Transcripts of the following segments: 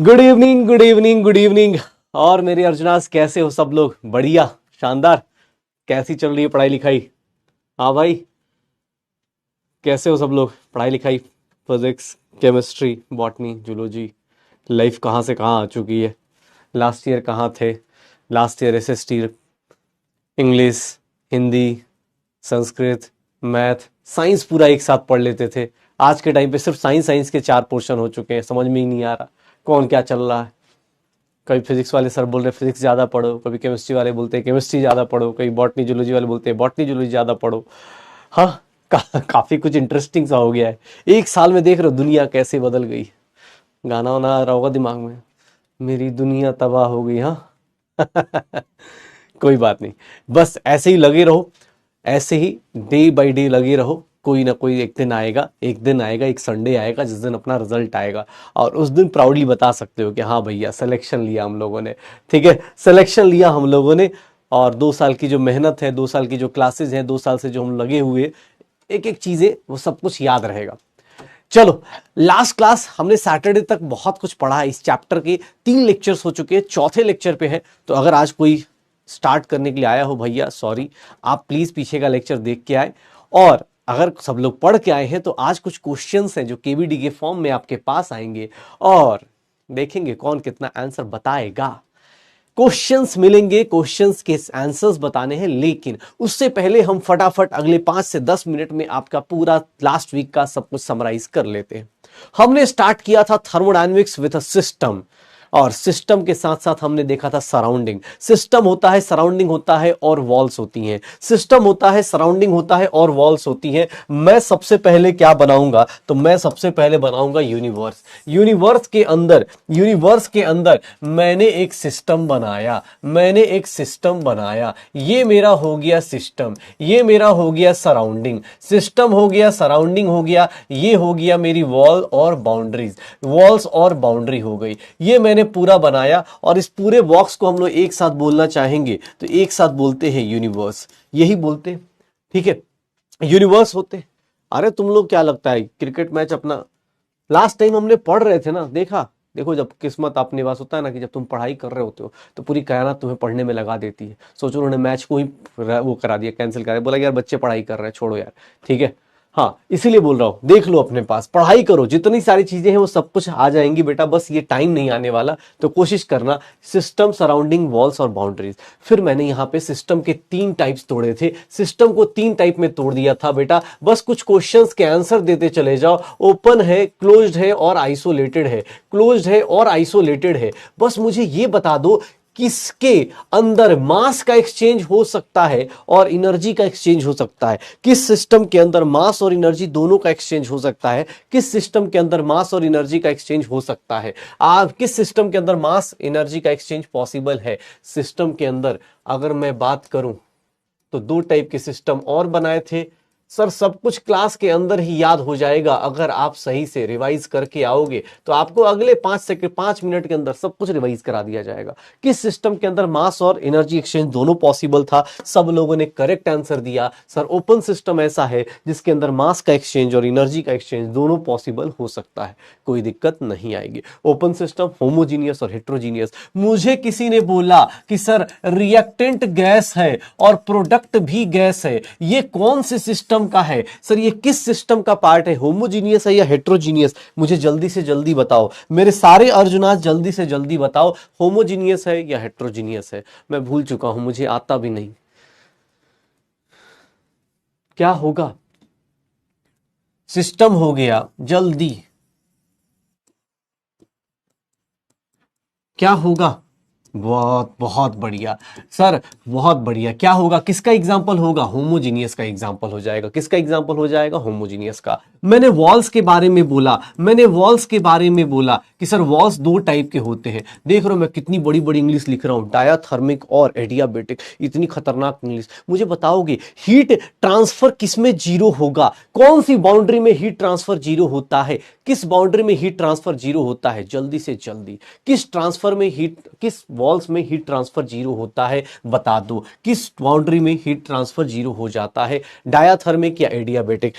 Good evening, good evening, good evening. और मेरे अर्जुनास कैसे हो सब लोग? बढ़िया, शानदार। कैसी चल रही है पढ़ाई लिखाई? हाँ भाई, कैसे हो सब लोग? पढ़ाई लिखाई, physics, chemistry, botany, zoology, life कहाँ से कहाँ आ चुकी है। लास्ट ईयर कहाँ थे? Last year SST, English, Hindi, Sanskrit, math, science पूरा एक साथ पढ़ लेते थे। आज के टाइम पे सिर्फ साइंस साइंस के 4 पोर्शन हो चुके हैं। समझ में ही नहीं आ रहा कौन क्या चल रहा है। कभी फिजिक्स वाले सर बोल रहे फिजिक्स ज़्यादा पढ़ो, कभी केमिस्ट्री वाले बोलते हैं केमिस्ट्री ज़्यादा पढ़ो, कभी बॉटनी जूलॉजी वाले बोलते हैं बॉटनी जूलॉजी ज़्यादा पढ़ो। हाँ, काफ़ी कुछ इंटरेस्टिंग सा हो गया है। एक साल में देख रहे हो दुनिया कैसे बदल गई। गाना वाना आ रहा होगा दिमाग में, मेरी दुनिया तबाह हो गई। हाँ कोई बात नहीं, बस ऐसे ही लगे रहो, ऐसे ही डे बाय डे लगे रहो। कोई ना कोई एक दिन आएगा, एक दिन आएगा, एक संडे आएगा जिस दिन अपना रिजल्ट आएगा और उस दिन प्राउडली बता सकते हो कि हाँ भैया सिलेक्शन लिया हम लोगों ने। ठीक है, सिलेक्शन लिया हम लोगों ने। और 2 साल की जो मेहनत है, 2 साल की जो क्लासेस हैं, 2 साल से जो हम लगे हुए, एक एक चीजें वो सब कुछ याद रहेगा। चलो, लास्ट क्लास हमने सैटरडे तक बहुत कुछ पढ़ा है। इस चैप्टर के 3 लेक्चर्स हो चुके हैं, चौथे लेक्चर पे है। तो अगर आज कोई स्टार्ट करने के लिए आया हो भैया, सॉरी, आप प्लीज पीछे का लेक्चर देख के आए। और अगर सब लोग पढ़ के आए हैं तो आज कुछ क्वेश्चंस हैं जो केवीडी के फॉर्म में आपके पास आएंगे और देखेंगे कौन कितना आंसर बताएगा। क्वेश्चंस मिलेंगे, क्वेश्चंस के आंसर्स बताने हैं, लेकिन उससे पहले हम फटाफट अगले 5 से 10 मिनट में आपका पूरा लास्ट वीक का सब कुछ समराइज कर लेते हैं। हमने स्टार्ट किया था थर्मोडायनेमिक्स विद अ सिस्टम, और सिस्टम के साथ साथ हमने देखा था सराउंडिंग। सिस्टम होता है, सराउंडिंग होता है और वॉल्स होती हैं। सिस्टम होता है, सराउंडिंग होता है और वॉल्स होती हैं। मैं सबसे पहले क्या बनाऊंगा? तो मैं सबसे पहले बनाऊंगा यूनिवर्स। यूनिवर्स के अंदर मैंने एक सिस्टम बनाया, मैंने एक सिस्टम बनाया। ये मेरा हो गया सिस्टम, ये मेरा हो गया सराउंडिंग। सिस्टम हो गया, सराउंडिंग हो गया, ये हो गया मेरी वॉल और बाउंड्रीज, वॉल्स और बाउंड्री हो गई। ये मैंने पूरा बनाया और इस पूरे बॉक्स को हम लोग एक साथ बोलना चाहेंगे तो एक साथ बोलते हैं यूनिवर्स। यही बोलते, ठीक है, यूनिवर्स होते। अरे तुम लोग क्या लगता है क्रिकेट मैच अपना लास्ट टाइम हमने पढ़ रहे थे ना, देखो जब किस्मत अपने पास होता है ना, कि जब तुम पढ़ाई कर रहे होते हो तो पूरी कायनात तुम्हें पढ़ने में लगा देती है। सोचो उन्होंने मैच को ही वो करा दिया, कैंसिल करा दिया, बोला यार बच्चे पढ़ाई कर रहे हैं, छोड़ो यार। ठीक है, हाँ, इसीलिए बोल रहा हूं, देख लो अपने पास, पढ़ाई करो, जितनी सारी चीजें हैं वो सब कुछ आ जाएंगी बेटा, बस ये टाइम नहीं आने वाला। तो कोशिश करना, सिस्टम, सराउंडिंग, वॉल्स और बाउंड्रीज। फिर मैंने यहां पे सिस्टम के 3 टाइप्स तोड़े थे, सिस्टम को 3 टाइप में तोड़ दिया था बेटा। बस कुछ क्वेश्चंस के आंसर देते चले जाओ। ओपन है, क्लोज्ड है और आइसोलेटेड है, क्लोज्ड है और आइसोलेटेड है। बस मुझे ये बता दो किसके अंदर मास का एक्सचेंज हो सकता है और एनर्जी का एक्सचेंज हो सकता है। किस सिस्टम के अंदर मास और एनर्जी दोनों का एक्सचेंज हो सकता है? किस सिस्टम के अंदर मास और एनर्जी का एक्सचेंज हो सकता है? आप किस सिस्टम के अंदर मास एनर्जी का एक्सचेंज पॉसिबल है? सिस्टम के अंदर अगर मैं बात करूं तो 2 टाइप के सिस्टम और बनाए थे। सर सब कुछ क्लास के अंदर ही याद हो जाएगा अगर आप सही से रिवाइज करके आओगे, तो आपको अगले 5 मिनट के अंदर सब कुछ रिवाइज करा दिया जाएगा। किस सिस्टम के अंदर मास और एनर्जी एक्सचेंज दोनों पॉसिबल था? सब लोगों ने करेक्ट आंसर दिया, सर ओपन सिस्टम ऐसा है जिसके अंदर मास का एक्सचेंज और एनर्जी का एक्सचेंज दोनों पॉसिबल हो सकता है, कोई दिक्कत नहीं आएगी। ओपन सिस्टम, होमोजीनियस और हेट्रोजीनियस। मुझे किसी ने बोला कि सर रिएक्टेंट गैस है और प्रोडक्ट भी गैस है, ये कौन से सिस्टम का है? सर ये किस सिस्टम का पार्ट है, होमोजीनियस है या हेट्रोजीनियस? मुझे जल्दी से जल्दी बताओ, मेरे सारे अर्जुनास जल्दी से जल्दी बताओ, होमोजीनियस है या हेट्रोजीनियस है? मैं भूल चुका हूं, मुझे आता भी नहीं। क्या होगा? सिस्टम हो गया, जल्दी क्या होगा? बहुत बहुत बढ़िया सर, बहुत बढ़िया। क्या होगा? किसका एग्जाम्पल होगा? होमोजीनियस का एग्जाम्पल हो जाएगा। किसका एग्जाम्पल हो जाएगा? होमोजीनियस का। मैंने वॉल्स के बारे में बोला, मैंने वॉल्स के बारे में बोला कि सर वॉल्स 2 टाइप के होते हैं। देख रहे हो मैं कितनी बड़ी बड़ी इंग्लिश लिख रहा हूं, डायाथर्मिक और एडियाबेटिक, इतनी खतरनाक इंग्लिश। मुझे बताओगे हीट ट्रांसफर किसमें जीरो होगा? कौन सी बाउंड्री में हीट ट्रांसफर जीरो होता है? किस बाउंड्री में हीट ट्रांसफर जीरो होता है? जल्दी से जल्दी, किस वॉल्स में हीट ट्रांसफर जीरो होता है? बता दो, किस बाउंड्री में हीट ट्रांसफर जीरो हो जाता है? डायाथर्मिक या एडियाबेटिक?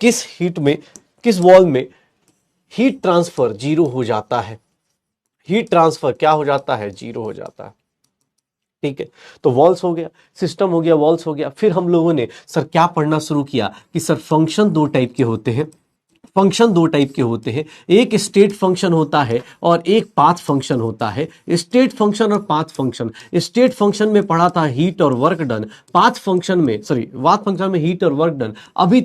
किस हीट में, किस वॉल में हीट ट्रांसफर जीरो हो जाता है? हीट ट्रांसफर क्या हो जाता है, जीरो हो जाता है। ठीक है, तो वॉल्स हो गया, सिस्टम हो गया, वॉल्स हो गया। फिर हम लोगों ने सर क्या पढ़ना शुरू किया कि सर फंक्शन दो टाइप के होते हैं। फंक्शन दो टाइप के होते हैं, एक स्टेट फंक्शन होता है और एक पाथ फंक्शन होता है। स्टेट फंक्शन और पाथ फंक्शन, स्टेट फंक्शन में पढ़ा था हीट और वर्क डन, पाथ फंक्शन में पाथ फंक्शन में हीट और वर्क डन। अभी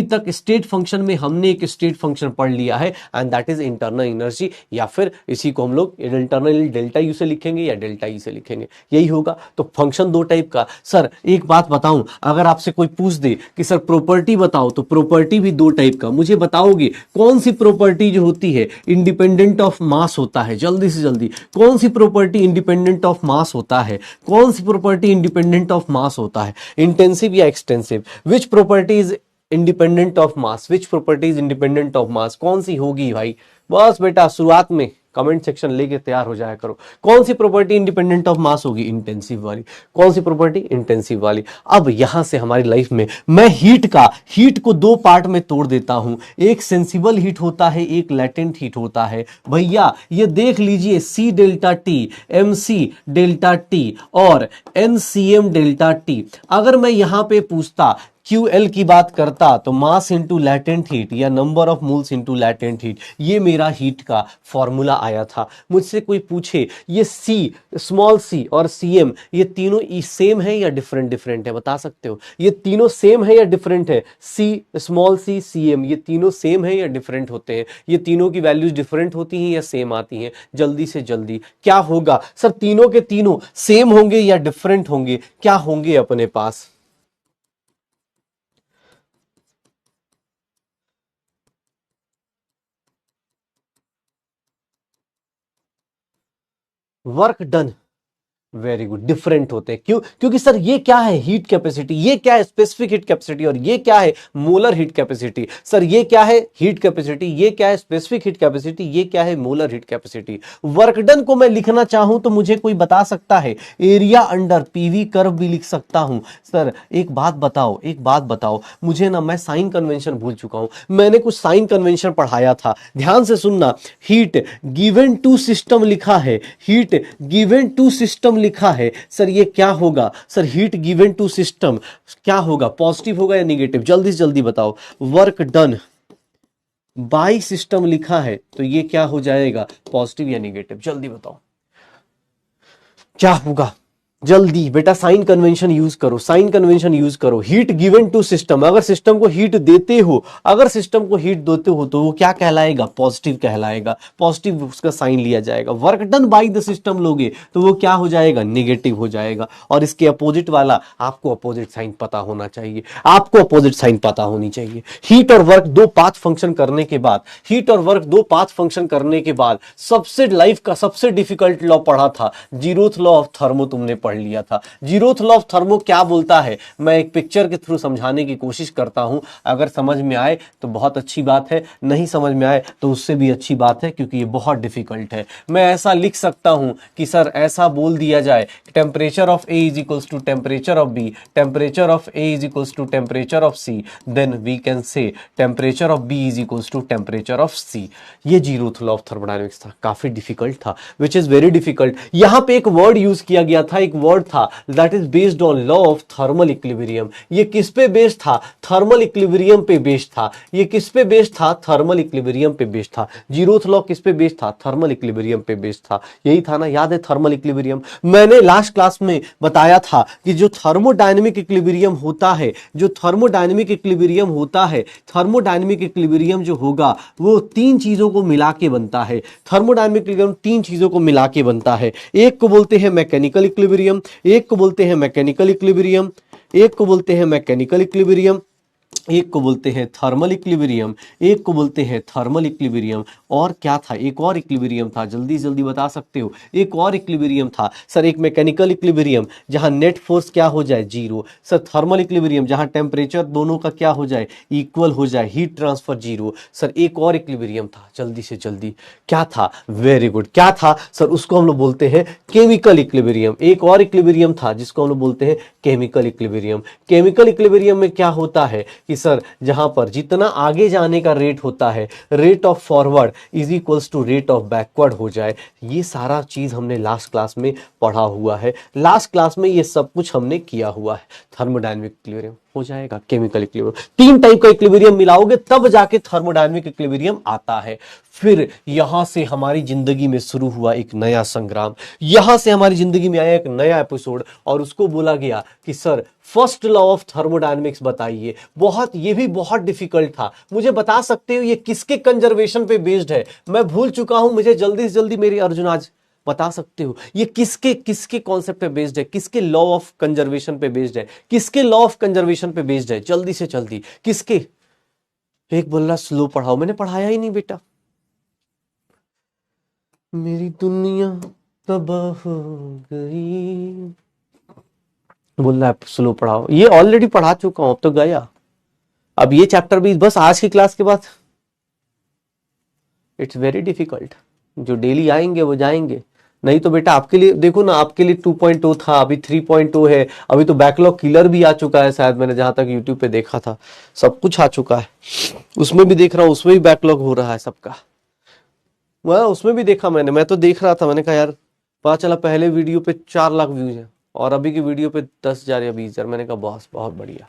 तक स्टेट फंक्शन में हमने एक स्टेट फंक्शन पढ़ लिया है and that is internal energy, या फिर इसी को हम लोग इंटरनल डेल्टा यू से लिखेंगे या डेल्टा ई से लिखेंगे, यही होगा। तो फंक्शन दो टाइप का। सर एक बात बताऊं, अगर आपसे कोई पूछ दे कि सर प्रॉपर्टी बताओ, तो प्रॉपर्टी भी दो टाइप का। मुझे बताओगे कौन सी प्रॉपर्टी जो होती है इंडिपेंडेंट ऑफ मास होता है, जल्दी से जल्दी, कौन सी प्रॉपर्टी इंडिपेंडेंट ऑफ मास होता है, कौन सी प्रॉपर्टी इंडिपेंडेंट ऑफ मास होता है, इंटेंसिव या extensive? Which property is independent of mass, which property is independent of mass, कौन सी होगी भाई? बस बेटा शुरुआत में कमेंट सेक्शन लेके तैयार हो जाया करो। कौन सी प्रॉपर्टी इंडिपेंडेंट ऑफ मास होगी? इंटेंसिव वाली। कौन सी प्रॉपर्टी? इंटेंसिव वाली। अब यहां से हमारी लाइफ में मैं हीट को दो पार्ट में तोड़ देता हूं, एक सेंसिबल हीट होता है, एक लेटेंट हीट होता है। भैया ये देख लीजिए, C delta T, M C delta T और N C M delta T. अगर मैं यहां पे पूछता QL की बात करता तो मास इंटू लैटेंट हीट या number of moles into latent heat, ये मेरा हीट का फॉर्मूला आया था। मुझसे कोई पूछे ये C, स्मॉल c और CM, ये तीनों सेम है या डिफरेंट है? बता सकते हो ये तीनों सेम है या डिफरेंट है? C, स्मॉल c, CM, ये तीनों सेम है या डिफरेंट होते हैं? ये तीनों की वैल्यूज डिफरेंट होती हैं या सेम आती हैं? जल्दी से जल्दी क्या होगा सर? तीनों के तीनों सेम होंगे या डिफरेंट होंगे? क्या होंगे अपने पास? Work done, very good, different होते हैं। क्यों? क्योंकि सर ये क्या है? Heat capacity. ये क्या है? Specific heat capacity. और ये क्या है? Molar heat capacity. सर ये क्या है? Heat capacity. ये क्या है? Specific heat capacity. ये क्या है? Molar heat capacity. Work done को मैं लिखना चाहूं तो मुझे कोई बता सकता है? एरिया अंडर पीवी कर्व भी लिख सकता हूं। सर एक बात बताओ मुझे ना, मैं साइन कन्वेंशन भूल चुका हूं। मैंने कुछ साइन कन्वेंशन पढ़ाया था, ध्यान से सुनना। हीट गिवन टू सिस्टम लिखा है, हीट गिवन टू सिस्टम लिखा है। सर ये क्या होगा? Sir heat given to system क्या होगा? पॉजिटिव होगा या नेगेटिव? जल्दी से जल्दी बताओ। वर्क डन बाय सिस्टम लिखा है तो ये क्या हो जाएगा? पॉजिटिव या नेगेटिव? जल्दी बताओ क्या होगा? जल्दी बेटा साइन कन्वेंशन यूज करो, साइन कन्वेंशन यूज करो। हीट गिवन टू सिस्टम, अगर सिस्टम को हीट देते हो, तो वो क्या कहलाएगा? पॉजिटिव कहलाएगा। पॉजिटिव उसका साइन लिया जाएगा। Work done by the system लोगे तो वो क्या हो जाएगा? नेगेटिव हो जाएगा। और इसके अपोजिट वाला, आपको अपोजिट साइन पता होना चाहिए, आपको अपोजिट साइन पता होनी चाहिए। हीट और वर्क दो पाथ फंक्शन करने के बाद सबसे लाइफ का सबसे डिफिकल्ट लॉ पढ़ा था, जीरोथ लॉ ऑफ थर्मो, तुमने पढ़ लिया था। जीरोथ लॉ ऑफ थर्मो क्या बोलता है? मैं एक पिक्चर के थ्रू समझाने की कोशिश करता हूं। अगर समझ में आए तो बहुत अच्छी बात है, नहीं समझ में आए तो उससे भी अच्छी बात है, क्योंकि ये बहुत डिफिकल्ट है। मैं ऐसा लिख सकता हूं कि सर ऐसा बोल दिया जाए, temperature of A is equals to temperature of B, temperature of A is equals to temperature of C, then we can say temperature of B is equals to temperature of C. ये zeroth law of thermodynamics था, काफी difficult था, which is very difficult. यहां पे एक word use किया गया था, एक वर्ड था that is based on law of thermal equilibrium. ये किस पे बेस्ड था? थर्मल इक्विलिब्रियम पे बेस्ड था। ये किस पे बेस्ड था? थर्मल इक्विलिब्रियम पे बेस्ड था। जीरोथ लॉ किस पे बेस्ड था? थर्मल इक्विलिब्रियम पे बेस्ड था। यही था ना, याद है? थर्मल इक्विलिब्रियम मैंने लास्ट क्लास में बताया था कि जो थर्मोडायनेमिक इक्विलिब्रियम होता है, थर्मोडायनेमिक इक्विलिब्रियम जो होगा वो तीन चीजों को मिला के बनता है। थर्मोडायनेमिक इक्विलिब्रियम तीन चीजों को मिला के बनता है। एक को बोलते हैं मैकेनिकल इक्विलिब्रियम, एक को बोलते हैं मैकेनिकल इक्विलिब्रियम, एक को बोलते हैं मैकेनिकल इक्विलिब्रियम, एक को बोलते हैं थर्मल इक्विलिब्रियम, एक को बोलते हैं थर्मल इक्विलिब्रियम। और क्या था? एक और इक्विलिब्रियम था, जल्दी जल्दी बता सकते हो? एक और इक्विलिब्रियम था सर, एक मैकेनिकल इक्विलिब्रियम जहां नेट फोर्स क्या हो जाए? जीरो। सर थर्मल इक्विलिब्रियम जहां टेम्परेचर दोनों का क्या हो जाए? इक्वल हो जाए, हीट ट्रांसफर जीरो। सर एक और इक्विलिब्रियम था, जल्दी से जल्दी क्या था? वेरी गुड, क्या था सर? उसको हम लोग बोलते हैं केमिकल इक्विलिब्रियम। एक और इक्विलिब्रियम था जिसको हम लोग बोलते हैं केमिकल इक्विलिब्रियम। केमिकल इक्विलिब्रियम में क्या होता है? कि सर जहां पर जितना आगे जाने का रेट होता है, rate of forward is equals to rate of backward हो जाए। ये सारा चीज हमने लास्ट क्लास में पढ़ा हुआ है, लास्ट क्लास में ये सब कुछ हमने किया हुआ है। थर्मोडायनेमिक इक्विलिब्रियम हो जाएगा, केमिकल इक्विलिब्रियम, 3 टाइप का इक्विलिब्रियम मिलाओगे तब जाके थर्मोडायनेमिक इक्विलिब्रियम आता है। फिर यहां से हमारी जिंदगी में शुरू हुआ एक नया संग्राम, यहां से हमारी जिंदगी में आया एक नया एपिसोड, और उसको बोला गया कि sir first law of thermodynamics बताइए। ये भी बहुत डिफिकल्ट था। मुझे बता सकते हो ये किसके कंजर्वेशन पे बेस्ड है? मैं भूल चुका हूं, मुझे जल्दी से जल्दी मेरी अर्जुन आज बता सकते हो ये किसके किसके कॉन्सेप्ट पे बेस्ड है, किसके लॉ ऑफ कंजर्वेशन पे बेस्ड है, किसके लॉ ऑफ कंजर्वेशन पे बेस्ड है? जल्दी से जल्दी किसके? एक बोल रहा स्लो पढ़ाओ, मैंने पढ़ाया ही नहीं बेटा। मेरी दुनिया तबाह हो गई, बोल रहा है स्लो पढ़ाओ। ये ऑलरेडी पढ़ा चुका हूं, अब तो गया। अब ये चैप्टर भी बस आज की क्लास के बाद इट्स वेरी डिफिकल्ट। जो डेली आएंगे वो जाएंगे, नहीं तो बेटा आपके लिए देखो ना, आपके लिए 2.0 था, अभी 3.0 है, अभी तो बैकलॉग किलर भी आ चुका है शायद, मैंने जहां तक यूट्यूब पे देखा था सब कुछ आ चुका है। उसमें भी देख रहा हूं, उसमें भी बैकलॉग हो रहा है सबका। वह उसमें भी देखा मैंने, मैं तो देख रहा था, मैंने कहा यार पता चला पहले वीडियो पे 4 लाख व्यूज है और अभी की वीडियो पे 10,000 या 20,000। मैंने कहा बॉस बहुत बढ़िया।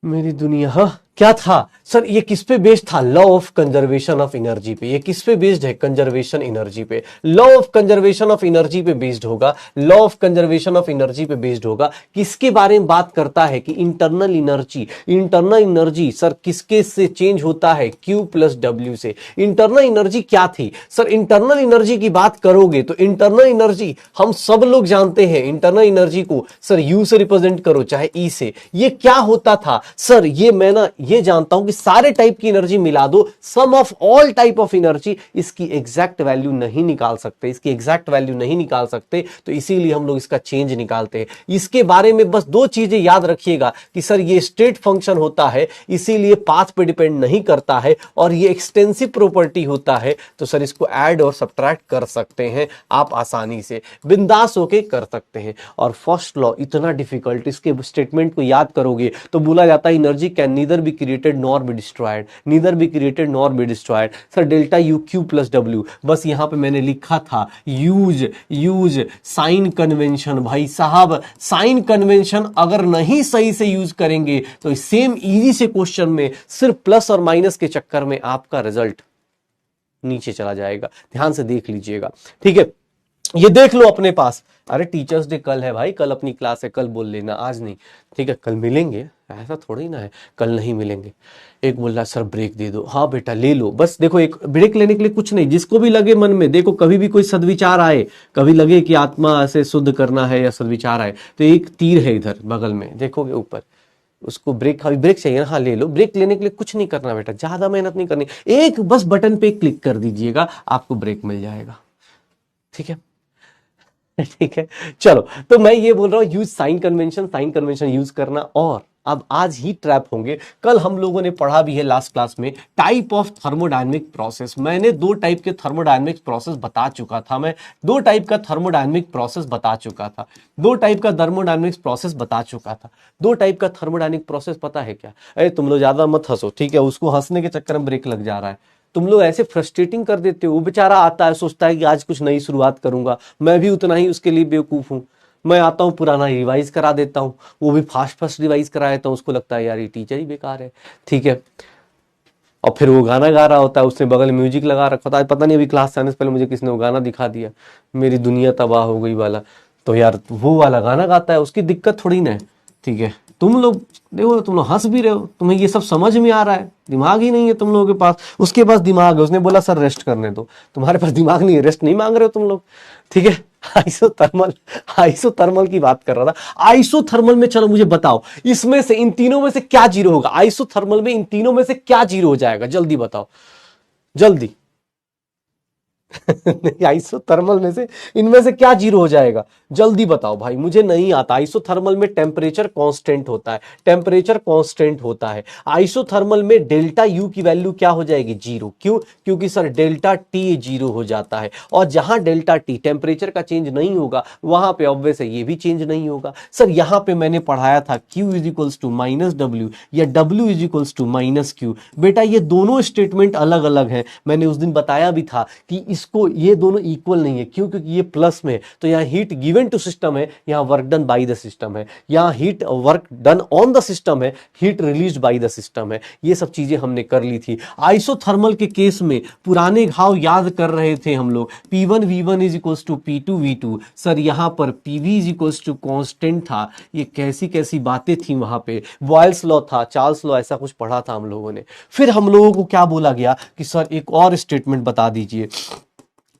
मेरी दुनिया, हाँ क्या था सर? ये किस पे बेस्ड था? Law of conservation of energy पे। ये किस पे बेस्ड है? कंजर्वेशन एनर्जी पे। Law of conservation of energy पे बेस्ड होगा, law of conservation of energy पे बेस्ड होगा। किसके बारे में बात करता है कि internal energy, internal energy sir किसके से चेंज होता है? Q प्लस W से। इंटरनल एनर्जी क्या थी सर? इंटरनल एनर्जी की बात करोगे तो इंटरनल एनर्जी हम सब लोग जानते हैं, इंटरनल एनर्जी को सर U से रिप्रेजेंट करो चाहे E से। ये क्या होता था सर? ये मैं ना ये जानता हूं कि सारे टाइप की एनर्जी मिला दो, sum of all type of energy, इसकी एग्जैक्ट वैल्यू नहीं निकाल सकते, इसकी एग्जैक्ट वैल्यू नहीं निकाल सकते, तो इसीलिए हम लोग इसका चेंज निकालते हैं। इसके बारे में बस 2 चीजें याद रखिएगा कि सर ये स्टेट फंक्शन होता है, इसीलिए पाथ पे डिपेंड नहीं करता है, और ये एक्सटेंसिव प्रॉपर्टी होता है, तो सर इसको ऐड और सब्ट्रैक्ट कर सकते हैं आप आसानी से, बिंदास होके कर सकते हैं। और फर्स्ट लॉ इतना डिफिकल्ट, इसके स्टेटमेंट को याद करोगे तो बोला जाता है energy can neither be created nor be destroyed, neither be created nor be destroyed. Sir delta U Q plus W, बस यहां पे मैंने लिखा था यूज साइन कन्वेंशन। भाई साहब साइन कन्वेंशन अगर नहीं सही से यूज करेंगे तो सेम इजी से क्वेश्चन में सिर्फ प्लस और माइनस के चक्कर में आपका रिजल्ट नीचे चला जाएगा। ध्यान से देख लीजिएगा, ठीक है? ये देख लो अपने पास। अरे टीचर्स डे कल है भाई, कल अपनी क्लास है, कल बोल लेना, आज नहीं, ठीक है? कल मिलेंगे, ऐसा थोड़ी ना है कल नहीं मिलेंगे। एक बोल रहा सर ब्रेक दे दो, हाँ बेटा ले लो। बस देखो एक ब्रेक लेने के लिए कुछ नहीं, जिसको भी लगे मन में, देखो कभी भी कोई सद्विचार आए, कभी लगे कि आत्मा से शुद्ध करना है या सद्विचार आए, तो एक तीर है इधर बगल में, देखोगे ऊपर, उसको ब्रेक, अभी ब्रेक चाहिए ना, हाँ ले लो। ब्रेक लेने के लिए कुछ नहीं करना बेटा, ज्यादा मेहनत नहीं करनी, एक बस बटन पे क्लिक कर दीजिएगा, आपको ब्रेक मिल जाएगा, ठीक है? ठीक है, चलो। तो मैं ये बोल रहा हूं यूज साइन कन्वेंशन यूज करना। और अब आज ही ट्रैप होंगे, कल हम लोगों ने पढ़ा भी है लास्ट क्लास में टाइप ऑफ थर्मोडायनेमिक प्रोसेस। मैंने 2 टाइप के थर्मोडायनेमिक प्रोसेस बता चुका था, मैं 2 टाइप का थर्मोडायनेमिक प्रोसेस बता चुका था, 2 टाइप का थर्मोडायनेमिक्स प्रोसेस बता चुका था। 2 टाइप का थर्मोडायनेमिक प्रोसेस पता है क्या? अरे तुम लोग ज्यादा मत हंसो, ठीक है? उसको हंसने के चक्कर में ब्रेक लग जा रहा है। तुम लोग ऐसे फ्रस्ट्रेटिंग कर देते हो। वो बेचारा आता है, सोचता है कि आज कुछ नई शुरुआत करूंगा, मैं भी उतना ही उसके लिए बेवकूफ हूं। मैं आता हूं पुराना रिवाइज करा देता हूं, वो भी फास्ट रिवाइज करा देता हूं, उसको लगता है यार ये टीचर ही बेकार है, ठीक है? और फिर वो गाना गा रहा होता है, उसने बगल में म्यूजिक लगा रखा होता है, पता नहीं अभी क्लास से आने से पहले मुझे किसने वो गाना दिखा दिया, मेरी दुनिया तबाह हो गई वाला। तो यार वो वाला गाना गाता है, उसकी दिक्कत थोड़ी ना है, ठीक है? तुम लोग देखो, तुम लोग हंस भी रहे हो, तुम्हें ये सब समझ में आ रहा है, दिमाग ही नहीं है तुम लोगों के पास। उसके पास दिमाग है, उसने बोला सर रेस्ट करने दो, तुम्हारे पास दिमाग नहीं है, रेस्ट नहीं मांग रहे हो तुम लोग, ठीक है? आइसोथर्मल की बात कर रहा था। आइसोथर्मल में चलो मुझे बताओ, इसमें से इन तीनों में से क्या जीरो होगा? आइसोथर्मल में इन तीनों में से क्या जीरो हो जाएगा? जल्दी बताओ, जल्दी। आइसोथर्मल में से इनमें से क्या जीरो हो जाएगा, जल्दी बताओ भाई, मुझे नहीं आता। आइसोथर्मल में टेम्परेचर कांस्टेंट होता है, टेम्परेचर कांस्टेंट होता है। आइसोथर्मल में डेल्टा यू की वैल्यू क्या हो जाएगी, जीरो। क्यों? क्योंकि सर डेल्टा टी जीरो हो जाता है, और जहां डेल्टा टी टेम्परेचर का चेंज नहीं होगा वहां पे ऑब्वियस है ये भी चेंज नहीं होगा। सर यहां पे मैंने पढ़ाया था Q is equals to minus W या W is equals to minus Q. बेटा ये दोनों स्टेटमेंट अलग अलग है, मैंने उस दिन बताया भी था कि इसको ये दोनों इक्वल नहीं है। क्यों? क्योंकि ये प्लस में, तो यहाँ हीट गिवन टू सिस्टम है, यहाँ work done by the system है। यहाँ heat work done on the system है, heat released by the system है। ये सब चीजें हमने कर ली थी। आइसोथर्मल के केस में पुराने घाव याद कर रहे थे हम लोग, P1 V1 is equals to P2 V2। Sir यहाँ पर PV is equals to constant था। ये कैसी कैसी बातें थी वहां पे, बॉयल्स लॉ था, चार्ल्स लॉ, ऐसा कुछ पढ़ा था हम लोगों ने। फिर हम लोगों को क्या बोला गया कि सर एक और स्टेटमेंट बता दीजिए,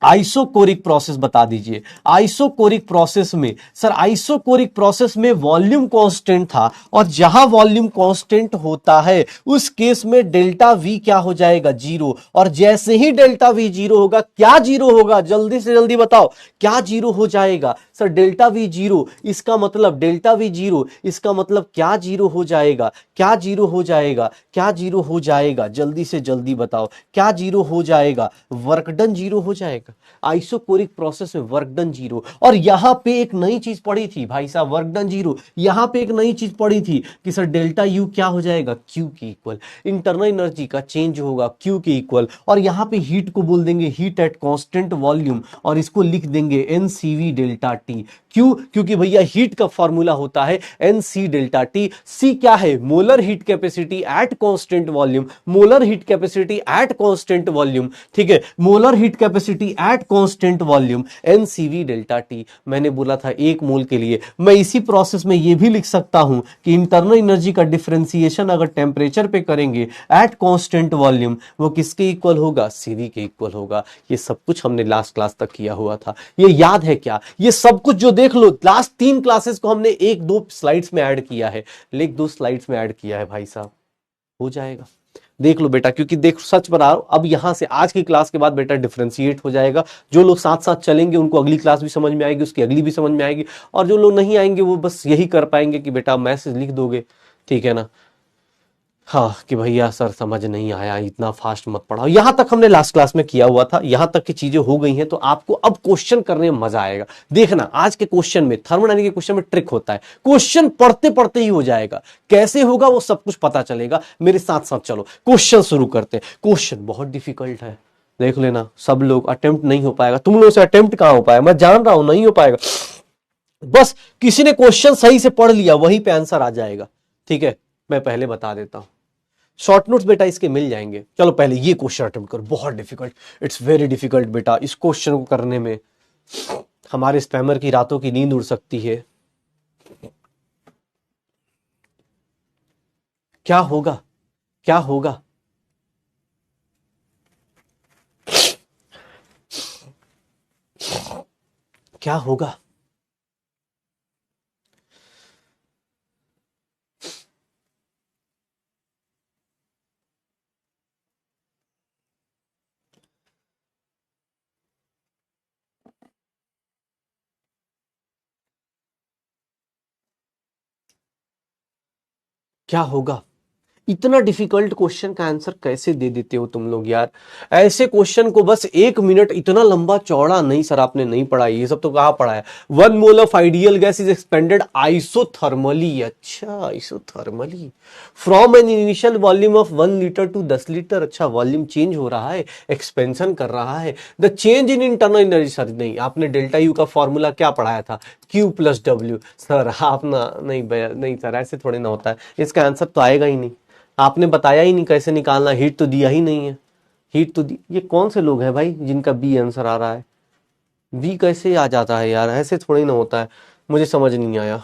आइसोकोरिक प्रोसेस बता दीजिए। आइसोकोरिक प्रोसेस में सर, आइसोकोरिक प्रोसेस में वॉल्यूम कांस्टेंट था, और जहां वॉल्यूम कांस्टेंट होता है उस केस में डेल्टा वी क्या हो जाएगा, जीरो। और जैसे ही डेल्टा वी जीरो होगा, क्या जीरो होगा, जल्दी से जल्दी बताओ, क्या जीरो हो जाएगा। सर डेल्टा वी जीरो, इसका मतलब डेल्टा वी जीरो, इसका मतलब क्या जीरो हो जाएगा, क्या जीरो हो जाएगा, क्या जीरो हो जाएगा, जल्दी से जल्दी बताओ, क्या जीरो हो जाएगा, वर्क डन जीरो हो जाएगा। आइसोकोरिक प्रोसेस में वर्क डन जीरो। और यहां पे एक नई चीज पड़ी थी भाई साहब, वर्क डन जीरो। यहां पे एक नई चीज पड़ी थी कि सर डेल्टा यू क्या हो जाएगा, क्यू के इक्वल। इंटरनल एनर्जी का चेंज होगा क्यू के इक्वल, और यहां पे हीट को बोल देंगे हीट एट कांस्टेंट वॉल्यूम, और इसको लिख देंगे एनसीवी डेल्टा टी। क्यों? क्योंकि भैया हीट का फॉर्मूला होता है एनसी डेल्टा टी। सी क्या है, molar heat capacity at constant volume, molar heat capacity at constant volume, ठीक है, molar heat capacity at constant volume, NCV delta T. मैंने बोला था एक मोल के लिए। मैं इसी प्रोसेस में यह भी लिख सकता हूं कि इंटरनल एनर्जी का डिफरेंशिएशन अगर टेम्परेचर पे करेंगे एट कांस्टेंट वॉल्यूम, वो किसके इक्वल होगा, सीवी के इक्वल होगा। ये सब कुछ हमने लास्ट क्लास तक किया हुआ था, ये याद है क्या? ये सब कुछ जो देख लो, लास्ट 3 क्लासेस को हमने 1-2 स्लाइड्स में ऐड किया है, लेकिन 2 स्लाइड्स में ऐड किया है भाई साहब, हो जाएगा। देख लो बेटा, क्योंकि देख सच बता रहा हूं, अब यहां से आज की क्लास के बाद बेटा डिफरेंशिएट हो जाएगा। जो लोग साथ साथ चलेंगे उनको अगली क्लास भी समझ में आएगी, उसकी अगली भी समझ में आएगी, और जो लोग नहीं आएंगे वो बस यही कर पाएंगे कि बेटा मैसेज लिख दोगे, ठीक है ना, हाँ, कि भैया सर समझ नहीं आया, इतना फास्ट मत पढ़ाओ। यहां तक हमने लास्ट क्लास में किया हुआ था, यहां तक की चीजें हो गई हैं, तो आपको अब क्वेश्चन करने में मजा आएगा। देखना आज के क्वेश्चन में, थर्मोडायनामिक्स के क्वेश्चन में ट्रिक होता है, क्वेश्चन पढ़ते पढ़ते ही हो जाएगा। कैसे होगा वो सब कुछ पता चलेगा, मेरे साथ साथ चलो क्वेश्चन शुरू करते हैं। क्वेश्चन बहुत डिफिकल्ट है, देख लेना, सब लोग अटेम्प्ट नहीं हो पाएगा, तुम लोगों से अटेम्प्ट कहां हो पाएगा, मैं जान रहा हूं नहीं हो पाएगा, बस किसी ने क्वेश्चन सही से पढ़ लिया वहीं पे आंसर आ जाएगा, ठीक है। मैं पहले बता देता हूं, शॉर्ट नोट्स बेटा इसके मिल जाएंगे। चलो पहले ये क्वेश्चन अटेम्प्ट करो, बहुत डिफिकल्ट, इट्स वेरी डिफिकल्ट बेटा। इस क्वेश्चन को करने में हमारे स्पैमर की रातों की नींद उड़ सकती है। क्या होगा, क्या होगा, क्या होगा, क्या होगा? इतना डिफिकल्ट क्वेश्चन का आंसर कैसे दे देते हो तुम लोग यार? ऐसे क्वेश्चन को बस 1 मिनट, इतना लंबा चौड़ा नहीं सर, आपने नहीं पढ़ा, ये सब तो कहाँ पढ़ा है। 1 mole of ideal gas is expanded isothermally, अच्छा isothermally, from an initial volume of 1 litre to 10 litre. अच्छा वॉल्यूम चेंज हो रहा है, एक्सपेंशन कर रहा है। The change in internal energy, sir नहीं, आपने डेल्टा यू का फॉर्मूला क्या पढ़ाया था, Q प्लस W। सर आप ना, नहीं नहीं सर, ऐसे थोड़ी ना होता है, इसका आंसर तो आएगा ही नहीं। आपने बताया ही नहीं कैसे निकालना, हीट तो दिया ही नहीं है, हीट तो ये कौन से लोग हैं भाई जिनका बी आंसर आ रहा है, बी कैसे आ जाता है यार, ऐसे थोड़ी ना होता है, मुझे समझ नहीं आया।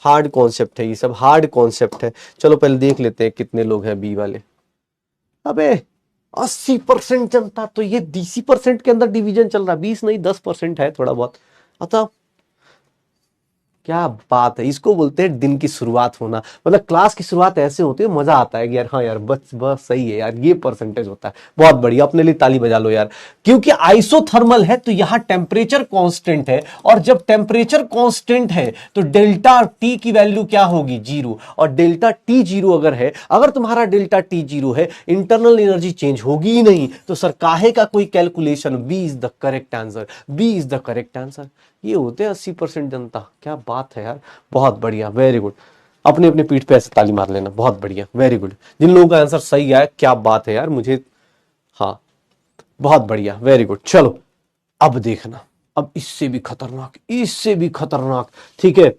हार्ड कॉन्सेप्ट है ये सब, हार्ड कॉन्सेप्ट है। चलो पहले देख लेते हैं कितने लोग हैं बी वाले। अबे 80% जनता, तो ये 20% के अंदर डिवीजन चल रहा है, 20 नहीं 10% है थोड़ा बहुत। अतः क्या बात है, इसको बोलते हैं दिन की शुरुआत होना। मतलब क्लास की शुरुआत ऐसे होती है, मजा आता है कि यार हाँ यार बस बस सही है यार, ये परसेंटेज होता है। बहुत बढ़िया, अपने लिए ताली बजा लो यार। क्योंकि आइसोथर्मल है तो यहां टेम्परेचर कांस्टेंट है, और जब टेम्परेचर कांस्टेंट है तो डेल्टा टी की वैल्यू क्या होगी, जीरो। और डेल्टा टी जीरो अगर है, अगर तुम्हारा डेल्टा टी जीरो है, इंटरनल एनर्जी चेंज होगी ही नहीं, तो सर काहे का कोई calculation. B is the correct answer, B is the correct answer. ये होते हैं 80% जनता। क्या बात है यार, बहुत बढ़िया, वेरी गुड। अपने अपने पीठ पे ऐसे ताली मार लेना, बहुत बढ़िया, वेरी गुड। जिन लोगों का आंसर सही आया, क्या बात है यार, मुझे, हाँ बहुत बढ़िया, वेरी गुड। चलो अब देखना, अब इससे भी खतरनाक, इससे भी खतरनाक, ठीक है।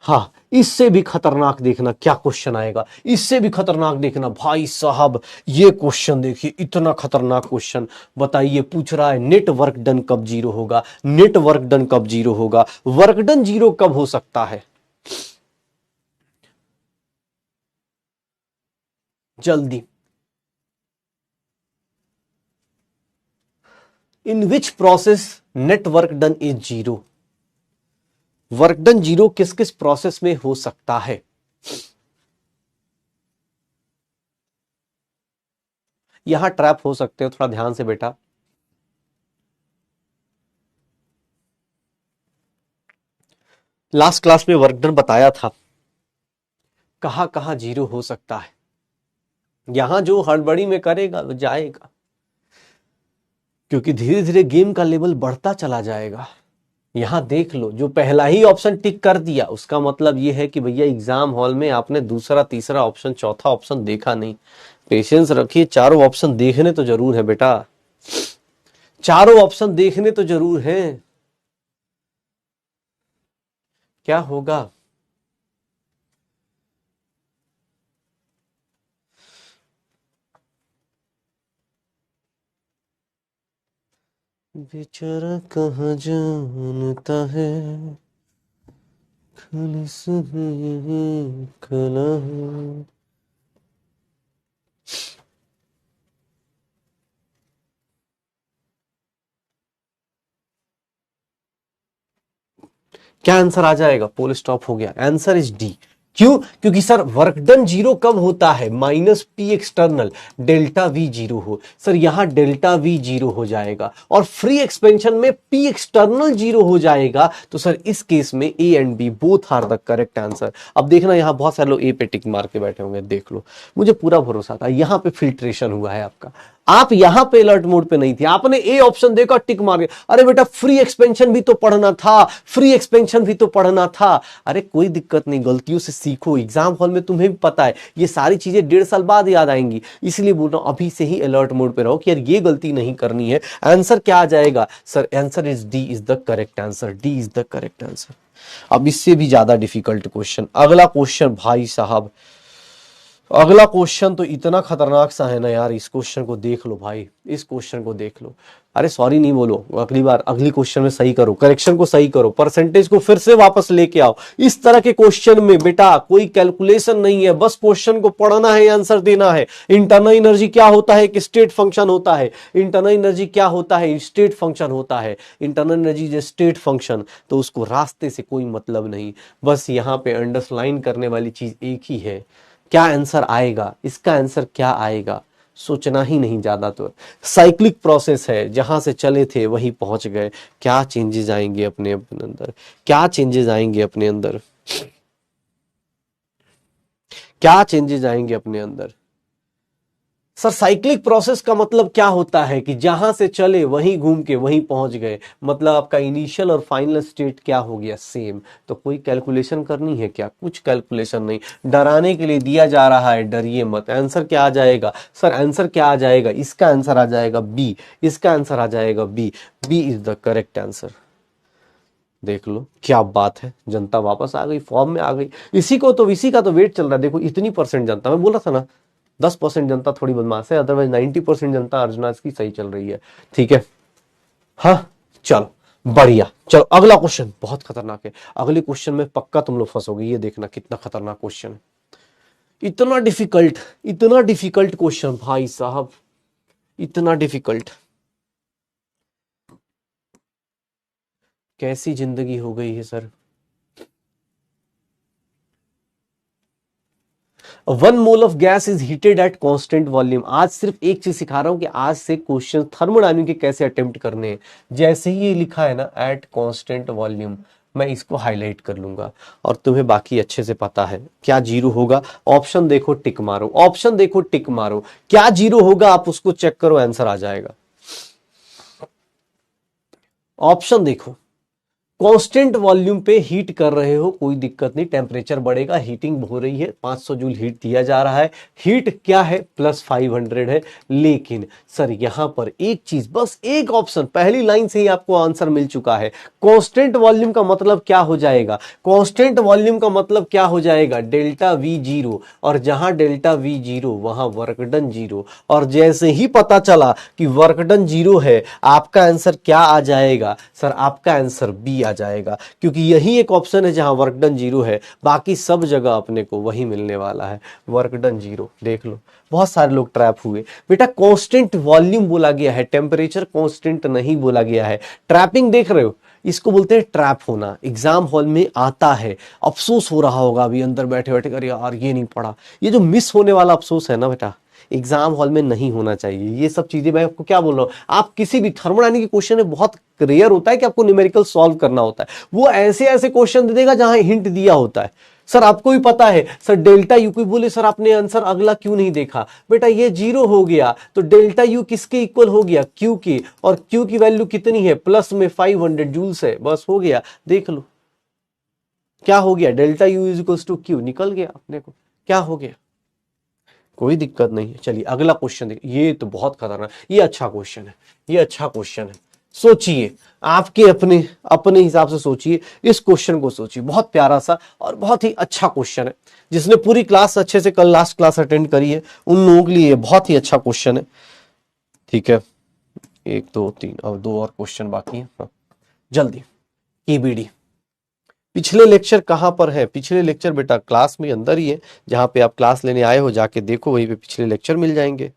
हाँ, इससे भी खतरनाक देखना क्या क्वेश्चन आएगा, इससे भी खतरनाक देखना भाई साहब। ये क्वेश्चन देखिए, इतना खतरनाक क्वेश्चन। बताइए, पूछ रहा है नेट वर्क डन कब जीरो होगा, नेट वर्क डन कब जीरो होगा, वर्क डन जीरो कब हो सकता है। जल्दी। In which process net work done is zero. Work done zero किस किस प्रोसेस में हो सकता है। यहां ट्रैप हो सकते हो, थोड़ा ध्यान से बेटा। लास्ट क्लास में वर्क डन बताया था, कहां कहां जीरो हो सकता है। यहां जो हड़बड़ी में करेगा वो जाएगा, क्योंकि धीरे धीरे गेम का लेवल बढ़ता चला जाएगा। यहां देख लो, जो पहला ही ऑप्शन टिक कर दिया उसका मतलब यह है कि भैया एग्जाम हॉल में आपने दूसरा तीसरा ऑप्शन चौथा ऑप्शन देखा नहीं। पेशेंस रखिए, चारों ऑप्शन देखने तो जरूर है बेटा, चारों ऑप्शन देखने तो जरूर है। क्या होगा। बेचारा कहाँ जानता है, खालिस है कला है। क्या आंसर आ जाएगा, पोल स्टॉप हो गया, आंसर इज डी। क्यों, क्योंकि सर वर्क डन जीरो कब होता है, minus P external, delta V zero हो। सर यहां डेल्टा वी जीरो हो जाएगा, और फ्री एक्सपेंशन में पी एक्सटर्नल जीरो हो जाएगा। तो सर इस केस में A and B both are the correct answer. अब देखना, यहां बहुत सारे लोग ए पे टिक मार के बैठे होंगे, देख लो, मुझे पूरा भरोसा था। यहां पे फिल्ट्रेशन हुआ है आपका, आप यहां पे अलर्ट मोड पे नहीं थे, आपने ए ऑप्शन देखा, टिक मार के, अरे बेटा फ्री एक्सपेंशन भी तो पढ़ना था, फ्री एक्सपेंशन भी तो पढ़ना था। अरे कोई दिक्कत नहीं, गलतियों से सीखो, एग्जाम हॉल में तुम्हें भी पता है ये सारी चीजें 1.5 साल बाद याद आएंगी। इसलिए बोल रहा हूं अभी से ही अलर्ट मोड पे रहो कि यार ये गलती नहीं करनी है। आंसर क्या आ जाएगा, sir answer is D is the correct answer, D is the correct answer. अब इससे भी ज्यादा डिफिकल्ट क्वेश्चन, अगला क्वेश्चन भाई साहब, अगला क्वेश्चन तो इतना खतरनाक सा है ना यार, इस क्वेश्चन को देख लो भाई, इस क्वेश्चन को देख लो। अरे सॉरी नहीं बोलो, अगली बार अगली क्वेश्चन में सही करो, करेक्शन को सही करो, परसेंटेज को फिर से वापस लेके आओ। इस तरह के क्वेश्चन में बेटा कोई कैलकुलेशन नहीं है, बस क्वेश्चन को पढ़ना है, आंसर देना है। इंटरनल एनर्जी क्या होता है, एक स्टेट फंक्शन होता है। इंटरनल एनर्जी क्या होता है, स्टेट फंक्शन होता है। इंटरनल एनर्जी जो स्टेट फंक्शन, तो उसको रास्ते से कोई मतलब नहीं। बस यहां पे अंडरलाइन करने वाली चीज एक ही है, क्या आंसर आएगा, इसका आंसर क्या आएगा, सोचना ही नहीं ज्यादा। तो साइक्लिक प्रोसेस है, जहां से चले थे वहीं पहुंच गए। क्या चेंजेस आएंगे अपने अपने अंदर, क्या चेंजेस आएंगे अपने अंदर, क्या चेंजेस आएंगे अपने अंदर। सर साइक्लिक प्रोसेस का मतलब क्या होता है कि जहां से चले वहीं घूम के वहीं पहुंच गए, मतलब आपका इनिशियल और फाइनल स्टेट क्या हो गया, सेम। तो कोई कैलकुलेशन करनी है क्या, कुछ कैलकुलेशन नहीं, डराने के लिए दिया जा रहा है, डरिए मत। आंसर क्या आ जाएगा, सर आंसर क्या आ जाएगा, इसका आंसर आ जाएगा बी, इसका आंसर आ जाएगा B, B is the correct answer. देख लो क्या बात है, जनता वापस आ गई, फॉर्म में आ गई। इसी का तो वेट चल रहा है, देखो इतनी परसेंट जनता, मैं बोला था ना 10% जनता थोड़ी बदमाश है, अदरवाइज 90% जनता अर्जुना की सही चल रही है। ठीक है, हाँ चलो बढ़िया। चलो अगला क्वेश्चन बहुत खतरनाक है, अगले क्वेश्चन में पक्का तुम लोग फंसोगे, ये देखना कितना खतरनाक क्वेश्चन है। इतना डिफिकल्ट, इतना डिफिकल्ट क्वेश्चन भाई साहब, इतना डिफिकल्ट। कैसी जिंदगी हो गई है sir, one mole of gas is heated eight constant volume. आज सिर्फ एक चीज सिखा रहा हूं कि आज से क्वेश्चन थर्मोडायनामिक के कैसे अटेम्प्ट करने हैं। जैसे ही ये लिखा है ना एट कांस्टेंट वॉल्यूम, मैं इसको हाईलाइट कर लूंगा और तुम्हें बाकी अच्छे से पता है क्या जीरो होगा। ऑप्शन देखो टिक मारो, ऑप्शन देखो टिक मारो, क्या जीरो होगा आप उसको चेक करो, आंसर आ जाएगा। ऑप्शन देखो, कांस्टेंट वॉल्यूम पे हीट कर रहे हो कोई दिक्कत नहीं, टेम्परेचर बढ़ेगा, हीटिंग हो रही है, 500 जूल हीट दिया जा रहा है, हीट क्या है +500 है। लेकिन सर यहां पर एक चीज, बस एक ऑप्शन, पहली लाइन से ही आपको आंसर मिल चुका है। कांस्टेंट वॉल्यूम का मतलब क्या हो जाएगा, कांस्टेंट वॉल्यूम का मतलब क्या हो जाएगा, डेल्टा वी जीरो, और जहां डेल्टा वी जीरो वहां वर्क डन जीरो। और जैसे ही पता चला कि वर्क डन जीरो है, आपका आंसर क्या आ जाएगा सर, आपका आंसर बी आ जाएगा, क्योंकि यही एक ऑप्शन है जहां वर्क डन जीरो है, बाकी सब जगह अपने को वही मिलने वाला है, वर्क डन जीरो। देख लो बहुत सारे लोग ट्रैप हुए। बेटा कांस्टेंट वॉल्यूम बोला गया है, टेम्परेचर कांस्टेंट नहीं बोला गया है। ट्रैपिंग देख रहे हो, इसको बोलते हैं ट्रैप होना, एग्जाम हॉल में आता है। अफसोस हो रहा होगा अभी अंदर बैठे बैठे, अरे यार ये नहीं पढ़ा। ये जो मिस होने वाला अफसोस है ना बेटा, एग्जाम हॉल में नहीं होना चाहिए। ये सब चीजें मैं आपको क्या बोल रहा हूं, आप किसी भी थर्मोडायनामिक के क्वेश्चन में बहुत रेयर होता है कि आपको न्यूमेरिकल सॉल्व करना होता है, वो ऐसे ऐसे क्वेश्चन दे देगा जहां हिंट दिया होता है। सर आपको भी पता है, सर डेल्टा यू, कोई बोले सर आपने आंसर अगला क्यों नहीं देखा, बेटा ये जीरो हो गया तो डेल्टा यू किसके इक्वल हो गया, क्यू के, और क्यू की वैल्यू कितनी है, प्लस में 500 जूल्स है, बस हो गया। देख लो क्या हो गया, delta U is equal to Q, निकल गया अपने को, क्या हो गया, कोई दिक्कत नहीं है। चलिए अगला क्वेश्चन देखिए, ये तो बहुत खतरनाक, ये अच्छा क्वेश्चन है, ये अच्छा क्वेश्चन है। सोचिए, आपके अपने अपने हिसाब से सोचिए, इस क्वेश्चन को सोचिए, बहुत प्यारा सा और बहुत ही अच्छा क्वेश्चन है। जिसने पूरी क्लास अच्छे से कल लास्ट क्लास अटेंड करी है उन लोगों के लिए बहुत ही अच्छा क्वेश्चन है। ठीक है, 1 2 3 और 2 और क्वेश्चन बाकी है। हाँ, जल्दी ईबीडी। पिछले लेक्चर कहां पर है, पिछले लेक्चर बेटा क्लास में अंदर ही है, जहां पे आप क्लास लेने आए हो जाके देखो, वहीं पे पिछले लेक्चर मिल जाएंगे।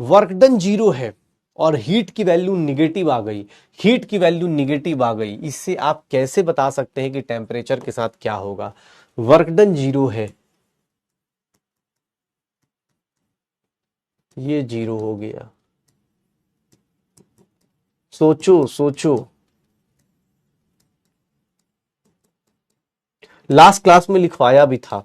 वर्क डन जीरो है और हीट की वैल्यू निगेटिव आ गई, हीट की वैल्यू निगेटिव आ गई, इससे आप कैसे बता सकते हैं कि टेम्परेचर के साथ क्या होगा। वर्क डन जीरो है, ये जीरो हो गया, सोचो सोचो। लास्ट क्लास में लिखवाया भी था।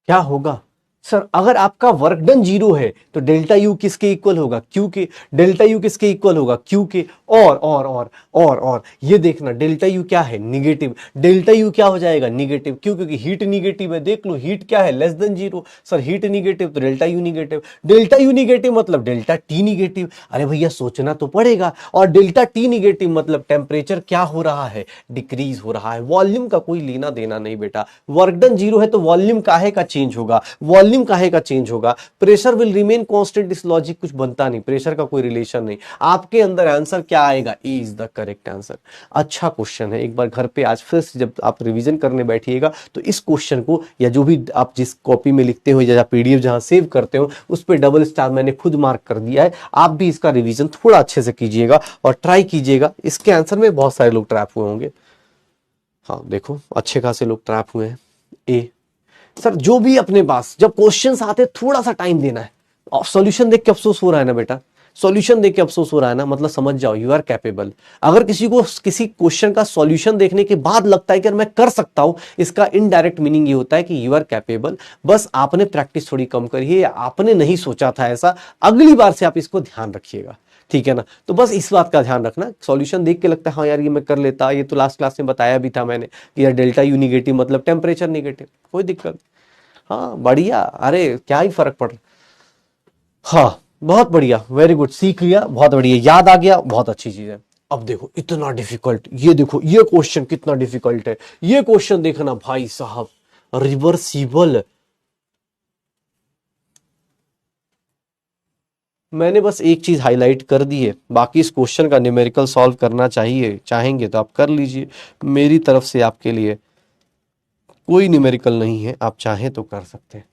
क्या होगा सर, अगर आपका वर्क डन जीरो है तो डेल्टा यू किसके इक्वल होगा, क्यू के। डेल्टा यू किसके इक्वल होगा, क्यू के। और ये देखना, डेल्टा यू क्या है, निगेटिव। डेल्टा यू क्या हो जाएगा, निगेटिव, क्यों, क्योंकि हीट निगेटिव है। देख लो हीट क्या है, less than zero. Sir heat negative तो delta U negative, delta U negative मतलब डेल्टा टी निगेटिव। अरे भैया सोचना तो पड़ेगा। और डेल्टा टी निगेटिव मतलब टेम्परेचर क्या हो रहा है, डिक्रीज हो रहा है। वॉल्यूम का कोई लेना देना नहीं बेटा, वर्क डन जीरो है तो वॉल्यूम काहे का चेंज होगा, वॉल्यूम काहे का चेंज होगा, प्रेशर विल रिमेन कांस्टेंट। इस लॉजिक कुछ बनता नहीं, प्रेशर का कोई रिलेशन नहीं। आपके अंदर आंसर क्या आएगा, ए इज द करेक्ट आंसर। अच्छा क्वेश्चन है, एक बार घर पे आज फिर से जब आप रिवीजन करने बैठिएगा तो इस क्वेश्चन को, या जो भी आप जिस कॉपी में लिखते हो या पीडीएफ जहां सेव करते हो उस पर डबल स्टार मैंने खुद मार्क कर दिया है। आप भी इसका रिवीजन थोड़ा अच्छे से कीजिएगा और ट्राई कीजिएगा। इसके आंसर में बहुत सारे लोग ट्रैप हुए होंगे। हाँ देखो अच्छे खासे लोग ट्रैप हुए हैं। ए सर जो भी अपने पास जब क्वेश्चंस आते थोड़ा सा टाइम देना है। और सॉल्यूशन देख के अफसोस हो रहा है ना बेटा, सॉल्यूशन देख के अफसोस हो रहा है ना, मतलब समझ जाओ यू आर कैपेबल। अगर किसी को किसी क्वेश्चन का सॉल्यूशन देखने के बाद लगता है कि मैं कर सकता हूं, इसका इनडायरेक्ट मीनिंग ये होता है कि यू आर कैपेबल। बस आपने प्रैक्टिस थोड़ी कम करी है, आपने नहीं सोचा था ऐसा। अगली बार से आप इसको ध्यान रखिएगा, ठीक है ना। तो बस इस बात का ध्यान रखना, सॉल्यूशन देख के लगता है हाँ यार ये मैं कर लेता, ये तो लास्ट क्लास में बताया भी था मैंने कि यार डेल्टा यू निगेटिव मतलब टेम्परेचर निगेटिव, कोई दिक्कत। हाँ बढ़िया, अरे क्या ही फर्क पड़ रहा। हाँ बहुत बढ़िया, वेरी गुड, सीख लिया, बहुत बढ़िया, याद आ गया, बहुत अच्छी चीज है। अब देखो इतना डिफिकल्ट, ये देखो ये क्वेश्चन कितना डिफिकल्ट है, ये क्वेश्चन देखना भाई साहब, रिवर्सिबल। मैंने बस एक चीज हाईलाइट कर दी है, बाकी इस क्वेश्चन का न्यूमेरिकल सॉल्व करना चाहिए, चाहेंगे तो आप कर लीजिए, मेरी तरफ से आपके लिए कोई न्यूमेरिकल नहीं है, आप चाहें तो कर सकते हैं।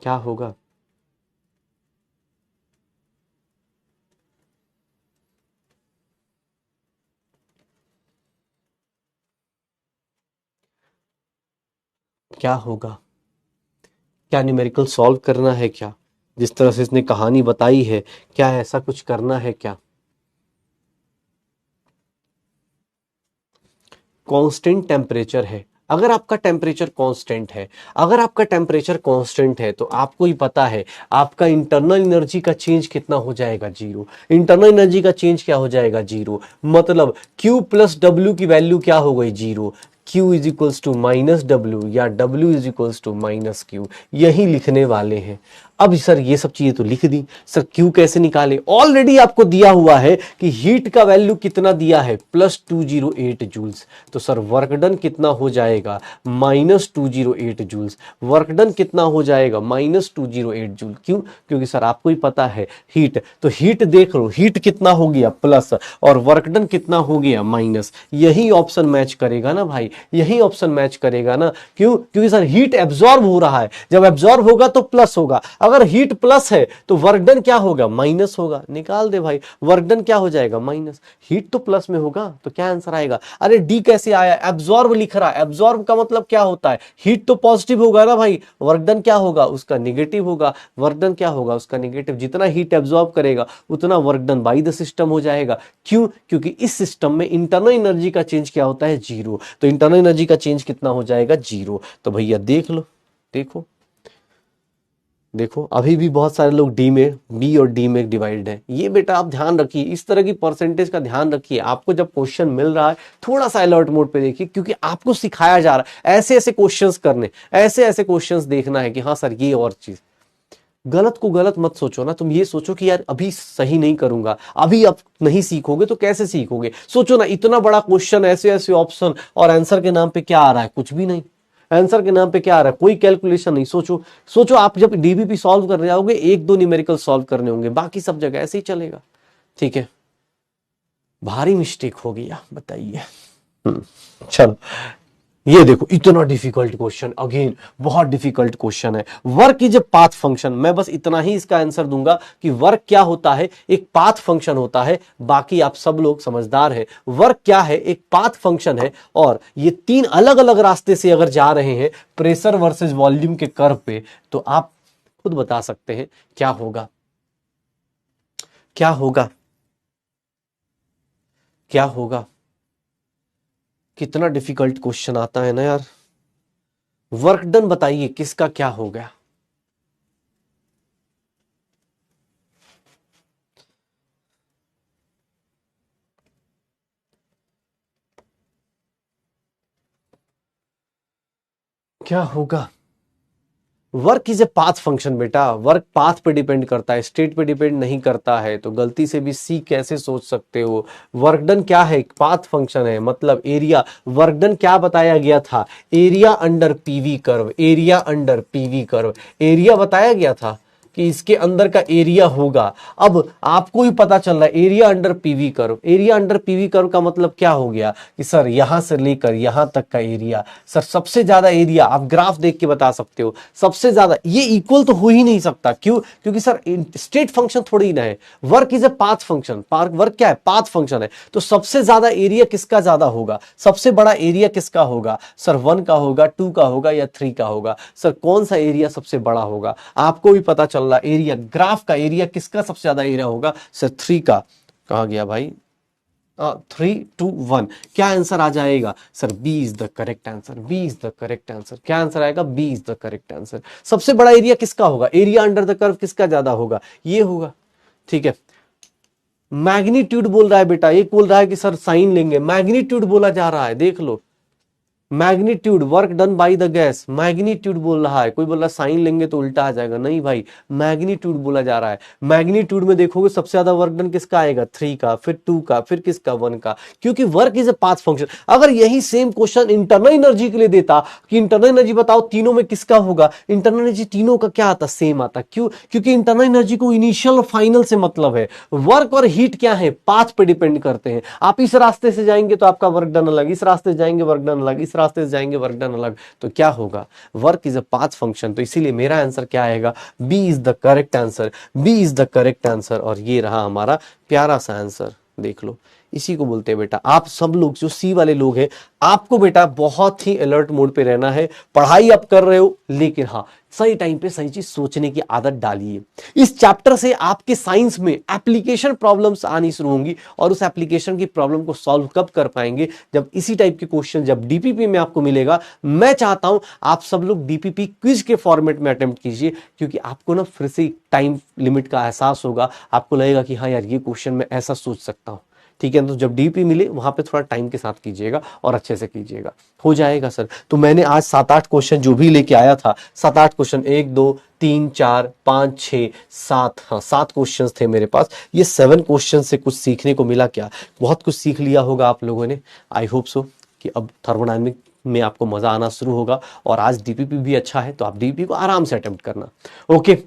क्या होगा? क्या होगा? क्या न्यूमेरिकल सॉल्व करना है क्या? जिस तरह से इसने कहानी बताई है, क्या ऐसा कुछ करना है क्या? कांस्टेंट टेम्परेचर है, अगर आपका टेम्परेचर कांस्टेंट है, अगर आपका टेम्परेचर कांस्टेंट है तो आपको ही पता है आपका इंटरनल एनर्जी का चेंज कितना हो जाएगा, जीरो। इंटरनल एनर्जी का चेंज क्या हो जाएगा, जीरो। मतलब Q प्लस W की वैल्यू क्या हो गई, zero. Q is equals to minus W या W is equals to minus Q, यही लिखने वाले हैं। अब सर ये सब चीजें तो लिख दी, सर Q कैसे निकाले? ऑलरेडी आपको दिया हुआ है कि हीट का वैल्यू कितना दिया है, प्लस 208 जूल्स। तो सर वर्क डन कितना हो जाएगा, माइनस 208 जूल्स। वर्क डन कितना हो जाएगा, माइनस 208 जूल। क्यों? क्योंकि सर आपको ही पता है हीट, तो हीट देख लो, हीट कितना हो गया प्लस, और वर्क डन कितना हो गया माइनस। यही ऑप्शन मैच करेगा ना भाई, यही ऑप्शन मैच करेगा ना। क्यों? क्योंकि सर हीट एब्जॉर्ब हो रहा है, जब एब्जॉर्ब होगा तो प्लस होगा, अगर हीट प्लस है तो वर्क डन क्या होगा, माइनस होगा। निकाल दे भाई, वर्क डन क्या हो जाएगा, माइनस। हीट तो प्लस में होगा तो क्या आंसर आएगा? अरे डी कैसे आया, एब्जॉर्ब लिख रहा है, एब्जॉर्ब का मतलब क्या होता है, हीट तो पॉजिटिव होगा ना भाई, वर्क डन क्या होगा, उसका निगेटिव होगा। वर्क डन क्या होगा, उसका निगेटिव। जितना हीट एब्जॉर्ब करेगा उतना work done by the system हो जाएगा। क्यों? क्योंकि इस सिस्टम में इंटरनल एनर्जी का चेंज क्या होता है, जीरो। तो इंटरनल एनर्जी का चेंज कितना हो जाएगा, जीरो। तो भैया देख लो, देखो देखो, अभी भी बहुत सारे लोग डी में, बी और डी में डिवाइड है। ये बेटा आप ध्यान रखिए, इस तरह की परसेंटेज का ध्यान रखिए। आपको जब क्वेश्चन मिल रहा है थोड़ा सा अलर्ट मोड पे देखिए, क्योंकि आपको सिखाया जा रहा है ऐसे ऐसे क्वेश्चंस करने, ऐसे ऐसे क्वेश्चंस देखना है कि हाँ सर ये और चीज। गलत को गलत मत सोचो ना, तुम ये सोचो कि यार अभी सही नहीं करूंगा, अभी आप नहीं सीखोगे तो कैसे सीखोगे। सोचो ना, इतना बड़ा क्वेश्चन, ऐसे ऐसे ऑप्शन, और आंसर के नाम पे क्या आ रहा है, कुछ भी नहीं। आंसर के नाम पे क्या आ रहा है, कोई कैलकुलेशन नहीं। सोचो सोचो, आप जब डीबीपी सॉल्व करने जाओगे एक दो न्यूमेरिकल सॉल्व करने होंगे, बाकी सब जगह ऐसे ही चलेगा। ठीक है, भारी मिस्टेक हो गया, बताइए। चलो, ये देखो इतना डिफिकल्ट क्वेश्चन, अगेन बहुत डिफिकल्ट क्वेश्चन है। Work is a path function, मैं बस इतना ही इसका आंसर दूंगा कि वर्क क्या होता है, एक पाथ फंक्शन होता है। बाकी आप सब लोग समझदार हैं, वर्क क्या है, एक पाथ फंक्शन है। और ये तीन अलग अलग रास्ते से अगर जा रहे हैं प्रेशर वर्सेस वॉल्यूम के कर्व पे, तो आप खुद बता सकते हैं क्या होगा, क्या होगा, क्या होगा। कितना डिफिकल्ट क्वेश्चन आता है ना यार। वर्क डन बताइए किसका क्या हो गया। क्या होगा? Work is a path function बेटा, वर्क पाथ पे डिपेंड करता है, स्टेट पे डिपेंड नहीं करता है। तो गलती से भी सी कैसे सोच सकते हो। वर्क डन क्या है, एक पाथ फंक्शन है, मतलब एरिया। वर्क डन क्या बताया गया था, area under PV curve, area under PV curve, area बताया गया था कि इसके अंदर का एरिया होगा। अब आपको ही पता चल रहा है area under PV curve, area under PV curve का मतलब क्या हो गया कि सर यहां से लेकर यहां तक का एरिया, सर सबसे ज्यादा एरिया आप ग्राफ देख के बता सकते हो, सबसे ज्यादा। ये इक्वल तो हो ही नहीं सकता, क्यों? क्योंकि सर स्टेट फंक्शन थोड़ी ना है, work is a path function, work क्या है, पाथ फंक्शन है। तो सबसे ज्यादा एरिया किसका ज्यादा होगा, सबसे बड़ा एरिया किसका होगा, सर 1 का होगा, 2 का होगा या 3 का होगा। सर कौन सा एरिया सबसे बड़ा होगा, आपको भी पता चल रहा, एरिया, ग्राफ का एरिया किसका सबसे ज्यादा एरिया होगा, सर 3 का। कहा गया भाई, 3, 2, 1, क्या आंसर आ जाएगा, sir B is the correct answer, B is the correct answer. क्या आंसर आएगा, B is the correct answer. सबसे बड़ा एरिया किसका होगा, एरिया अंडर द कर्व किसका ज्यादा होगा, ये होगा। ठीक है, मैग्नीट्यूड बोल रहा है बेटा, एक बोल रहा है कि सर साइन लेंगे, मैग्नीट्यूड बोला जा रहा है, देख लो। Magnitude work done by the gas, magnitude बोल रहा है। कोई बोल रहा है साइन लेंगे तो उल्टा आ जाएगा, नहीं भाई, मैग्नीट्यूड बोला जा रहा है। मैग्नीट्यूड में देखोगे सबसे ज्यादा वर्क डन किसका आएगा, 3 का, फिर 2 का, फिर किसका, 1 का, क्योंकि work is a path function. अगर यही सेम क्वेश्चन इंटरनल एनर्जी के लिए देता कि इंटरनल एनर्जी बताओ तीनों में किसका होगा, इंटरनल एनर्जी तीनों का क्या आता, सेम आता। क्यों? क्योंकि इंटरनल एनर्जी को इनिशियल और फाइनल से मतलब है। वर्क और हीट क्या है, पाथ पे डिपेंड करते हैं। आप इस रास्ते से जाएंगे तो आपका वर्क डन अलग, इस रास्ते से जाएंगे वर्क डन अलग, इस रास्ते से जाएंगे वर्क डन अलग, तो क्या होगा, work is a path function. तो इसीलिए मेरा आंसर क्या आएगा, B is the correct answer, B is the correct answer. और ये रहा हमारा प्यारा सा आंसर, देख लो। इसी को बोलते हैं बेटा, आप सब लोग जो सी वाले लोग हैं, आपको बेटा बहुत ही अलर्ट मोड पे रहना है। पढ़ाई आप कर रहे हो, लेकिन हाँ सही टाइम पे सही चीज सोचने की आदत डालिए। इस चैप्टर से आपके साइंस में एप्लीकेशन प्रॉब्लम्स आनी शुरू होंगी, और उस एप्लीकेशन की प्रॉब्लम को सॉल्व कब कर पाएंगे, जब इसी टाइप के क्वेश्चन जब डीपीपी में आपको मिलेगा। मैं चाहता हूं आप सब लोग डीपीपी क्विज के फॉर्मेट में अटेम्प्ट कीजिए, क्योंकि आपको ना फिर से टाइम लिमिट का एहसास होगा। आपको लगेगा कि हाँ यार ये क्वेश्चन मैं ऐसा सोच सकता हूं, ठीक है। तो जब डीपी मिले वहां पे थोड़ा टाइम के साथ कीजिएगा और अच्छे से कीजिएगा, हो जाएगा सर। तो मैंने आज 7-8 क्वेश्चन जो भी लेके आया था, 7-8 क्वेश्चन, 1 2 3 4 5 6 7, हाँ 7 क्वेश्चन थे मेरे पास। ये 7 क्वेश्चन से कुछ सीखने को मिला क्या, बहुत कुछ सीख लिया होगा आप लोगों ने। आई होप सो कि अब थर्मोडायनेमिक में आपको मजा आना शुरू होगा। और आज डीपीपी भी अच्छा है, तो आप डीपीपी को आराम से अटेम्प्ट करना। ओके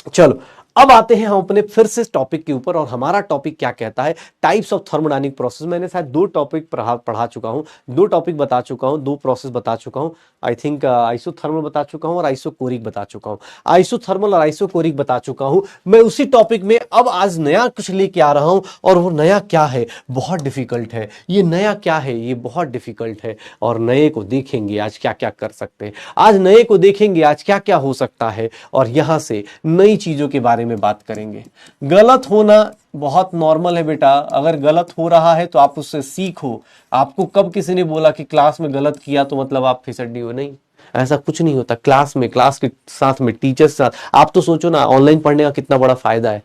चलो, अब आते हैं हम अपने फिर से टॉपिक के ऊपर। और हमारा टॉपिक क्या कहता है, टाइप्स ऑफ थर्मोडायनेमिक प्रोसेस। मैंने शायद 2 टॉपिक पढ़ा चुका हूं, 2 टॉपिक बता चुका हूं, 2 प्रोसेस बता चुका हूं। आई थिंक आइसोथर्मल बता चुका हूं और आइसोकोरिक बता चुका हूं। आइसोथर्मल और आइसोकोरिक बता चुका हूं। मैं उसी टॉपिक में अब आज नया कुछ लेके आ रहा हूं, और वो नया क्या है, बहुत डिफिकल्ट है। ये नया क्या है, ये बहुत डिफिकल्ट है। और नए को देखेंगे आज क्या क्या कर सकते हैं, आज नए को देखेंगे आज क्या क्या हो सकता है, और यहां से नई चीजों के बारे में बात करेंगे। गलत होना बहुत नॉर्मल है बेटा, अगर गलत हो रहा है तो आप उससे सीखो। आपको कब किसी ने बोला कि क्लास में गलत किया तो मतलब आप फिसड्डी हो, नहीं, ऐसा कुछ नहीं होता। क्लास में, क्लास के साथ में, टीचर के साथ, आप तो सोचो ना ऑनलाइन पढ़ने का कितना बड़ा फायदा है,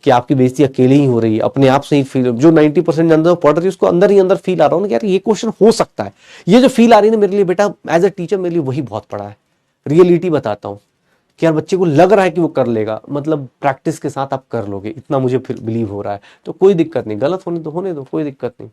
कि आपकी बेइज्जती अकेले ही हो रही है, अपने आप से ही फील। जो 90% अंदर पढ़ रही है उसको अंदर ही अंदर फील आ रहा हो ना यार ये क्वेश्चन हो सकता है। ये जो फील आ रही है ना मेरे लिए बेटा, एज अ टीचर मेरे लिए वही बहुत पड़ा है। रियलिटी बताता हूँ कि यार बच्चे को लग रहा है कि वो कर लेगा, मतलब प्रैक्टिस के साथ आप कर लोगे, इतना मुझे फिर बिलीव हो रहा है। तो कोई दिक्कत नहीं, गलत होने दो, होने दो, कोई दिक्कत नहीं।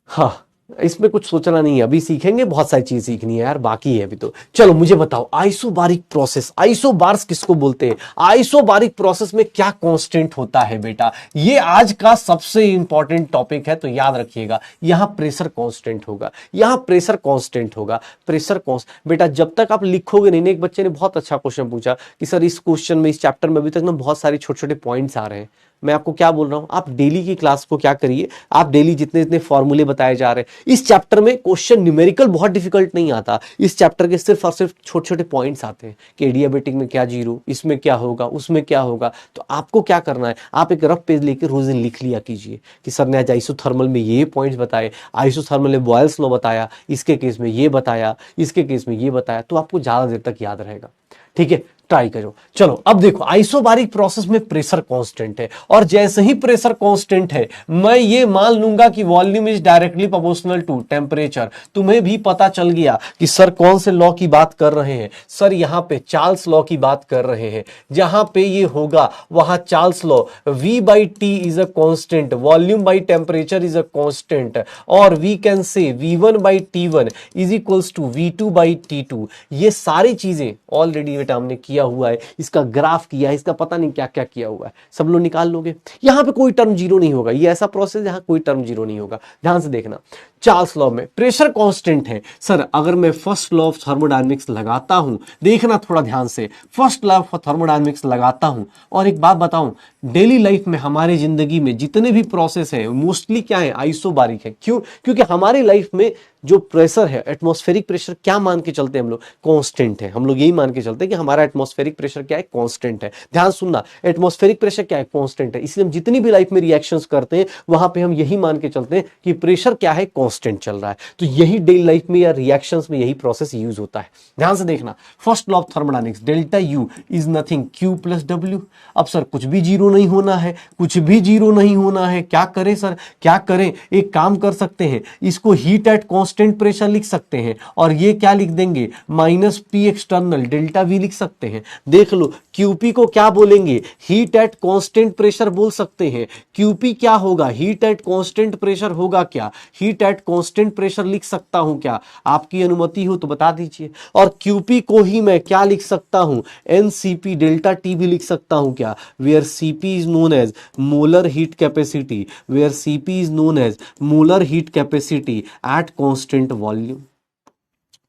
हाँ, इसमें कुछ सोचना नहीं है, अभी सीखेंगे, बहुत सारी चीज सीखनी है यार, बाकी है अभी तो। चलो मुझे बताओ, आइसोबारिक प्रोसेस, आइसोबार्स किसको बोलते हैं, आइसोबारिक प्रोसेस में क्या कांस्टेंट होता है बेटा, ये आज का सबसे इंपॉर्टेंट टॉपिक है। तो याद रखिएगा, यहां प्रेशर कांस्टेंट होगा, यहां प्रेशर कांस्टेंट होगा, प्रेशर कांस्टेंट। बेटा जब तक आप लिखोगे नहीं, एक बच्चे ने बहुत अच्छा क्वेश्चन पूछा कि सर इस क्वेश्चन में, इस चैप्टर में अभी तक ना बहुत सारे छोटे छोटे पॉइंट्स आ रहे हैं। मैं आपको क्या बोल रहा हूं, आप डेली की क्लास को क्या करिए, आप डेली जितने जितने फॉर्मूले बताए जा रहे हैं, इस चैप्टर में क्वेश्चन न्यूमेरिकल बहुत डिफिकल्ट नहीं आता। इस चैप्टर के सिर्फ और सिर्फ छोटे छोटे पॉइंट्स आते हैं कि एडियाबेटिक में क्या जीरो, इसमें क्या होगा, उसमें क्या होगा। तो आपको क्या करना है, आप एक रफ पेज लेकर रोज दिन लिख लिया कीजिए कि सर ने आज आइसोथर्मल में ये पॉइंट्स बताए, आइसोथर्मल में बॉयल्स लॉ बताया, इसके केस में ये बताया, इसके केस में ये बताया, तो आपको ज्यादा देर तक याद रहेगा। ठीक है, ट्राई करो। चलो अब देखो, आइसोबारिक प्रोसेस में प्रेशर कांस्टेंट है, और जैसे ही प्रेशर कांस्टेंट है, मैं ये मान लूंगा कि volume is directly proportional to temperature. तुम्हें भी पता चल गया कि सर कौन से लॉ की बात कर रहे हैं, सर यहां पे चार्ल्स लॉ की बात कर रहे हैं। जहां पे ये होगा वहां Charles law, V/T is a constant, volume by temperature is a constant, और we can say V1/T1 is equals to V2/T2। ये सारी चीजें ऑलरेडी बेटा हमने किया हुआ है, इसका ग्राफ किया है, इसका पता नहीं क्या क्या किया हुआ है, सब लोग निकाल लोगे। यहां पे कोई टर्म जीरो नहीं होगा, ये ऐसा प्रोसेस जहां कोई टर्म जीरो नहीं होगा। ध्यान से देखना, चार्ल्स लॉ में प्रेशर कांस्टेंट है। सर अगर मैं फर्स्ट लॉ ऑफ थर्मोडायनेमिक्स लगाता हूं, देखना थोड़ा ध्यान से, फर्स्ट लॉ ऑफ थर्मोडायनेमिक्स लगाता हूं, और एक बात बताऊं, डेली लाइफ में हमारी जिंदगी में जितने भी प्रोसेस है मोस्टली क्या है, आइसोबारिक है। क्यों? क्योंकि हमारी लाइफ में जो प्रेशर है, एटमॉस्फेरिक प्रेशर, क्या मान के चलते हैं हम लोग, कांस्टेंट है। हम लोग यही मान के चलते हैं कि हमारा एटमॉस्फेरिक प्रेशर क्या है, कांस्टेंट है। ध्यान सुनना, एटमॉस्फेरिक प्रेशर क्या है, कांस्टेंट है। इसलिए हम जितनी भी लाइफ में रिएक्शंस करते हैं वहां पे हम यही मान के चलते हैं कि प्रेशर क्या है, कांस्टेंट चल रहा है। तो यही डेली लाइफ में या रिएक्शंस में यही प्रोसेस यूज होता है। ध्यान से देखना, first law of thermodynamics, delta U is nothing Q plus W। अब सर कुछ भी जीरो नहीं होना है, कुछ भी जीरो नहीं होना है, क्या करें सर, क्या करें, एक काम कर सकते हैं, इसको हीट एट कांस्टेंट प्रेशर लिख सकते हैं, और ये क्या लिख देंगे minus P external delta we लिख सकते हैं। देख लो क्यूपी को क्या बोलेंगे, हीट एट कांस्टेंट प्रेशर बोल सकते हैं। क्यूपी क्या होगा, हीट एट कांस्टेंट प्रेशर होगा क्या, हीट एट कांस्टेंट प्रेशर लिख सकता हूं क्या, आपकी अनुमति हो तो बता दीजिए। और क्यूपी को ही मैं क्या लिख सकता हूं, एनसीपी डेल्टा टी भी लिख सकता हूं क्या, where CP is known as molar heat capacity, where CP is known as molar heat capacity at constant volume,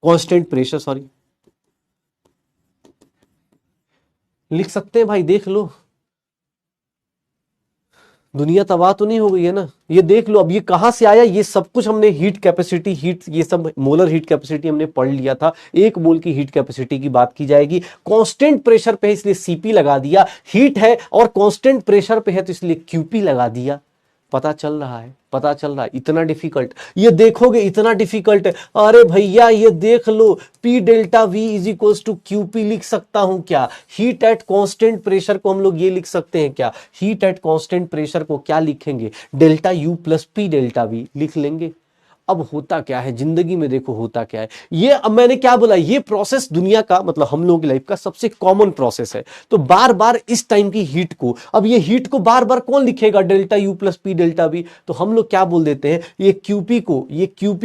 constant pressure sorry, लिख सकते हैं भाई। देख लो दुनिया तबाह तो नहीं हो गई है ना। ये देख लो अब ये कहां से आया, ये सब कुछ हमने हीट कैपेसिटी, हीट, ये सब मोलर हीट कैपेसिटी हमने पढ़ लिया था। एक मोल की हीट कैपेसिटी की बात की जाएगी, कांस्टेंट प्रेशर पे है इसलिए सीपी लगा दिया, हीट है और कांस्टेंट प्रेशर पे है तो इसलिए क्यूपी लगा दिया। पता चल रहा है, पता चल रहा है। इतना डिफिकल्ट, ये देखोगे इतना डिफिकल्ट है। अरे भैया ये देख लो, P delta V is equals to Q P लिख सकता हूं क्या, हीट एट कांस्टेंट प्रेशर को हम लोग ये लिख सकते हैं क्या, हीट एट कांस्टेंट प्रेशर को क्या लिखेंगे, delta U plus P delta we लिख लेंगे। अब होता क्या है जिंदगी में, देखो होता क्या है, ये अब मैंने क्या बोला, ये प्रोसेस दुनिया का मतलब हम लोगों की लाइफ का सबसे कॉमन प्रोसेस है। तो बार बार इस टाइम की हीट को, अब ये हीट को बार बार कौन लिखेगा, delta U plus P delta B, तो हम लोग क्या बोल देते हैं, ये क्यूपी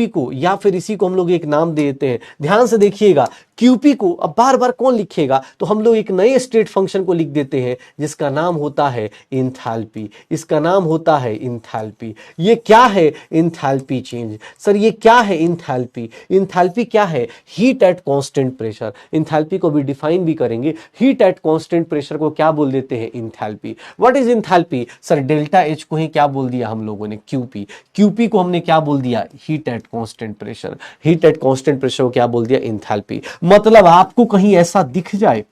को या फिर इसी को हम लोग एक नाम दे देते हैं। ध्यान से देखिएगा, क्यूपी को अब बार बार कौन लिखेगा, तो हम लोग एक नए स्टेट फंक्शन को लिख देते हैं जिसका नाम होता है इंथैल्पी, इसका नाम होता है इंथैल्पी। ये क्या है, इंथैल्पी चेंज। सर ये क्या है इंथैल्पी, इंथैल्पी क्या है, heat at constant pressure. Enthalpy को भी डिफाइन भी करेंगे, हीट एट कांस्टेंट प्रेशर को क्या बोल देते हैं, enthalpy. What is enthalpy, sir delta H को ही क्या बोल दिया हम लोगों ने, क्यूपी, क्यूपी को हमने क्या बोल दिया, heat at constant pressure, heat at constant pressure को क्या बोल दिया, इंथैल्पी। मतलब आपको कहीं ऐसा दिख जाए,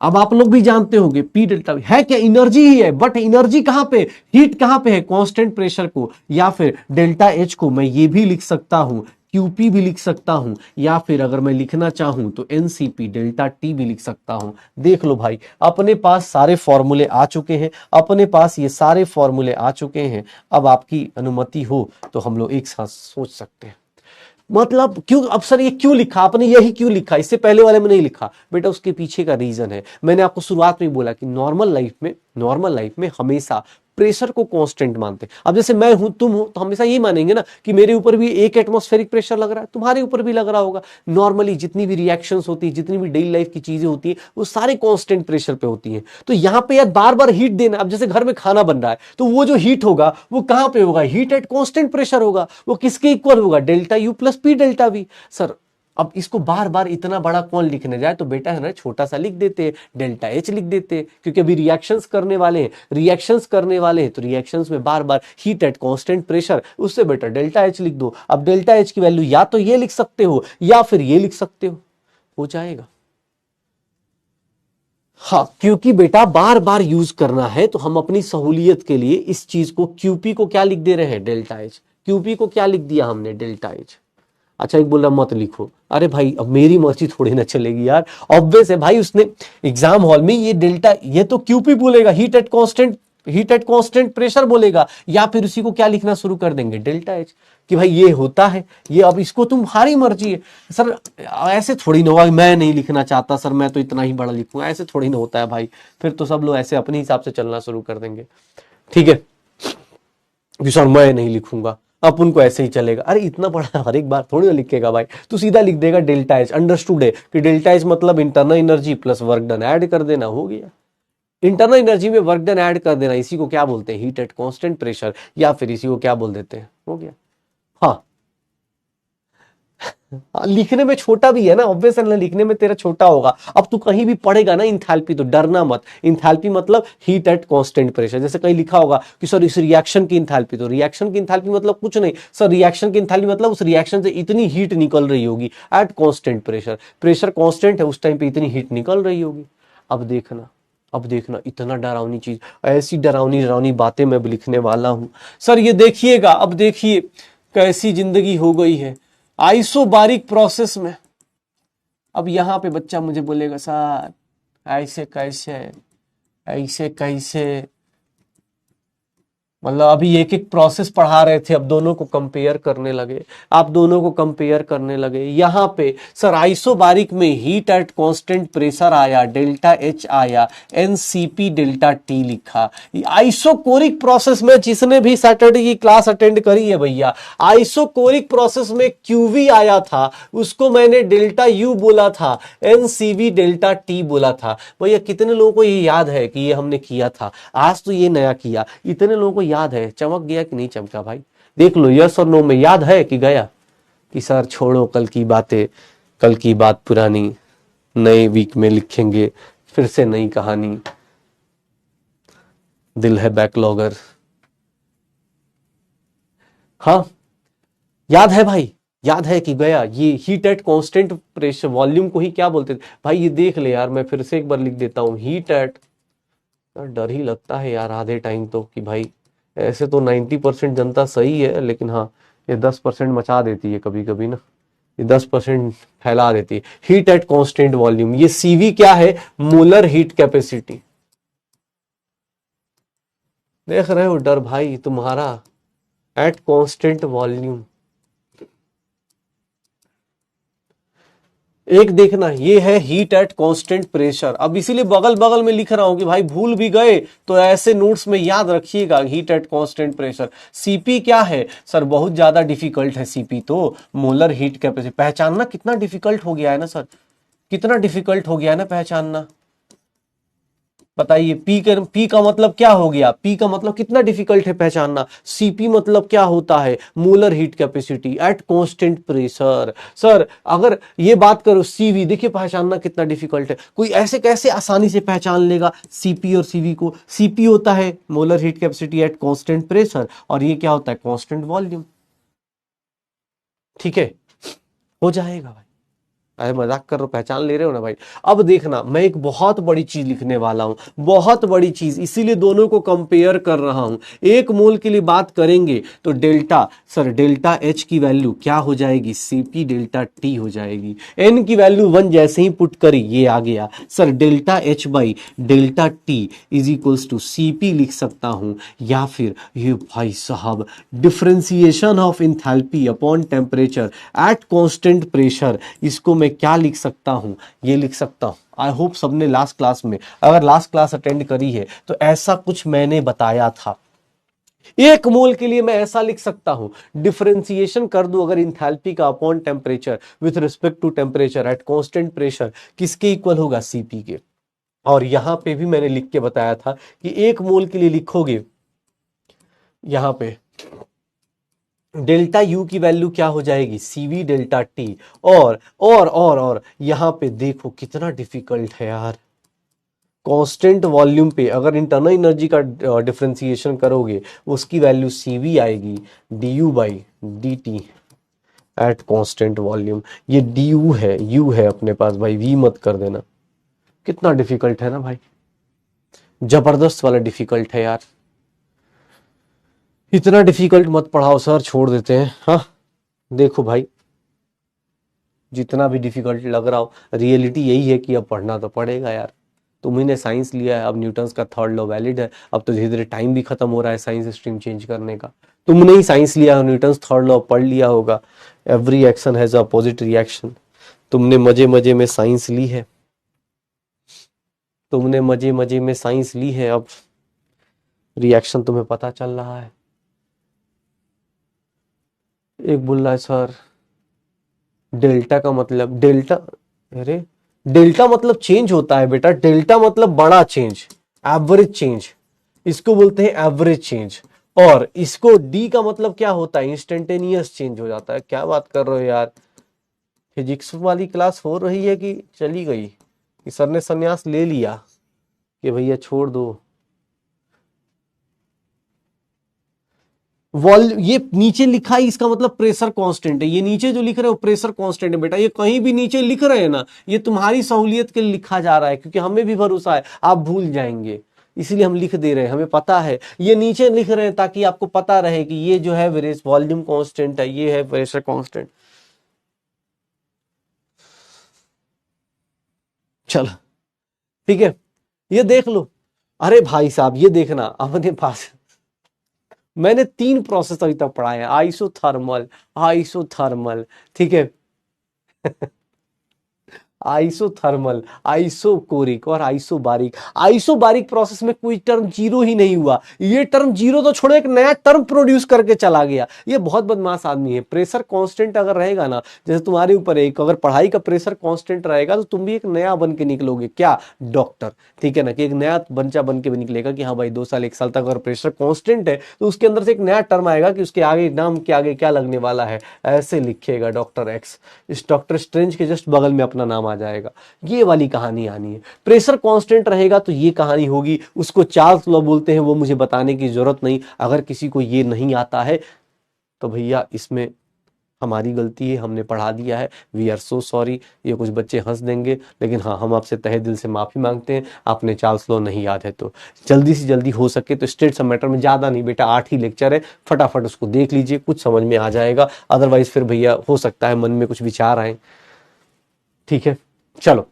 अब आप लोग भी जानते होंगे पी डेल्टा है क्या, एनर्जी ही है, बट एनर्जी कहां पे, हीट कहां पे है, कांस्टेंट प्रेशर को, या फिर डेल्टा एच को मैं ये भी लिख सकता हूं, क्यूपी भी लिख सकता हूं, या फिर अगर मैं लिखना चाहूं तो एनसीपी डेल्टा टी भी लिख सकता हूं। देख लो भाई अपने पास सारे फॉर्मूले आ चुके हैं, अपने पास ये सारे फॉर्मूले आ चुके हैं। अब आपकी अनुमति हो तो हम लोग एक साथ सोच सकते हैं। मतलब क्यों, अब सर ये क्यों लिखा आपने, यही क्यों लिखा, इससे पहले वाले में नहीं लिखा, बेटा उसके पीछे का रीजन है। मैंने आपको शुरुआत में बोला कि नॉर्मल लाइफ में हमेशा प्रेशर को कांस्टेंट मानते हैं। अब जैसे मैं हूं, तुम हो, तो हमेशा यही मानेंगे ना कि मेरे ऊपर भी एक एटमॉस्फेरिक प्रेशर लग रहा है, तुम्हारे ऊपर भी लग रहा होगा। नॉर्मली जितनी भी रिएक्शंस होती है, जितनी भी डेली लाइफ की चीजें होती है, वो सारे कांस्टेंट प्रेशर पे होती हैं। तो यहां पे यार बार बार हीट देना, अब जैसे घर में खाना बन रहा है तो वो जो हीट होगा वो कहां पे होगा, हीट एट कांस्टेंट प्रेशर होगा। वो किसके इक्वल होगा, delta U plus P delta we. Sir अब इसको बार बार इतना बड़ा कौन लिखने जाए, तो बेटा है ना छोटा सा लिख देते हैं, डेल्टा एच लिख देते हैं, क्योंकि अभी रिएक्शंस करने वाले हैं तो रिएक्शंस में बार बार हीट एट कांस्टेंट प्रेशर, उससे बेटर डेल्टा एच लिख दो। अब डेल्टा एच की वैल्यू या तो ये लिख सकते हो या फिर ये लिख सकते हो जाएगा। हाँ, क्योंकि बेटा बार बार यूज करना है तो हम अपनी सहूलियत के लिए इस चीज को, क्यूपी को क्या लिख दे रहे हैं, डेल्टा एच, क्यूपी को क्या लिख दिया हमने, डेल्टा एच। अच्छा एक बोल रहा मत लिखो, अरे भाई अब मेरी मर्जी थोड़ी ना चलेगी यार, ऑब्वियस है भाई, उसने एग्जाम हॉल में ये डेल्टा, ये तो क्यूपी बोलेगा, हीट एट कांस्टेंट प्रेशर बोलेगा, या फिर उसी को क्या लिखना शुरू कर देंगे, डेल्टा एच, कि भाई ये होता है ये। अब इसको तुम्हारी मर्जी है सर, ऐसे थोड़ी ना होगा, मैं नहीं लिखना चाहता सर, मैं तो इतना ही बड़ा लिखूंगा, ऐसे थोड़ी ना होता है भाई। फिर तो सब लोग ऐसे अपने हिसाब से चलना शुरू कर देंगे, ठीक है कि सर मैं नहीं लिखूंगा, अपन को ऐसे ही चलेगा। अरे इतना बड़ा हर एक बार थोड़ी ना लिखेगा भाई, तू सीधा लिख देगा डेल्टा एच। अंडरस्टूड है कि डेल्टा एच मतलब internal energy plus work done add कर देना, हो गया। इंटरनल एनर्जी में वर्क डन ऐड कर देना, इसी को क्या बोलते हैं, हीट एट कांस्टेंट प्रेशर, या फिर इसी को क्या बोल देते हैं, हो गया। हाँ लिखने में छोटा भी है ना, ऑब्वियस है ना, लिखने में तेरा छोटा होगा। अब तू कहीं भी पढ़ेगा ना इंथैल्पी, तो डरना मत, इंथैल्पी मतलब हीट एट कांस्टेंट प्रेशर। जैसे कहीं लिखा होगा कि सर इस रिएक्शन की इंथैल्पी, तो रिएक्शन की इंथैल्पी मतलब कुछ नहीं सर, रिएक्शन की इंथैल्पी मतलब उस रिएक्शन से इतनी हीट निकल रही होगी eight constant pressure, pressure constant है उस टाइम पे इतनी हीट निकल रही होगी। अब देखना इतना डरावनी चीज, ऐसी डरावनी डरावनी बातें मैं लिखने वाला हूं सर, ये देखिएगा। अब देखिए कैसी जिंदगी हो गई है आइसोबारिक प्रोसेस में। अब यहां पे बच्चा मुझे बोलेगा सर ऐसे कैसे, ऐसे कैसे, मतलब अभी एक एक प्रोसेस पढ़ा रहे थे, अब दोनों को कंपेयर करने लगे, आप दोनों को कंपेयर करने लगे। यहां पे सर आइसोबारिक में हीट एट कांस्टेंट प्रेशर आया, डेल्टा एच आया, एनसीपी डेल्टा टी लिखा। आइसोकोरिक प्रोसेस में जिसने भी सैटरडे की क्लास अटेंड करी है भैया, आइसोकोरिक प्रोसेस में क्यूवी आया था, उसको मैंने डेल्टा यू बोला था, एनसीवी डेल्टा टी बोला था। भैया कितने लोगों को ये याद है कि ये हमने किया था? आज तो ये नया किया, इतने लोगों को याद है? चमक गया कि नहीं चमका भाई? देख लो यस और नो में याद है कि गया? कि सर छोड़ो कल की बातें, कल की बात पुरानी, नए वीक में लिखेंगे फिर से नई कहानी, दिल है बैकलॉगर। हाँ याद है भाई, याद है कि गया? ये heat at constant pressure volume को ही क्या बोलते थे भाई? ये देख ले यार, मैं फिर से एक बार लिख देता हूं, हीट एट। डर ही लगता है यार आधे टाइम तो कि भाई ऐसे तो 90% जनता सही है, लेकिन हाँ ये 10% मचा देती है कभी कभी ना, ये 10% फैला देती है। हीट एट कांस्टेंट वॉल्यूम, ये सीवी क्या है? Molar heat capacity. देख रहे हो डर भाई तुम्हारा? एट कांस्टेंट वॉल्यूम, एक देखना ये है हीट एट कांस्टेंट प्रेशर। अब इसीलिए बगल बगल में लिख रहा हूं कि भाई भूल भी गए तो ऐसे नोट्स में याद रखिएगा, heat at constant pressure. CP क्या है सर? बहुत ज्यादा डिफिकल्ट है सीपी तो, मोलर हीट कैपेसिटी। पहचानना कितना डिफिकल्ट हो गया है ना सर, कितना डिफिकल्ट हो गया है ना पहचानना? बताइए पी का मतलब क्या हो गया? पी का मतलब कितना डिफिकल्ट है पहचानना। सीपी मतलब क्या होता है? Molar heat capacity at constant pressure. Sir अगर ये बात करो सीवी, देखिए पहचानना कितना डिफिकल्ट है। कोई ऐसे कैसे आसानी से पहचान लेगा सीपी और सीवी को? सीपी होता है molar heat capacity at constant pressure, और ये क्या होता है? Constant volume. ठीक है, हो जाएगा भाई। अरे मजाक कर रहे हो, पहचान ले रहे हो ना भाई? अब देखना मैं एक बहुत बड़ी चीज लिखने वाला हूं, बहुत बड़ी चीज, इसीलिए दोनों को कंपेयर कर रहा हूं। एक मोल के लिए बात करेंगे तो डेल्टा, सर डेल्टा एच की वैल्यू क्या हो जाएगी? सीपी डेल्टा टी हो जाएगी। एन की वैल्यू 1 जैसे ही पुट करी ये आ गया sir, delta H by delta T is equals to CP लिख सकता हूं, या फिर ये भाई साहब differentiation of enthalpy upon temperature at constant pressure, इसको मैं क्या लिख सकता हूं? ये लिख सकता हूं। आई होप सबने लास्ट क्लास में, अगर लास्ट क्लास अटेंड करी है तो ऐसा कुछ मैंने बताया था। एक मोल के लिए मैं ऐसा लिख सकता हूं, डिफरेंशिएशन कर दूं अगर इंथैल्पी का upon temperature with respect to temperature at constant pressure, किसके इक्वल होगा? सीपी के। और यहां पे भी मैंने लिख के बताया था कि एक मोल के लिए लिखोगे यहां पे डेल्टा यू की वैल्यू क्या हो जाएगी? CV delta T. और यहां पे देखो कितना डिफिकल्ट है यार, कांस्टेंट वॉल्यूम पे अगर इंटरनल एनर्जी का डिफरेंशिएशन करोगे उसकी वैल्यू सीवी आएगी D you by D T eight constant volume. ये डी यू है अपने पास भाई, वी मत कर देना। कितना डिफिकल्ट है ना भाई, जबरदस्त वाला डिफिकल्ट है यार। इतना डिफिकल्ट मत पढ़ाओ सर, छोड़ देते हैं। हाँ देखो भाई, जितना भी डिफिकल्ट लग रहा हो, रियलिटी यही है कि अब पढ़ना तो पड़ेगा यार। तुम्ही ने साइंस लिया है, अब न्यूटन्स का थर्ड लॉ वैलिड है। अब तो धीरे धीरे टाइम भी खत्म हो रहा है साइंस स्ट्रीम चेंज करने का। तुमने ही साइंस लिया, न्यूटन्स थर्ड लॉ पढ़ लिया होगा, every action has a opposite reaction. तुमने मजे मजे में साइंस ली है, तुमने मजे मजे में साइंस ली है, अब रिएक्शन तुम्हें पता चल रहा है। एक बोल रहा है सर डेल्टा का मतलब, डेल्टा, अरे डेल्टा मतलब चेंज होता है बेटा, डेल्टा मतलब बड़ा चेंज, एवरेज चेंज, इसको बोलते हैं एवरेज चेंज। और इसको डी का मतलब क्या होता है? इंस्टेंटेनियस चेंज हो जाता है। क्या बात कर रहे हो यार, फिजिक्स वाली क्लास हो रही है कि चली गई? कि सर ने संन्यास ले लिया कि भैया छोड़ दो? वॉल, ये नीचे लिखा है इसका मतलब प्रेशर कांस्टेंट है। ये नीचे जो लिख रहे हो प्रेशर कांस्टेंट है बेटा, ये कहीं भी नीचे लिख रहे हैं ना, ये तुम्हारी सहूलियत के लिए लिखा जा रहा है, क्योंकि हमें भी भरोसा है आप भूल जाएंगे, इसीलिए हम लिख दे रहे हैं। हमें पता है ये नीचे लिख रहे हैं ताकि आपको पता रहे कि ये जो है वॉल्यूम कांस्टेंट है, ये है प्रेशर कांस्टेंट। चलो ठीक है, ये देख लो। अरे भाई साहब ये देखना अपने पास, मैंने 3 प्रोसेस अभी तक पढ़ाए हैं, आइसोथर्मल, आइसोथर्मल, ठीक है, आइसोथर्मल, आइसोकोरिक और आइसोबारिक। आइसोबारिक प्रोसेस में कोई टर्म जीरो ही नहीं हुआ, ये टर्म जीरो तो छोड़ो, एक नया टर्म प्रोड्यूस करके चला गया। ये बहुत बदमाश आदमी है। प्रेशर कांस्टेंट अगर रहेगा ना, जैसे तुम्हारे ऊपर एक अगर पढ़ाई का प्रेशर कांस्टेंट रहेगा तो तुम भी एक नया बन के निकलोगे, क्या, डॉक्टर, ठीक है ना, कि एक नया बच्चा बन के भी निकलेगा कि हाँ भाई 2 साल 1 साल तक अगर प्रेशर कांस्टेंट है तो उसके अंदर से एक नया टर्म आएगा कि उसके आगे नाम के आगे क्या लगने वाला है, ऐसे लिखेगा डॉक्टर एक्स, इस डॉक्टर स्ट्रेंज के जस्ट बगल में अपना नाम आ जाएगा। ये वाली कहानी आनी है। प्रेशर कांस्टेंट रहेगा तो ये कहानी होगी, उसको चार्ल्स लॉ बोलते हैं, वो मुझे बताने की जरूरत नहीं। अगर किसी को ये नहीं आता है तो भैया इसमें हमारी गलती है, हमने पढ़ा दिया है, वी आर सो सॉरी। ये कुछ बच्चे हंस देंगे, लेकिन हाँ, हम आपसे तहे दिल से माफी मांगते हैं, आपने चार्ल्स लॉ नहीं याद है तो जल्दी से जल्दी हो सके तो स्टेट्स ऑफ मैटर में, ज्यादा नहीं बेटा, 8 ही लेक्चर है, फटाफट उसको देख लीजिए, कुछ समझ में आ जाएगा। अदरवाइज फिर भैया हो सकता है मन में कुछ विचार आए, ठीक है, चलो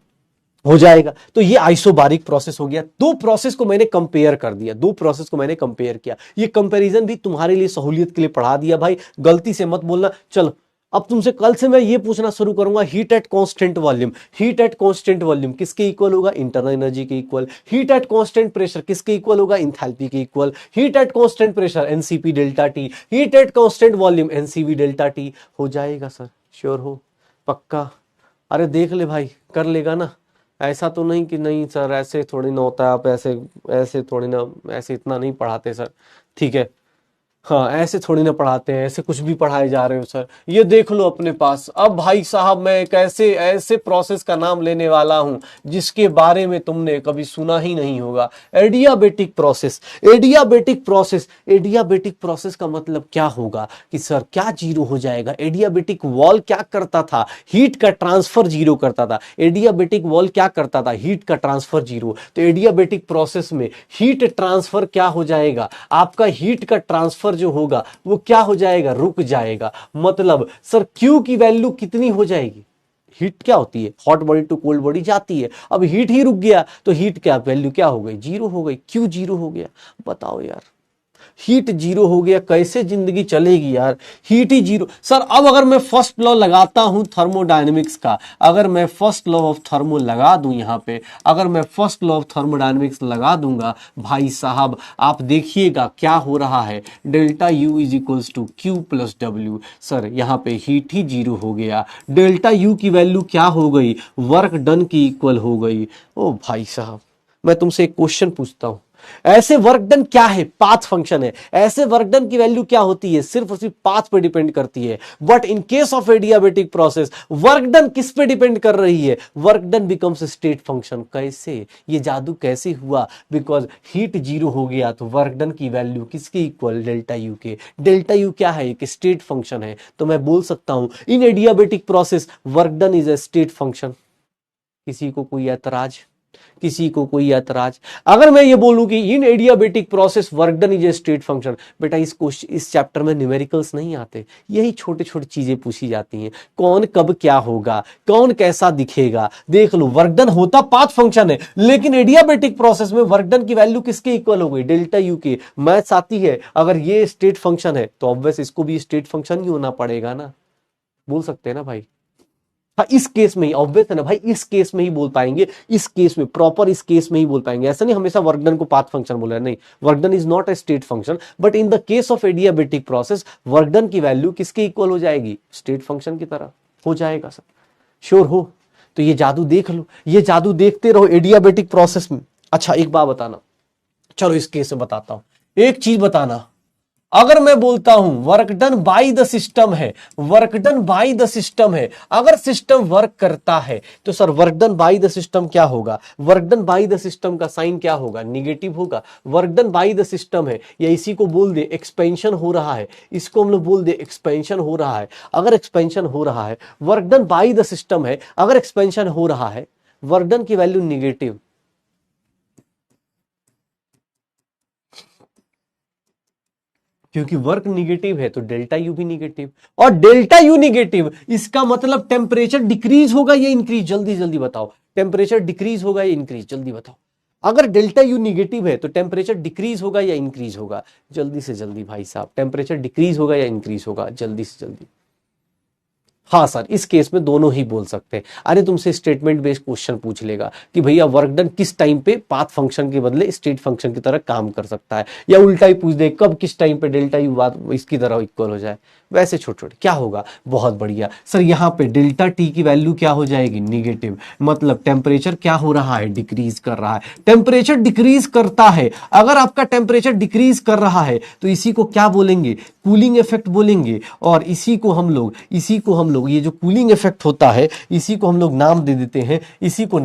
हो जाएगा। तो ये आइसोबारिक प्रोसेस हो गया। 2 प्रोसेस को मैंने कंपेयर कर दिया, 2 प्रोसेस को मैंने कंपेयर किया। ये कंपैरिजन भी तुम्हारे लिए सहूलियत के लिए पढ़ा दिया भाई, गलती से मत बोलना। चलो अब तुमसे कल से मैं ये पूछना शुरू करूंगा, heat at constant volume, heat at constant volume किसके इक्वल होगा, इंटरनल एनर्जी के equal. Heat at constant pressure किसके इक्वल होगा, इंथैल्पी के equal. Heat at constant pressure NCP delta T, heat at constant volume NCV delta T. हो जाएगा sir, sure हो, पक्का? अरे देख ले भाई, कर लेगा ना? ऐसा तो नहीं कि नहीं सर ऐसे थोड़ी ना होता है, आप ऐसे ऐसे थोड़ी ना, ऐसे इतना नहीं पढ़ाते सर, ठीक है, हाँ ऐसे थोड़ी ना पढ़ाते हैं, ऐसे कुछ भी पढ़ाए जा रहे हो सर। ये देख लो अपने पास। अब भाई साहब मैं एक ऐसे ऐसे प्रोसेस का नाम लेने वाला हूं जिसके बारे में तुमने कभी सुना ही नहीं होगा, adiabatic process. Adiabatic process, adiabatic process का मतलब क्या होगा कि सर क्या जीरो हो जाएगा? एडियाबेटिक वॉल क्या करता था, हीट का ट्रांसफर जीरो करता था। एडियाबेटिक वॉल क्या करता था, हीट का ट्रांसफर जीरो। तो एडियाबेटिक प्रोसेस में हीट ट्रांसफर क्या हो जाएगा, आपका हीट का ट्रांसफर जो होगा वो क्या हो जाएगा, रुक जाएगा। मतलब सर Q की वैल्यू कितनी हो जाएगी? हीट क्या होती है, hot body to cold body जाती है, अब हीट ही रुक गया तो हीट क्या वैल्यू क्या हो गई, जीरो हो गई। क्यों जीरो हो गया बताओ यार? हीट जीरो हो गया, कैसे जिंदगी चलेगी यार, हीट ही जीरो। सर अब अगर मैं फर्स्ट लॉ लगाता हूं थर्मोडायनेमिक्स का, अगर मैं फर्स्ट लॉ ऑफ थर्मो लगा दूं यहां पे, अगर मैं फर्स्ट लॉ ऑफ थर्मोडायनेमिक्स लगा दूंगा भाई साहब, आप देखिएगा क्या हो रहा है, delta U is equals to Q plus W. Sir यहां पे हीट ही जीरो हो गया, डेल्टा यू की वैल्यू क्या हो गई, वर्क डन की इक्वल हो गई। ओ भाई साहब मैं तुमसे एक क्वेश्चन पूछता हूं, ऐसे वर्क डन क्या है, पाथ फंक्शन है, ऐसे वर्क डन की वैल्यू क्या होती है, सिर्फ और सिर्फ पाथ पे डिपेंड करती है। But in case of adiabatic process work done किस पे डिपेंड कर रही है, work done becomes state function. कैसे, ये जादू कैसे हुआ? बिकॉज हीट जीरो हो गया तो वर्क डन की वैल्यू किसके इक्वल, डेल्टा यू के। डेल्टा यू क्या है, एक स्टेट फंक्शन है, तो मैं बोल सकता हूं इन adiabatic process work done is a state function. किसी को कोई ऐतराज, किसी को कोई ऐतराज? अगर मैं ये बोलूं कि इन adiabatic process work done is a state function, बेटा इस चैप्टर में न्यूमेरिकल्स नहीं आते, यही छोटी छोटी चीजें पूछी जाती हैं। कौन कब क्या होगा, कौन कैसा दिखेगा, देख लो। वर्क डन होता पाथ फंक्शन है, लेकिन एडियाबेटिक प्रोसेस में वर्क डन की वैल्यू किसके इक्वल हो गई, डेल्टा यू के। मैथ्स आती है, अगर ये स्टेट फंक्शन है तो ऑब्वियस इसको भी स्टेट फंक्शन ही होना पड़ेगा ना, बोल सकते हैं ना भाई? हाँ इस केस में ही ऑब्वियस है ना भाई, इस केस में ही बोल पाएंगे, इस केस में प्रॉपर इस केस में ही बोल पाएंगे। ऐसा नहीं हमेशा वर्क डन को पाथ फंक्शन बोला है, नहीं, work done is not a state function, but in the case of adiabatic process work done की वैल्यू किसके इक्वल हो जाएगी, स्टेट फंक्शन की तरह हो जाएगा। सर श्योर हो? तो ये जादू देख लो, ये जादू देखते रहो एडियाबेटिक प्रोसेस में। अच्छा एक बात बताना, चलो इस केस में बताता हूं, एक चीज बताना, अगर मैं बोलता हूं work done by the system है, work done by the system है, अगर सिस्टम वर्क करता है तो sir work done by the system क्या होगा, work done by the system का साइन क्या होगा, निगेटिव होगा। Work done by the system है, या इसी को बोल दे एक्सपेंशन हो रहा है, इसको हम लोग बोल दे एक्सपेंशन हो रहा है। अगर एक्सपेंशन हो रहा है, work done by the system है, अगर एक्सपेंशन हो रहा है, वर्क डन की वैल्यू निगेटिव, क्योंकि वर्क निगेटिव है तो डेल्टा यू भी निगेटिव, और डेल्टा यू निगेटिव इसका मतलब टेम्परेचर डिक्रीज होगा या इंक्रीज, जल्दी जल्दी बताओ, टेम्परेचर डिक्रीज होगा या इंक्रीज, जल्दी बताओ। अगर डेल्टा यू निगेटिव है तो टेम्परेचर डिक्रीज होगा या इंक्रीज होगा? जल्दी से जल्दी भाई साहब, टेम्परेचर डिक्रीज होगा या इंक्रीज होगा? जल्दी से जल्दी। हाँ सर, इस केस में दोनों ही बोल सकते हैं। अरे तुमसे स्टेटमेंट बेस्ड क्वेश्चन पूछ लेगा कि भैया वर्क डन किस टाइम पे पाथ फंक्शन के बदले स्टेट फंक्शन की तरह काम कर सकता है, या उल्टा ही पूछ दे कब किस टाइम पे डेल्टा यू बात इसकी तरह इक्वल हो जाए। वैसे छोटे छोटे क्या होगा, बहुत बढ़िया सर। यहाँ पे डेल्टा टी की वैल्यू क्या हो जाएगी, निगेटिव, मतलब टेम्परेचर क्या हो रहा है, डिक्रीज कर रहा है। टेम्परेचर डिक्रीज करता है, अगर आपका टेम्परेचर डिक्रीज कर रहा है तो इसी को क्या बोलेंगे, कूलिंग इफेक्ट बोलेंगे। और इसी को हम लोग ये जो कूलिंग इफेक्ट होता है इसी को हम लोग नाम दे देते हैं, इसी का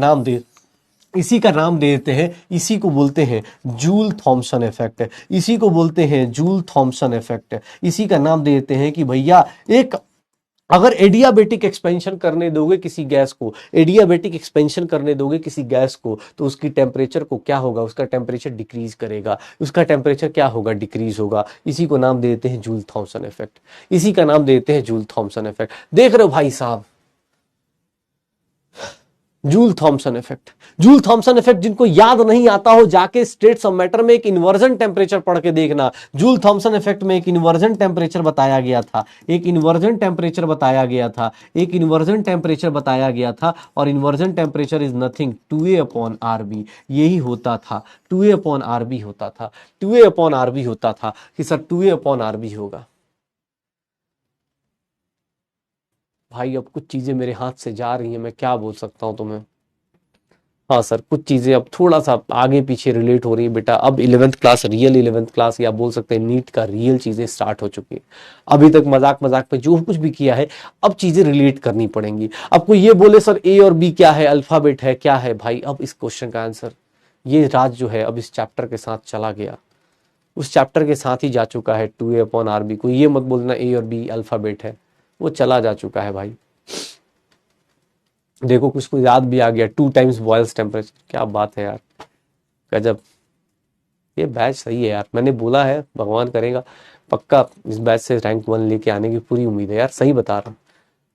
नाम दे देते हैं, इसी को बोलते हैं जूल थॉमसन इफेक्ट। इसी को बोलते हैं जूल थॉमसन इफेक्ट। इसी का नाम दे देते हैं कि भैया एक अगर एडियाबेटिक एक्सपेंशन करने दोगे किसी गैस को, एडियाबेटिक एक्सपेंशन करने दोगे किसी गैस को, तो उसकी टेम्परेचर को क्या होगा, उसका टेम्परेचर डिक्रीज करेगा, उसका टेम्परेचर क्या होगा, डिक्रीज होगा। इसी को नाम दे देते हैं जूल थॉमसन इफेक्ट। इसी का नाम दे देते हैं जूल थॉमसन इफेक्ट। देख रहे हो भाई साहब, Joule Thomson effect. Joule Thomson effect जिनको याद नहीं आता हो जाके स्टेट्स ऑफ मैटर में एक इन्वर्जन टेम्परेचर पढ़ के देखना। जूल थॉमसन इफेक्ट में एक इन्वर्जन टेम्परेचर बताया गया था, एक इन्वर्जन टेम्परेचर बताया गया था, एक इन्वर्जन टेम्परेचर बताया गया था। और inversion temperature is nothing 2a upon RB। यही होता था, 2a अपॉन RB होता था, 2a अपॉन RB होता था कि सर 2a अपॉन RB होगा। भाई अब कुछ चीजें मेरे हाथ से जा रही हैं, मैं क्या बोल सकता हूं तुम्हें। हाँ सर, कुछ चीजें अब थोड़ा सा आगे पीछे रिलेट हो रही है बेटा। अब 11th class, real 11th class, या बोल सकते हैं नीट का रियल चीजें स्टार्ट हो चुकी है। अभी तक मजाक मजाक पे जो कुछ भी किया है, अब चीजें रिलेट करनी पड़ेंगी। अब कोई ये बोले सर ए और बी क्या है, अल्फाबेट है, क्या है भाई, अब इस क्वेश्चन का आंसर ये राज जो है अब इस चैप्टर के साथ चला गया, उस चैप्टर के साथ ही जा चुका है 2a अपॉन RB। कोई ये मत बोलना ए और बी अल्फाबेट है, वो चला जा चुका है भाई। देखो कुछ को याद भी आ गया, 2 टाइम्स बॉयल्स टेम्परेचर। क्या बात है यार, गजब। ये बैच सही है यार, मैंने बोला है भगवान करेगा पक्का इस बैच से रैंक 1 लेके आने की पूरी उम्मीद है यार। सही बता रहा हूँ,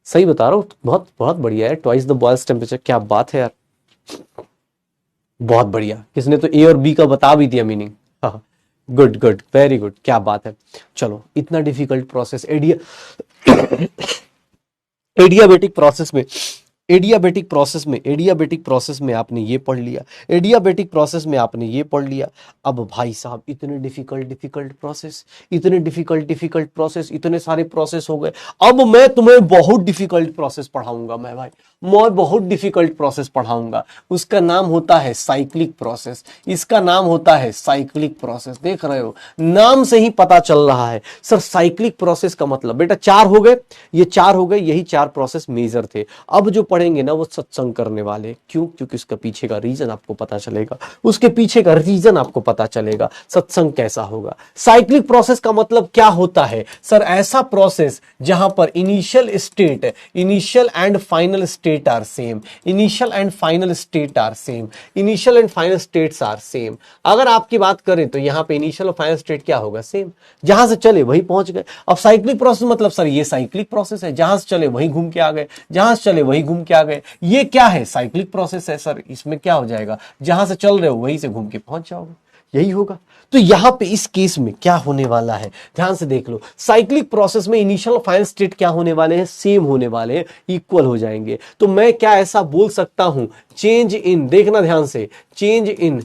सही बता रहा हूँ, बहुत बहुत बढ़िया है। ट्वाइस द बॉयल्स टेम्परेचर, क्या बात है यार, बहुत बढ़िया। किसने तो ए और बी का बता भी दिया मीनिंग। हाँ, गुड गुड, वेरी गुड, क्या बात है। चलो, इतना डिफिकल्ट प्रोसेस एडियाबेटिक प्रोसेस में, एडियाबेटिक प्रोसेस में आपने ये पढ़ लिया, एडियाबेटिक प्रोसेस में आपने ये पढ़ लिया। अब भाई साहब इतने डिफिकल्ट प्रोसेस, इतने डिफिकल्ट प्रोसेस, इतने सारे प्रोसेस हो गए। अब मैं तुम्हें बहुत डिफिकल्ट प्रोसेस पढ़ाऊंगा, मैं बहुत डिफिकल्ट प्रोसेस पढ़ाऊंगा। उसका नाम होता है साइक्लिक प्रोसेस, इसका नाम होता है साइक्लिक प्रोसेस। देख रहे हो, नाम से ही पता चल रहा है सर साइक्लिक प्रोसेस का मतलब। बेटा 4 हो गए, ये 4 हो गए, यही 4 प्रोसेस मेजर थे। अब जो पढ़ेंगे ना वो सत्संग करने वाले, क्यों, क्योंकि उसका पीछे का रीजन आपको पता चलेगा, उसके पीछे का रीजन आपको पता चलेगा, सत्संग कैसा होगा। साइक्लिक प्रोसेस का मतलब क्या होता है सर, ऐसा प्रोसेस जहां पर initial state, initial and final state are same, initial and final state are same, initial and final states are same. अगर आपकी बात करें तो यहां पे इनिशियल और फाइनल स्टेट क्या होगा, सेम, जहां से चले वही पहुंच गए। अब साइक्लिक प्रोसेस मतलब सर ये साइक्लिक प्रोसेस है, जहां से चले वही घूम के आ गए, जहां से चले वही घूम के आ गए। ये क्या है, साइक्लिक प्रोसेस है सर। इसमें क्या हो जाएगा, जहां से चल रहे हो वहीं से घूम के पहुंच जाओगे, यही होगा। तो यहां पे इस केस में क्या होने वाला है, ध्यान से देख लो। साइक्लिक प्रोसेस में इनिशियल और फाइनल स्टेट क्या होने वाले हैं, सेम होने वाले हैं, इक्वल हो जाएंगे। तो मैं क्या ऐसा बोल सकता हूं, चेंज इन, देखना ध्यान से, चेंज इन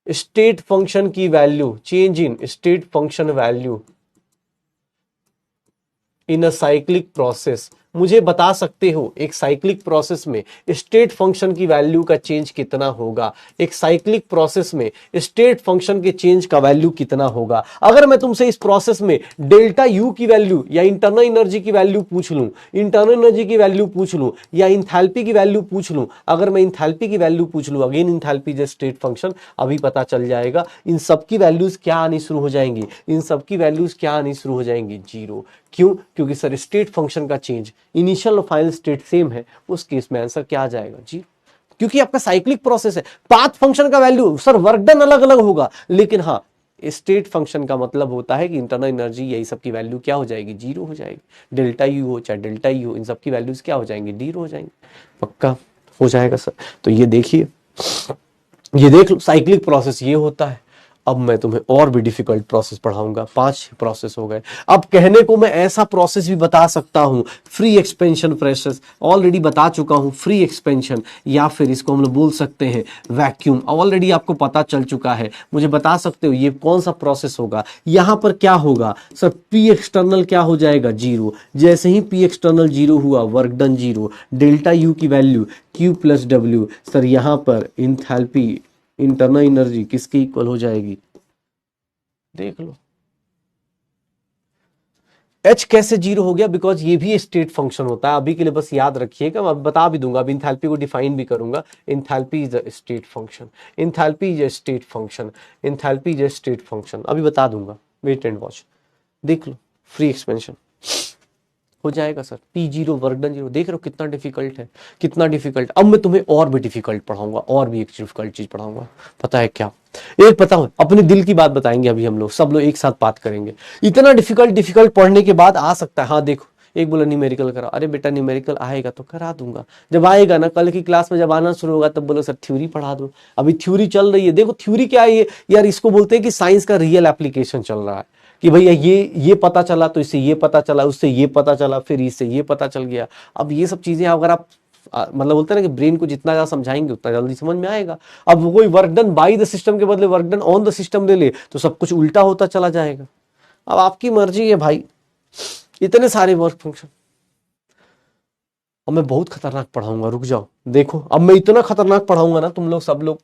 स्टेट फंक्शन की value, change in state function value in a cyclic process. मुझे बता सकते हो एक साइक्लिक प्रोसेस में स्टेट फंक्शन की वैल्यू का चेंज कितना होगा, एक साइक्लिक प्रोसेस में स्टेट फंक्शन के चेंज का वैल्यू कितना होगा। अगर मैं तुमसे इस प्रोसेस में डेल्टा यू की वैल्यू या इंटरनल एनर्जी की वैल्यू पूछ लूं, इंटरनल एनर्जी की वैल्यू पूछ लूं या इंथैल्पी की वैल्यू पूछ लूं, अगर मैं इंथैल्पी की वैल्यू पूछ लूं, again enthalpy is state function, अभी पता चल जाएगा इन सब की वैल्यूज क्या आनी शुरू हो जाएंगी, इन सब की वैल्यूज क्या आनी शुरू हो जाएंगी, 0। क्यों, क्योंकि सर स्टेट फंक्शन का चेंज, इनिशियल और फाइनल स्टेट सेम है, उस केस में आंसर क्या आ जाएगा, 0। क्योंकि आपका साइक्लिक प्रोसेस है। पाथ फंक्शन का वैल्यू सर वर्क डन अलग अलग होगा, लेकिन हाँ स्टेट फंक्शन का मतलब होता है कि इंटरनल एनर्जी यही सब की वैल्यू क्या हो जाएगी, 0 हो जाएगी। डेल्टा यू हो चाहे डेल्टा ई हो, इन सब की वैल्यूज क्या हो जाएंगी, 0 हो जाएंगी। पक्का हो जाएगा सर। तो ये देखिए, ये देख लो साइक्लिक प्रोसेस ये होता है। अब मैं तुम्हें और भी डिफिकल्ट प्रोसेस पढ़ाऊंगा, 5 प्रोसेस हो गए। अब कहने को मैं ऐसा प्रोसेस भी बता सकता हूं, फ्री एक्सपेंशन प्रोसेस ऑलरेडी बता चुका हूं, फ्री एक्सपेंशन, या फिर इसको हम लोग बोल सकते हैं वैक्यूम, ऑलरेडी आपको पता चल चुका है। मुझे बता सकते हो ये कौन सा प्रोसेस होगा? यहां पर क्या होगा सर, पी एक्सटर्नल क्या हो जाएगा? 0। जैसे ही पी एक्सटर्नल 0 हुआ, वर्क डन 0, डेल्टा यू की value Q plus W. Sir यहां पर इंथैल्पी, इंटरनल एनर्जी किसके इक्वल हो जाएगी? देख लो H कैसे 0 हो गया? बिकॉज ये भी स्टेट फंक्शन होता है। अभी के लिए बस याद रखिएगा, मैं बता भी दूंगा, अभी इंथैल्पी को डिफाइन भी करूंगा। Enthalpy is a state function, enthalpy is a state function, enthalpy is a state function, अभी बता दूंगा, वेट एंड वॉच। देख लो फ्री एक्सपेंशन हो जाएगा सर P0 वर्क डन 0। देख रहे हो कितना डिफिकल्ट है, कितना डिफिकल्ट। अब मैं तुम्हें और भी डिफिकल्ट पढ़ाऊंगा, और भी एक डिफिकल्ट चीज पढ़ाऊंगा, पता है क्या? एक पता हो, अपने दिल की बात बताएंगे अभी हम लोग, सब लोग एक साथ बात करेंगे। इतना डिफिकल्ट पढ़ने के बाद आ सकता है, हाँ देखो एक बोला न्यूमेरिकल करा, अरे बेटा न्यूमेरिकल आएगा तो करा दूंगा, जब आएगा ना कल की क्लास में जब आना शुरू होगा तब बोलो सर थ्योरी पढ़ा दो। अभी थ्योरी चल रही है, देखो थ्योरी क्या है यार, इसको बोलते हैं कि साइंस का रियल एप्लीकेशन चल रहा है, कि भैया ये पता चला तो इससे ये पता चला, उससे ये पता चला, फिर इससे ये पता चल गया। अब ये सब चीजें अगर आप मतलब बोलते हैं ना कि ब्रेन को जितना ज्यादा समझाएंगे उतना जल्दी समझ में आएगा। अब कोई work done by the system के बदले work done on the system ले ले तो सब कुछ उल्टा होता चला जाएगा। अब आपकी मर्जी है भाई, इतने सारे वर्क फंक्शन। अब मैं बहुत खतरनाक पढ़ाऊंगा, रुक जाओ देखो, अब मैं इतना खतरनाक पढ़ाऊंगा ना, तुम लोग सब लोग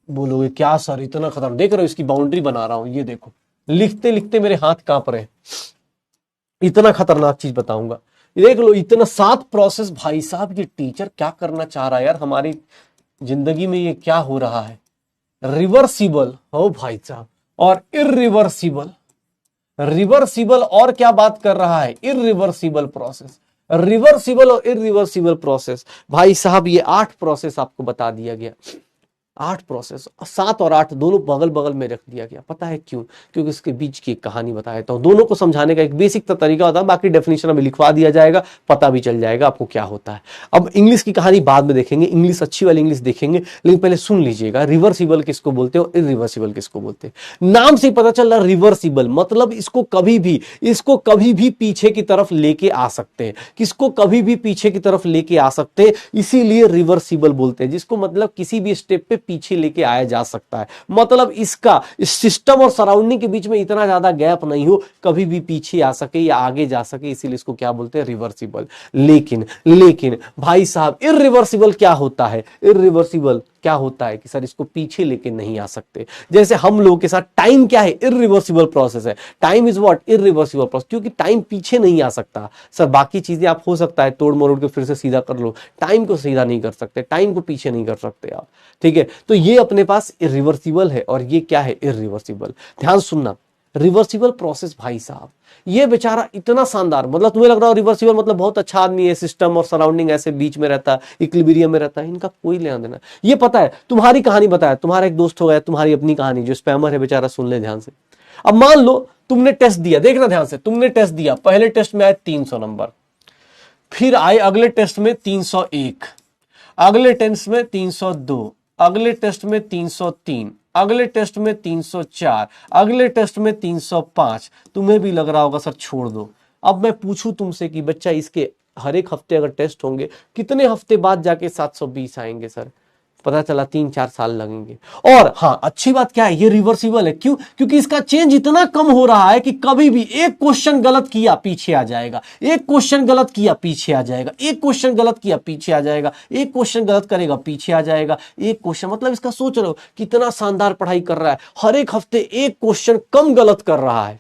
बोलोगे क्या सर इतना खतरनाक। देख रहे हो इसकी बाउंड्री बना रहा हूं, ये देखो लिखते लिखते मेरे हाथ कांप रहे हैं, इतना खतरनाक चीज बताऊंगा। देख लो इतना 7 प्रोसेस, भाई साहब ये टीचर क्या करना चाह रहा है यार हमारी जिंदगी में, ये क्या हो रहा है? रिवर्सिबल हो भाई साहब, और इरिवर्सिबल, रिवर्सिबल और क्या बात कर रहा है? इरिवर्सिबल प्रोसेस, रिवर्सिबल और इरिवर्सिबल प्रोसेस। भाई साहब ये 8 प्रोसेस आपको बता दिया गया, 8 प्रोसेस, 7 और 8 दोनों बगल बगल में रख दिया गया। पता है क्यों? क्योंकि इसके बीच की एक कहानी बता देता हूं, दोनों को समझाने का एक बेसिक तरीका होता है, बाकी डेफिनेशन अभी लिखवा दिया जाएगा, पता भी चल जाएगा आपको क्या होता है। अब इंग्लिश की कहानी बाद में देखेंगे, इंग्लिश अच्छी वाली इंग्लिश देखेंगे, लेकिन पहले सुन लीजिएगा रिवर्सिबल किसको बोलते हो, इरिवर्सिबल किसको बोलते हैं। नाम से पता चल रहा रिवर्सिबल मतलब इसको कभी भी पीछे की तरफ लेके आ सकते हैं, किसको कभी भी पीछे की तरफ लेके आ सकते हैं, इसीलिए रिवर्सिबल बोलते हैं, जिसको मतलब किसी भी स्टेप पे पीछे लेके आया जा सकता है। मतलब इसका इस सिस्टम और सराउंडिंग के बीच में इतना ज्यादा गैप नहीं हो, कभी भी पीछे आ सके या आगे जा सके, इसीलिए इसको क्या बोलते हैं, रिवर्सिबल। लेकिन भाई साहब इरिवर्सिबल क्या होता है? इरिवर्सिबल क्या होता है कि सर इसको पीछे लेके नहीं आ सकते। जैसे हम लोगों के साथ टाइम क्या है? इरिवर्सिबल प्रोसेस है। Time is what? Irreversible process, क्योंकि टाइम पीछे नहीं आ सकता। सर बाकी चीजें आप हो सकता है तोड़ मरोड़ के फिर से सीधा कर लो, टाइम को सीधा नहीं कर सकते, टाइम को पीछे नहीं कर सकते आप, ठीक है? तो ये अपने पास इरिवर्सिबल है और ये क्या है? इरिवर्सिबल। ध्यान सुनना, रिवर्सिबल प्रोसेस भाई साहब ये बेचारा इतना शानदार, मतलब तुम्हें लग रहा है रिवर्सिबल मतलब बहुत अच्छा आदमी है, सिस्टम और सराउंडिंग ऐसे बीच में रहता है, इक्विलिब्रियम में रहता है, इनका कोई लेना देना। ये पता है तुम्हारी कहानी बताया, तुम्हारा एक दोस्त हो गया, तुम्हारी अपनी कहानी, जो स्पैमर है बेचारा, सुन ले ध्यान से। अब मान लो तुमने टेस्ट दिया, देखना ध्यान से, तुमने टेस्ट दिया, पहले टेस्ट में आए 300 नंबर, फिर आए अगले टेस्ट में 301, अगले टेस्ट में 302, अगले टेस्ट में 303, अगले टेस्ट में 304, अगले टेस्ट में 305। तुम्हें भी लग रहा होगा सर छोड़ दो। अब मैं पूछूं तुमसे कि बच्चा इसके हर एक हफ्ते अगर टेस्ट होंगे, कितने हफ्ते बाद जाके 720 आएंगे सर? पता चला 3-4 साल लगेंगे। और हाँ अच्छी बात क्या है, ये रिवर्सिबल है। क्यों? क्योंकि इसका चेंज इतना कम हो रहा है कि कभी भी एक क्वेश्चन गलत किया पीछे आ जाएगा, एक क्वेश्चन गलत किया पीछे आ जाएगा, एक क्वेश्चन गलत किया पीछे आ जाएगा, एक क्वेश्चन गलत करेगा पीछे आ जाएगा, एक क्वेश्चन, मतलब इसका सोच रहे हो कितना शानदार पढ़ाई कर रहा है, हर एक हफ्ते एक क्वेश्चन कम गलत कर रहा है।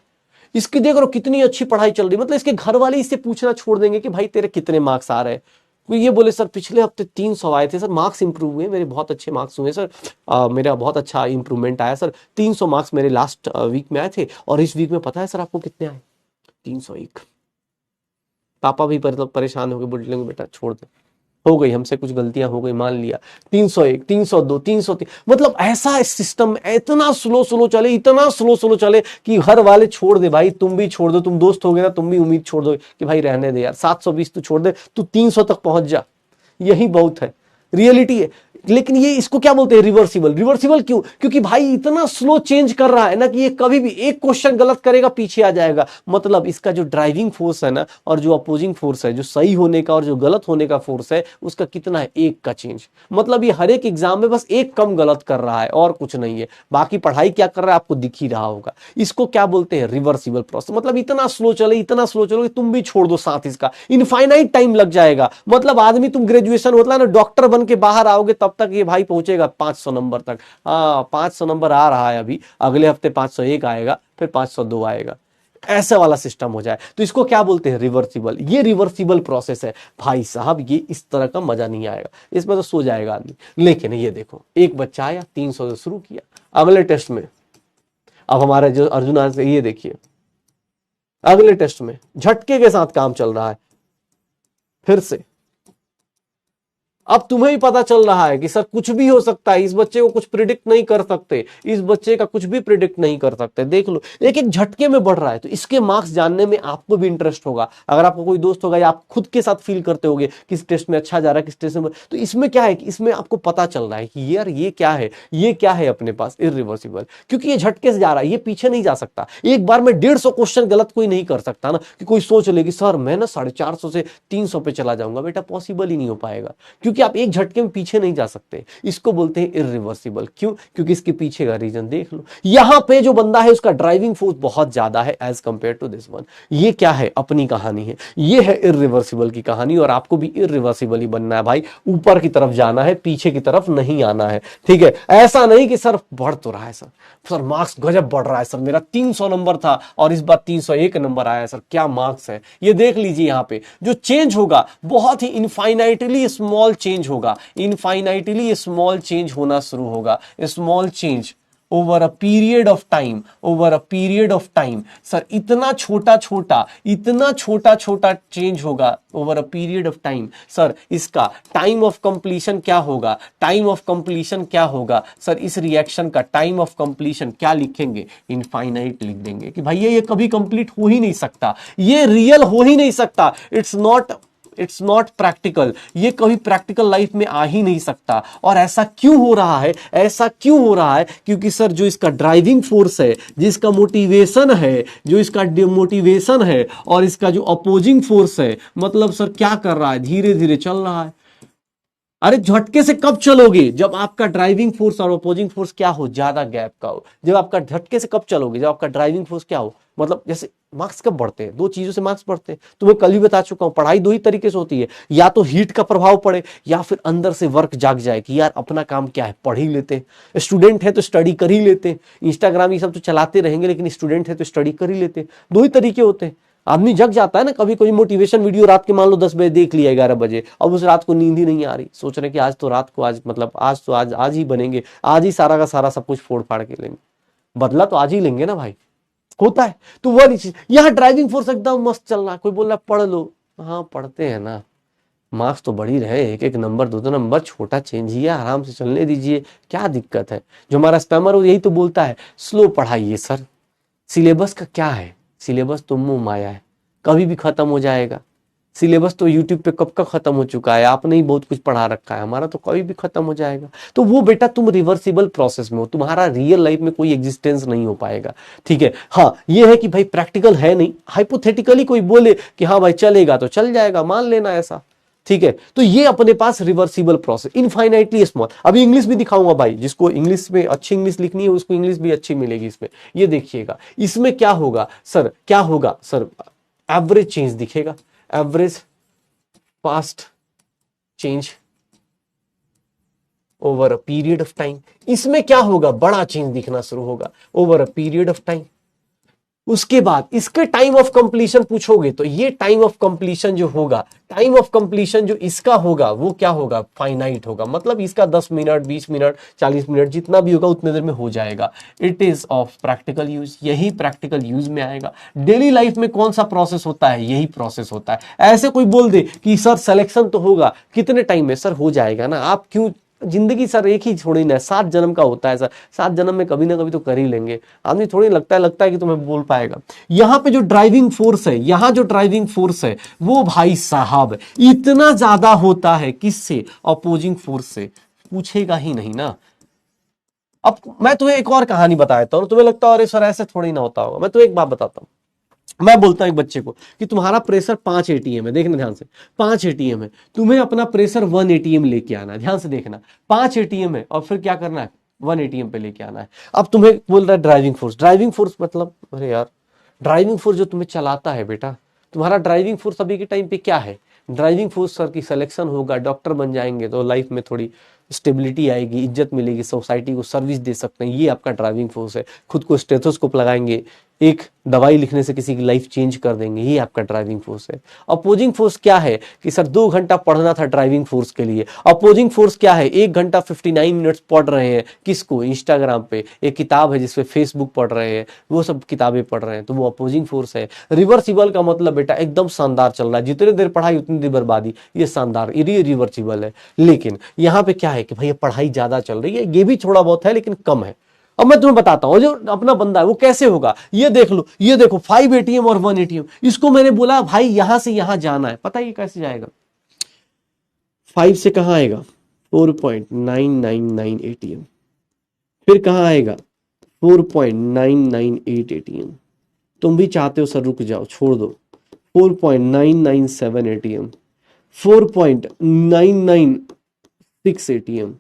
इसकी देख रहे हो कितनी अच्छी पढ़ाई चल रही, मतलब इसके घर वाले इससे पूछना छोड़ देंगे कि भाई तेरे कितने मार्क्स आ रहे हैं। वो ये बोले सर पिछले हफ्ते 300 आए थे सर, मार्क्स इंप्रूव हुए, मेरे बहुत अच्छे मार्क्स हुए सर, मेरा बहुत अच्छा इंप्रूवमेंट आया सर, 300 मार्क्स मेरे लास्ट वीक में आए थे और इस वीक में पता है सर आपको कितने आए? 301। पापा भी परेशान हो गए, बोल लेंगे बेटा छोड़ दे, हो गई हमसे कुछ गलतियां हो गई, मान लिया। 301, 302, 303, मतलब ऐसा सिस्टम इतना स्लो चले, इतना स्लो चले कि घर वाले छोड़ दे भाई, तुम भी छोड़ दो, तुम दोस्त हो गए ना, तुम भी उम्मीद छोड़ दो कि भाई रहने दे यार, 720 तू छोड़ दे, तू 300 तक पहुंच जा, यही बहुत है, रियलिटी है। लेकिन ये इसको क्या बोलते हैं, रिवर्सिबल। रिवर्सिबल क्यों? क्योंकि भाई इतना स्लो चेंज कर रहा है ना कि ये कभी भी एक क्वेश्चन गलत करेगा पीछे आ जाएगा। मतलब इसका जो ड्राइविंग फोर्स है ना और जो अपोजिंग फोर्स है, जो सही होने का और जो गलत होने का फोर्स है, उसका कितना है, एक का चेंज। मतलब ये हर एक एग्जाम में बस एक कम गलत कर रहा है और कुछ नहीं है, बाकी पढ़ाई क्या कर रहा है आपको दिख ही रहा होगा। इसको क्या बोलते हैं, रिवर्सिबल प्रोसेस। मतलब इतना स्लो चले, इतना स्लो चलो कि तुम भी छोड़ दो साथ, इसका इनफाइनाइट टाइम लग जाएगा। मतलब आदमी, तुम ग्रेजुएशन मतलब ना डॉक्टर बन के बाहर आओगे तब तक ये भाई पहुंचेगा 500 नंबर तक। हाँ 500 नंबर आ रहा है अभी, अगले हफ्ते 501 आएगा, फिर 502 आएगा, ऐसा वाला सिस्टम हो जाए तो इसको क्या बोलते हैं, रिवर्सिबल। ये रिवर्सिबल प्रोसेस है भाई साहब, ये इस तरह का मजा नहीं आएगा, इसमें तो सो जाएगा आदमी। लेकिन ये देखो, एक बच्चा आया 300 से शुरू किया, अगले टेस्ट में, अब हमारे जो अर्जुन आज, ये देखिए अगले टेस्ट में झटके के साथ काम चल रहा है फिर से। अब तुम्हें ही पता चल रहा है कि सर कुछ भी हो सकता है, इस बच्चे को कुछ प्रिडिक्ट नहीं कर सकते, इस बच्चे का कुछ भी प्रिडिक्ट नहीं कर सकते। देख लो एक एक झटके में बढ़ रहा है, तो इसके मार्क्स जानने में आपको भी इंटरेस्ट होगा। अगर आपको कोई दोस्त होगा या आप खुद के साथ फील करते होगे किस टेस्ट में अच्छा जा रहा है, किस टेस्ट में, तो इसमें क्या है कि इसमें आपको पता चल रहा है कि यार ये क्या है, ये क्या है अपने पास, इररिवर्सिबल। क्योंकि ये झटके से जा रहा है, ये पीछे नहीं जा सकता। एक बार में 150 क्वेश्चन गलत कोई नहीं कर सकता ना, कि कोई सोच ले कि सर मैं ना 450 से 300 पे चला जाऊंगा। बेटा पॉसिबल ही नहीं हो पाएगा, क्योंकि आप एक झटके में पीछे नहीं जा सकते। इसको बोलते हैं इररिवर्सिबल। क्यों? क्योंकि इसके पीछे का रीजन देख लो। यहां पे जो बंदा है उसका ड्राइविंग फोर्स बहुत ज्यादा है as compared to this one. ये क्या है, अपनी कहानी है, ये है इररिवर्सिबल की कहानी। और आपको भी इररिवर्सिबल ही बनना है भाई, ऊपर की तरफ जाना है, पीछे की तरफ नहीं आना है। ठीक है, ऐसा नहीं कि सर बढ़ तो रहा है, सर मार्क्स गजब बढ़ रहा है, सर मेरा 300 नंबर था और इस बार 301 नंबर आया, सर क्या मार्क्स है। ये देख लीजिए यहां पे जो चेंज होगा बहुत ही इनफाइनाइटली स्मॉल चेंज होगा, इनफाइनाइटली स्मॉल चेंज होना शुरू होगा, small change over a period of time, over a period of time. Sir इतना छोटा छोटा चेंज होगा over a period of time. Sir इसका टाइम ऑफ कंप्लीशन क्या होगा, टाइम ऑफ कंप्लीशन क्या होगा। सर इस रिएक्शन का टाइम ऑफ कंप्लीशन क्या लिखेंगे, इनफाइनाइट लिख देंगे कि भाई ये कभी कंप्लीट हो ही नहीं सकता, ये रियल हो ही नहीं सकता, इट्स नॉट प्रैक्टिकल, ये कभी प्रैक्टिकल लाइफ में आ ही नहीं सकता। और ऐसा क्यों हो रहा है, ऐसा क्यों हो रहा है? क्योंकि सर जो इसका ड्राइविंग फोर्स है, जिसका मोटिवेशन है, जो इसका मोटिवेशन है और इसका जो अपोजिंग फोर्स है, मतलब सर क्या कर रहा है, धीरे धीरे चल रहा है। अरे झटके से कब चलोगे, जब आपका ड्राइविंग फोर्स और अपोजिंग फोर्स क्या हो, ज्यादा गैप का हो। जब आपका झटके से कब चलोगे, जब आपका ड्राइविंग फोर्स क्या हो, मतलब जैसे मार्क्स कब बढ़ते हैं, दो चीजों से मार्क्स बढ़ते हैं। तुम्हें कल भी बता चुका हूं, पढ़ाई दो ही तरीके से होती है, या तो हीट का प्रभाव पड़े या फिर अंदर से वर्क जाग जाए कि यार अपना काम क्या है, पढ़ ही लेते हैं। स्टूडेंट है तो स्टडी कर ही लेते हैं, इंस्टाग्राम ये सब तो चलाते रहेंगे, लेकिन स्टूडेंट है तो स्टडी कर ही लेते हैं। दो ही तरीके होते हैं। आदमी जग जाता है ना, कभी कोई मोटिवेशन वीडियो रात के मान लो 10 बजे देख लिया, 11 बजे, अब उस रात को नींद ही नहीं आ रही, सोच रहे कि आज तो रात को, आज मतलब आज ही बनेंगे, आज ही सारा का सारा सब कुछ फोड़ फाड़ के लेंगे, बदला तो आज ही लेंगे ना भाई, होता है। तो वही चीज यहाँ ड्राइविंग फोर्स एकदम मस्त चल रहा है। कोई बोल रहा है पढ़ लो, हाँ पढ़ते हैं ना, मार्क्स तो बढ़ ही रहे, एक एक नंबर दो नंबर, छोटा चेंज ही है, आराम से चलने दीजिए, क्या दिक्कत है। जो हमारा स्पैमर हो यही तो बोलता है स्लो पढ़ाइए सर, सिलेबस का क्या है, सिलेबस तो मुंह माया है, कभी भी खत्म हो जाएगा। सिलेबस तो यूट्यूब पे कब का खत्म हो चुका है, आपने ही बहुत कुछ पढ़ा रखा है, हमारा तो कभी भी खत्म हो जाएगा। तो वो बेटा तुम रिवर्सिबल प्रोसेस में हो, तुम्हारा रियल लाइफ में कोई एग्जिस्टेंस नहीं हो पाएगा। ठीक है, हाँ ये है कि भाई प्रैक्टिकल है नहीं, हाइपोथेटिकली कोई बोले कि हाँ भाई चलेगा तो चल जाएगा, मान लेना ऐसा। ठीक है, तो ये अपने पास रिवर्सिबल प्रोसेस, इनफाइनाइटली स्मॉल। अभी इंग्लिश भी दिखाऊंगा भाई, जिसको इंग्लिश में अच्छी इंग्लिश लिखनी है उसको इंग्लिश भी अच्छी मिलेगी इसमें। ये देखिएगा इसमें क्या होगा सर, क्या होगा सर, एवरेज चेंज दिखेगा, average past change over a period of time. इसमें क्या होगा, बड़ा चेंज दिखना शुरू होगा over a period of time. उसके बाद इसके टाइम ऑफ कंप्लीशन पूछोगे तो ये टाइम ऑफ कंप्लीशन जो होगा, टाइम ऑफ कंप्लीशन जो इसका होगा वो क्या होगा, फाइनाइट होगा। मतलब इसका 10 मिनट 20 मिनट 40 मिनट जितना भी होगा उतने देर में हो जाएगा। It is of practical use, यही प्रैक्टिकल यूज में आएगा। डेली लाइफ में कौन सा प्रोसेस होता है, यही प्रोसेस होता है। ऐसे कोई बोल दे कि सर सिलेक्शन तो होगा कितने टाइम में, सर हो जाएगा ना, आप क्यों, जिंदगी सर एक ही थोड़ी ना, 7 जन्म का होता है सर, 7 जन्म में कभी ना कभी तो कर ही लेंगे। आदमी थोड़ी लगता है कि तुम्हें बोल पाएगा। यहां पे जो ड्राइविंग फोर्स है, यहां जो ड्राइविंग फोर्स है वो भाई साहब इतना ज्यादा होता है, किससे, अपोजिंग फोर्स से। पूछेगा ही नहीं ना। अब मैं तुम्हें एक और कहानी बताता हूँ, तुम्हें लगता है अरे सर ऐसे थोड़ी ना होता होगा। मैं तुम्हें एक बात बताता हूँ, मैं बोलता हूं एक बच्चे को कि तुम्हारा प्रेशर 5 एटीएम है, देखना ध्यान से, 5 एटीएम है, तुम्हें अपना प्रेशर 1 एटीएम लेके आना है, ध्यान से देखना, 5 एटीएम है और फिर क्या करना है, 1 एटीएम पे लेके आना है। अब तुम्हें बोल रहा है ड्राइविंग फोर्स, ड्राइविंग फोर्स मतलब अरे यार ड्राइविंग फोर्स जो तुम्हें चलाता है बेटा, तुम्हारा ड्राइविंग फोर्स अभी के टाइम पे क्या है, ड्राइविंग फोर्स सर की सिलेक्शन होगा, डॉक्टर बन जाएंगे तो लाइफ में थोड़ी स्टेबिलिटी आएगी, इज्जत मिलेगी, सोसाइटी को सर्विस दे सकते हैं, ये आपका ड्राइविंग फोर्स है। खुद को स्टेथोस्कोप लगाएंगे, एक दवाई लिखने से किसी की लाइफ चेंज कर देंगे, ये आपका ड्राइविंग फोर्स है। अपोजिंग फोर्स क्या है कि सर 2 घंटा पढ़ना था ड्राइविंग फोर्स के लिए, अपोजिंग फोर्स क्या है, 1 घंटा 59 मिनट्स पढ़ रहे हैं, किसको, इंस्टाग्राम पे एक किताब है जिसपे फेसबुक पढ़ रहे हैं, वो सब किताबें पढ़ रहे हैं, तो वो अपोजिंग फोर्स है। रिवर्सिबल का मतलब बेटा एकदम शानदार चल रहा है, जितने देर पढ़ाई उतनी देर बर्बादी, ये शानदार, ये रिवर्सिबल है। लेकिन यहाँ पे क्या है कि भैया पढ़ाई ज्यादा चल रही है, ये भी थोड़ा बहुत है लेकिन कम है। अब मैं तुम्हें बताता हूं जो अपना बंदा है वो कैसे होगा, ये देख लो, ये देखो 5 एटीएम और 1 एटीएम, इसको मैंने बोला भाई यहां से यहां जाना है, पता है ये कैसे जाएगा, 5 से कहां आएगा 4.999 एटीएम, फिर कहां आएगा 4.998 एटीएम, तुम भी चाहते हो सर रुक जाओ छोड़ दो, 4.997 एटीएम, 4.996 एटीएम,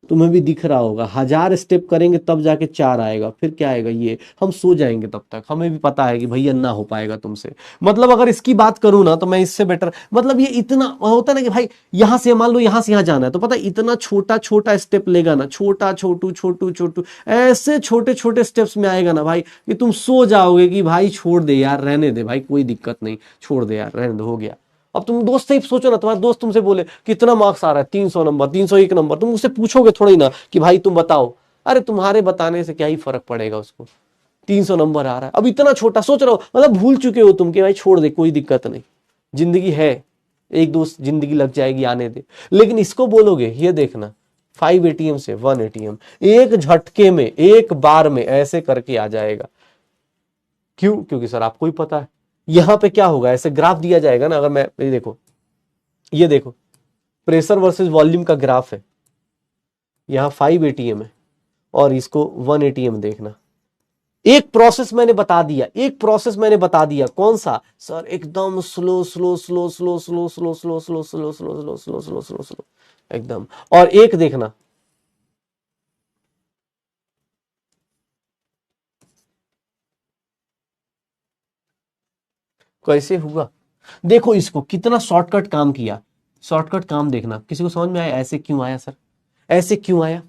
तुम्हें भी दिख रहा होगा, 1000 स्टेप करेंगे तब जाके 4 आएगा, फिर क्या आएगा, ये हम सो जाएंगे तब तक, हमें भी पता है कि भैया ना हो पाएगा तुमसे। मतलब अगर इसकी बात करूं ना तो मैं इससे बेटर, मतलब ये इतना होता है ना कि भाई यहां से मान लो यहां से यहां जाना है, तो पता है इतना छोटा छोटा स्टेप लेगा ना, छोटा छोटू छोटू छोटू, ऐसे छोटे छोटे स्टेप्स में आएगा ना भाई कि तुम सो जाओगे कि भाई छोड़ दे यार, रहने दे भाई, कोई दिक्कत नहीं, छोड़ दे यार, रहने दे, हो गया। अब तुम दोस्त से ही सोचो ना, तुम्हारा दोस्त तुमसे बोले कितना मार्क्स आ रहा है, 300 नंबर, 301 नंबर, तुम उससे पूछोगे थोड़ी ना कि भाई तुम बताओ, अरे तुम्हारे बताने से क्या ही फर्क पड़ेगा उसको, 300 नंबर आ रहा है। अब इतना छोटा सोच रहा हो, मतलब भूल चुके हो तुम कि भाई छोड़ दे कोई दिक्कत नहीं, जिंदगी है, एक दोस्त जिंदगी लग जाएगी, आने दे। लेकिन इसको बोलोगे ये देखना 5 एटीएम से 1 एटीएम, एक झटके में, एक बार में ऐसे करके आ जाएगा। क्यों? क्योंकि सर आपको ही पता है यहां पे क्या होगा, ऐसे ग्राफ दिया जाएगा ना, अगर मैं ये देखो प्रेशर वर्सेस वॉल्यूम का ग्राफ है, यहां 5 एटीएम है और इसको 1 एटीएम देखना। एक प्रोसेस मैंने बता दिया, एक प्रोसेस मैंने बता दिया, कौन सा सर, एकदम slow slow slow slow slow slow slow slow slow slow slow slow slow slow slow एकदम, और एक देखना कैसे हुआ, देखो इसको कितना शॉर्टकट काम किया, शॉर्टकट काम देखना, किसी को समझ में आया ऐसे क्यों आया सर, ऐसे क्यों आया,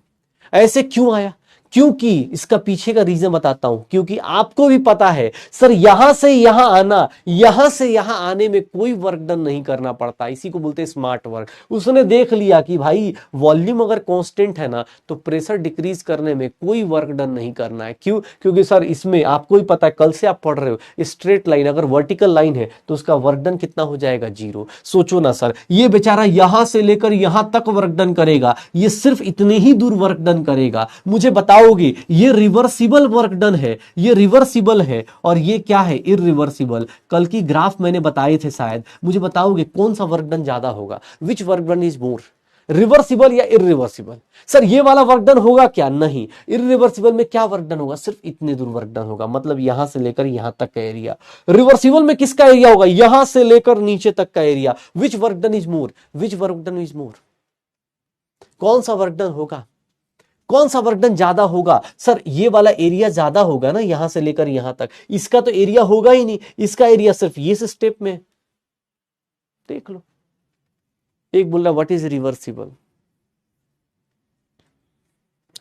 ऐसे क्यों आया, क्योंकि इसका पीछे का रीजन बताता हूं, क्योंकि आपको भी पता है सर यहां से यहां आना, यहां से यहां आने में कोई वर्क डन नहीं करना पड़ता, इसी को बोलते हैं स्मार्ट वर्क। उसने देख लिया कि भाई वॉल्यूम अगर कांस्टेंट है ना तो प्रेशर डिक्रीज करने में कोई वर्क डन नहीं करना है। क्यों? क्योंकि सर इसमें आपको ही पता है, कल से आप पढ़ रहे हो, स्ट्रेट लाइन अगर वर्टिकल लाइन है तो उसका वर्क डन कितना हो जाएगा, 0। सोचो ना सर, ये बेचारा यहां से लेकर यहां तक वर्क डन करेगा, ये सिर्फ इतने ही दूर वर्क डन करेगा, मुझे बताओगे ये रिवर्सिबल वर्क डन है, ये रिवर्सिबल है, और ये क्या है, इरिवर्सिबल। कल की ग्राफ मैंने बताए थे शायद, मुझे बताओगे कौन सा वर्क डन ज्यादा होगा, which work done is more, reversible या इरिवर्सिबल। सर ये वाला वर्क डन होगा क्या, नहीं। इरिवर्सिबल में क्या वर्क डन होगा, सिर्फ इतने दूर वर्क डन होगा, मतलब यहां से लेकर यहां तक का एरिया। रिवर्सिबल में किसका एरिया होगा, यहां से लेकर नीचे तक का area. Which work done is more, which work done is more, कौन सा वर्क डन होगा, कौन सा वर्क डन ज्यादा होगा, सर ये वाला एरिया ज्यादा होगा ना, यहां से लेकर यहां तक, इसका तो एरिया होगा ही नहीं, इसका एरिया सिर्फ ये स्टेप में, देख लो। एक बोल रहा व्हाट इज रिवर्सिबल,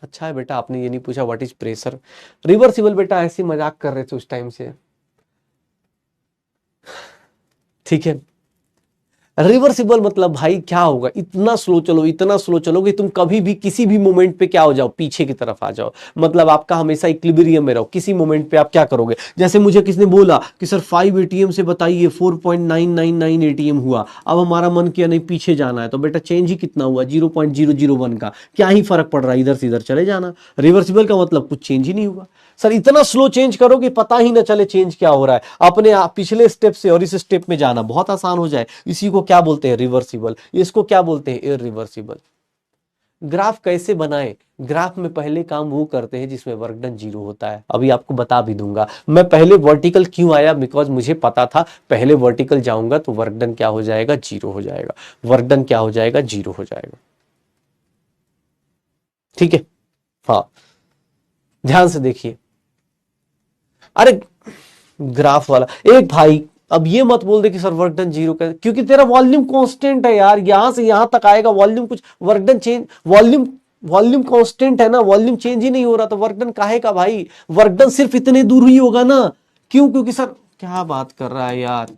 अच्छा है बेटा आपने ये नहीं पूछा व्हाट इज प्रेशर। रिवर्सिबल बेटा ऐसे मजाक कर रहे थे उस टाइम से, ठीक है। रिवर्सिबल मतलब भाई क्या होगा, इतना स्लो चलो, इतना स्लो चलो कि तुम कभी भी किसी भी मोमेंट पे क्या हो जाओ, पीछे की तरफ आ जाओ, मतलब आपका हमेशा इक्विलिब्रियम में रहो, किसी मोमेंट पे आप क्या करोगे। जैसे मुझे किसने बोला कि सर 5 एटीएम से बताइए 4.999 एटीएम हुआ, अब हमारा मन किया नहीं पीछे जाना है, तो बेटा चेंज ही कितना हुआ, 0.001 का, क्या ही फर्क पड़ रहा है, इधर से इधर चले जाना। रिवर्सिबल का मतलब कुछ चेंज ही नहीं हुआ। सर इतना स्लो चेंज करो कि पता ही ना चले चेंज क्या हो रहा है, अपने आप पिछले स्टेप से और इस स्टेप में जाना बहुत आसान हो जाए, इसी को क्या बोलते हैं, रिवर्सिबल। इसको क्या बोलते हैं, इरिवर्सिबल। ग्राफ कैसे बनाएं? ग्राफ में पहले काम वो करते हैं जिसमें वर्क डन 0 होता है। अभी आपको बता भी दूंगा मैं पहले वर्टिकल क्यों आया, बिकॉज मुझे पता था पहले वर्टिकल जाऊंगा तो वर्क डन क्या हो जाएगा, 0 हो जाएगा। वर्क डन क्या हो जाएगा, 0 हो जाएगा। ठीक है, हाँ ध्यान से देखिए। अरे ग्राफ वाला एक भाई अब ये मत बोल दे कि सर वर्क डन 0 का, क्योंकि तेरा वॉल्यूम कांस्टेंट है यार, यहां से यहां तक आएगा वॉल्यूम, कुछ work done change, volume constant है ना, वॉल्यूम चेंज ही नहीं हो रहा तो वर्क डन काहे का भाई, वर्क डन सिर्फ इतने दूर ही होगा ना। क्यों? क्योंकि सर क्या बात कर रहा है यार,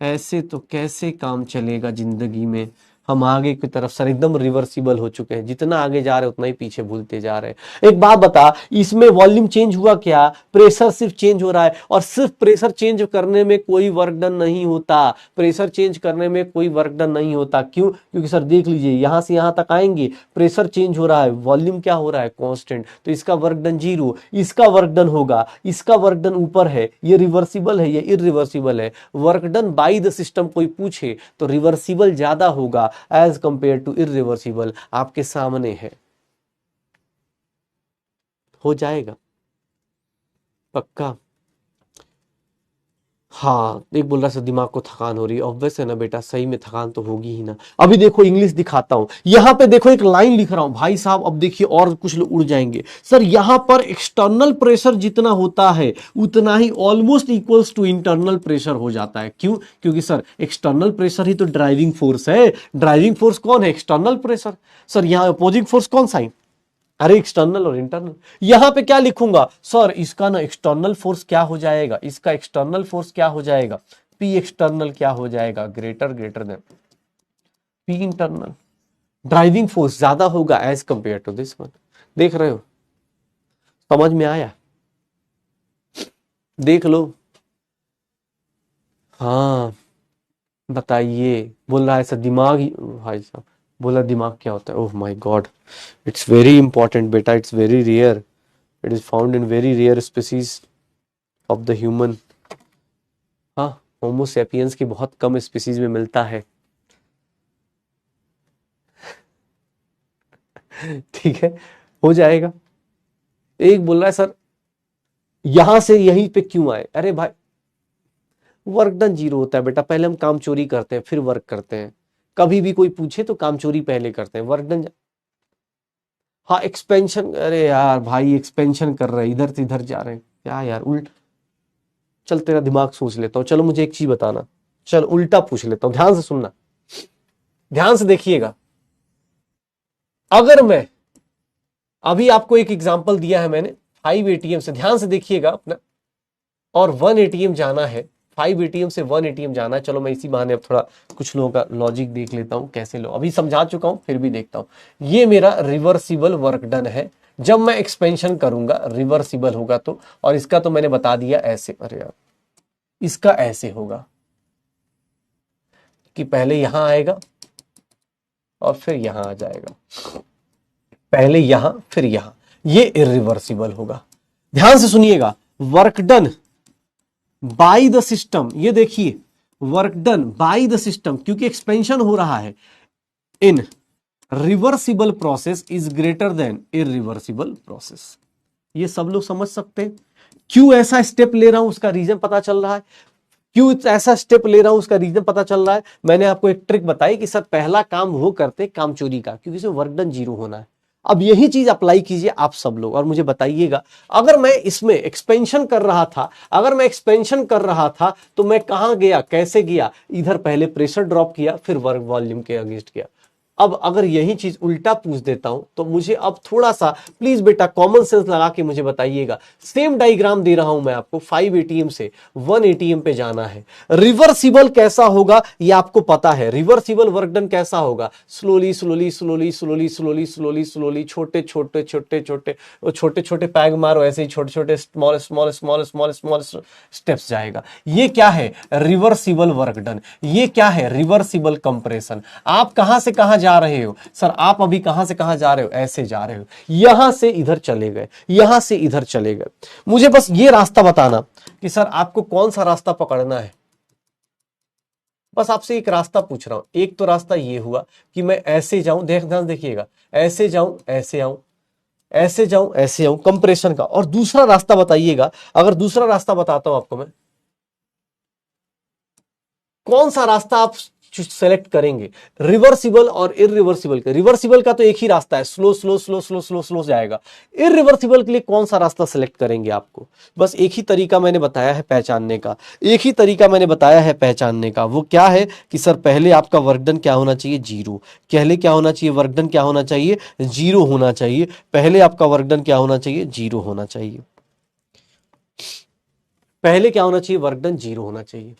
ऐसे तो कैसे काम चलेगा जिंदगी में। हम आगे की तरफ सर एकदम रिवर्सिबल हो चुके हैं, जितना आगे जा रहे हैं उतना ही पीछे भूलते जा रहे हैं। एक बात बता, इसमें वॉल्यूम चेंज हुआ क्या, प्रेशर सिर्फ चेंज हो रहा है, और सिर्फ प्रेशर चेंज करने में कोई वर्क डन नहीं होता, प्रेशर चेंज करने में कोई वर्क डन नहीं होता। क्यों? क्योंकि सर देख लीजिए यहां से यहां तक आएंगे, प्रेशर चेंज हो रहा है, वॉल्यूम क्या हो रहा है, कांस्टेंट, तो इसका वर्क डन 0, इसका वर्क डन होगा, इसका वर्क डन ऊपर है, ये रिवर्सिबल है, ये इरिवर्सिबल है। Work done by the system कोई पूछे तो रिवर्सिबल ज्यादा होगा एज कंपेयर टू इरिवर्सिबल। आपके सामने है, हो जाएगा पक्का। हाँ एक बोल रहा है दिमाग को थकान हो रही है, ऑब्वियस है ना बेटा, सही में थकान तो होगी ही ना। अभी देखो इंग्लिश दिखाता हूं, यहां पे देखो एक लाइन लिख रहा हूं भाई साहब, अब देखिए और कुछ लोग उड़ जाएंगे। सर यहां पर एक्सटर्नल प्रेशर जितना होता है उतना ही almost equals to internal pressure हो जाता है। क्यों? क्योंकि सर एक्सटर्नल प्रेशर ही तो ड्राइविंग फोर्स है। ड्राइविंग फोर्स कौन है? External pressure. सर यहां अपोजिंग फोर्स कौन सा है? अरे एक्सटर्नल और इंटरनल। यहां पे क्या लिखूंगा सर, इसका ना एक्सटर्नल फोर्स क्या हो जाएगा, इसका एक्सटर्नल फोर्स क्या हो जाएगा, पी एक्सटर्नल क्या हो जाएगा, greater than P internal. Driving force ज्यादा होगा as compared to this one. देख रहे हो, समझ में आया? देख लो। हाँ बताइए, बोल रहा है सर दिमाग भाई साहब बोला दिमाग क्या होता है। Oh my god, it's very important बेटा, it's very rare, it is found in very rare species of the human. हाँ होमो सेपियंस की बहुत कम स्पीसीज में मिलता है। ठीक है, हो जाएगा। एक बोल रहा है सर यहां से यहीं पे क्यों आए, अरे भाई वर्क डन 0 होता है बेटा, पहले हम काम चोरी करते हैं फिर वर्क करते हैं। कभी भी कोई पूछे तो काम चोरी पहले करते हैं, वर्क डन। हाँ एक्सपेंशन, अरे यार भाई एक्सपेंशन कर रहे हैं, इधर से इधर जा रहे हैं क्या यार, उल्ट। चल तेरा दिमाग सोच लेता हूँ, चलो मुझे एक चीज बताना, चल उल्टा पूछ लेता हूँ, ध्यान से सुनना, ध्यान से देखिएगा। अगर मैं अभी आपको एक एग्जांपल दिया है मैंने 5 एटीएम से, ध्यान से देखिएगा अपना, और 1 एटीएम जाना है, 5 एटीएम से 1 एटीएम जाना है। चलो मैं इसी बहाने अब थोड़ा कुछ लोगों का लॉजिक देख लेता हूं, कैसे लो, अभी समझा चुका हूं फिर भी देखता हूं। ये मेरा रिवर्सिबल वर्क डन है, जब मैं एक्सपेंशन करूंगा रिवर्सिबल होगा तो, और इसका तो मैंने बता दिया ऐसे, अरे यार इसका ऐसे होगा कि पहले यहां आएगा और फिर यहां आ जाएगा, पहले यहां फिर यहां, ये इरिवर्सिबल होगा। ध्यान से सुनिएगा, work done by the system, ये देखिए work done by the system, क्योंकि एक्सपेंशन हो रहा है, इन reversible process is greater than irreversible process. ये सब लोग समझ सकते हैं। क्यों ऐसा स्टेप ले रहा हूं उसका रीजन पता चल रहा है, क्यों ऐसा स्टेप ले रहा हूं उसका रीजन पता चल रहा है। मैंने आपको एक ट्रिक बताई कि सर पहला काम वो करते काम चोरी का, क्योंकि इसमें वर्क डन 0 होना है। अब यही चीज अप्लाई कीजिए आप सब लोग, और मुझे बताइएगा अगर मैं इसमें एक्सपेंशन कर रहा था, अगर मैं एक्सपेंशन कर रहा था तो मैं कहां गया, कैसे गया, इधर पहले प्रेशर ड्रॉप किया फिर वर्क वॉल्यूम के अगेंस्ट गया। अब अगर यही चीज उल्टा पूछ देता हूं तो मुझे अब थोड़ा सा प्लीज बेटा कॉमन सेंस लगा के मुझे बताइएगा। सेम डायग्राम दे रहा हूं मैं आपको, 5 एटीएम से 1 एटीएम पे जाना है, रिवर्सिबल कैसा होगा ये आपको पता है। रिवर्सिबल वर्क डन कैसा होगा, slowly slowly slowly slowly slowly slowly slowly, छोटे छोटे छोटे छोटे छोटे छोटे पैग मारो, ऐसे ही छोटे छोटे small small small small small steps जाएगा। ये क्या है, रिवर्सिबल वर्क डन। ये क्या है, रिवर्सिबल कंप्रेशन। आप कहां से कहां जा रहे हो सर, आप अभी कहां से कहां जा रहे हो, ऐसे जा रहे हो, यहां से इधर चले गए, यहां से इधर चले गए। मुझे बस ये रास्ता बताना कि सर आपको कौन सा रास्ता पकड़ना है। बस आपसे एक रास्ता पूछ रहा हूं। एक तो रास्ता ये हुआ कि मैं ऐसे जाऊं, ध्यान देखिएगा, ऐसे जाऊं, ऐसे आऊं, ऐसे जाऊं, ऐसे आऊं, कंप्रेशन का। और दूसरा रास्ता बताइएगा, अगर दूसरा रास्ता बताता हूं आपको मैं, कौन सा रास्ता आप सेलेक्ट करेंगे? रिवर्सिबल और इरिवर्सिबल के। रिवर्सिबल का तो एक ही रास्ता है, slow slow slow slow slow slow जाएगा। इरिवर्सिबल के लिए कौन सा रास्ता सेलेक्ट करेंगे आपको? बस एक ही तरीका मैंने बताया है पहचानने का, एक ही तरीका मैंने बताया है पहचानने का। वो क्या है कि सर पहले आपका वर्क डन क्या होना चाहिए? जीरो। पहले क्या होना चाहिए? वर्क डन क्या होना चाहिए? जीरो होना चाहिए। पहले आपका वर्क डन क्या होना चाहिए? जीरो होना चाहिए। पहले क्या होना चाहिए? वर्क डन जीरो होना चाहिए।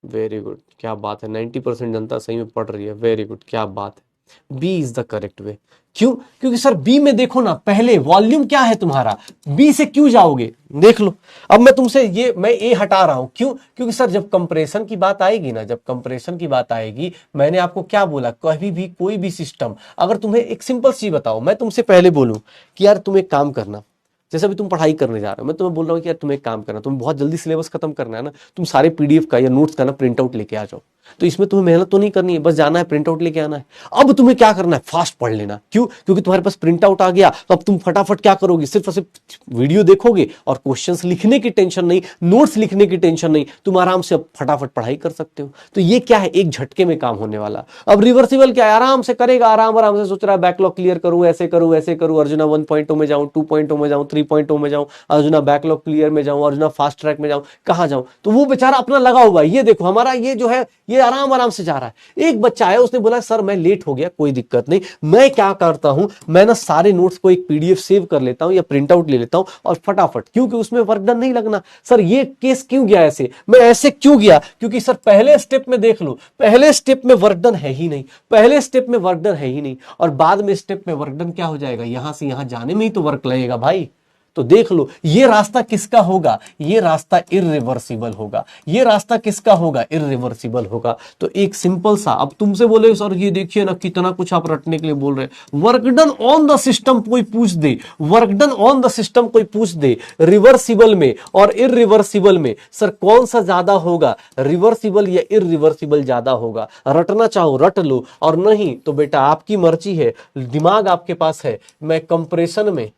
वेरी गुड, क्या बात है, 90% जनता सही में पढ़ रही है। वेरी गुड, क्या बात है, B is the correct way. क्यों? क्योंकि सर बी में देखो ना, पहले वॉल्यूम क्या है तुम्हारा, बी से क्यों जाओगे? देख लो। अब मैं तुमसे ये, मैं ए हटा रहा हूं, क्यों? क्योंकि सर जब कंप्रेशन की बात आएगी ना, जब कंप्रेशन की बात आएगी, मैंने आपको क्या बोला, कभी भी कोई भी सिस्टम, अगर तुम्हें एक सिंपल चीज बताओ, मैं तुमसे पहले बोलूं कि यार तुम एक काम करना, जैसे अभी तुम पढ़ाई करने जा रहे हो, मैं तुम्हें बोल रहा हूँ कि यार तुम्हें एक काम करना, तुम्हें बहुत जल्दी सिलेबस खत्म करना है ना, तुम सारे पीडीएफ का या नोट्स का ना प्रिंट आउट लेके आ जाओ। तो इसमें तुम्हें मेहनत तो नहीं करनी है, बस जाना है प्रिंट आउट लेके आना है। अब तुम्हें क्या करना है? फास्ट पढ़ लेना। क्यों? क्योंकि तुम्हारे पास प्रिंट आउट आ गया, तो अब तुम फटाफट क्या करोगे? सिर्फ और सिर्फ वीडियो देखोगे और क्वेश्चंस लिखने की टेंशन नहीं, नोट्स लिखने की टेंशन नहीं, तुम आराम से अब फटाफट पढ़ाई कर सकते हो। तो ये क्या है? एक झटके में काम होने वाला। अब रिवर्सिबल क्या है? आराम से करेगा, आराम आराम से सोच रहा है बैकलॉग क्लियर करूं, ऐसे करूं, ऐसे करूं, अर्जुना 1.0 में जाऊं, 2.0 में जाऊं, 3.0 में जाऊं, अर्जुना बैकलॉग क्लियर में जाऊं, अर्जुना फास्ट ट्रैक में जाऊं, कहां जाऊं? तो वो बेचारा अपना लगा हुआ है। ये देखो हमारा ये जो है, ये आराम आराम से जा रहा है। एक बच्चा है, उसने बोला सर मैं लेट हो गया, कोई दिक्कत नहीं, मैं क्या करता हूं, मैं ना सारे नोट्स को एक पीडीएफ सेव कर लेता हूं या प्रिंट आउट ले लेता हूं और फटाफट, क्योंकि उसमें वर्क डन नहीं लगना। सर ये केस क्यों गया ऐसे? मैं ऐसे क्यों गया? क्योंकि सर पहले स्टेप में देख लो, पहले स्टेप में वर्क डन है ही नहीं, पहले स्टेप में वर्क डन है ही नहीं, और बाद में स्टेप में वर्क डन क्या हो जाएगा? यहां से यहां जाने में ही तो वर्क लगेगा भाई। तो देख लो, ये रास्ता किसका होगा? ये रास्ता इरिवर्सिबल होगा। ये रास्ता किसका होगा? इरिवर्सिबल होगा। तो एक सिंपल सा, अब तुमसे बोले सर ये देखिए ना, कितना कुछ आप रटने के लिए बोल रहे हैं। Work done on the system कोई पूछ दे, work done on the system कोई पूछ दे, रिवर्सिबल में और इरिवर्सिबल में सर कौन सा ज्यादा होगा? रिवर्सिबल या इरिवर्सिबल ज्यादा होगा? रटना चाहो रट लो, और नहीं तो बेटा आपकी मर्जी है, दिमाग आपके पास है। मैं कंप्रेशन में,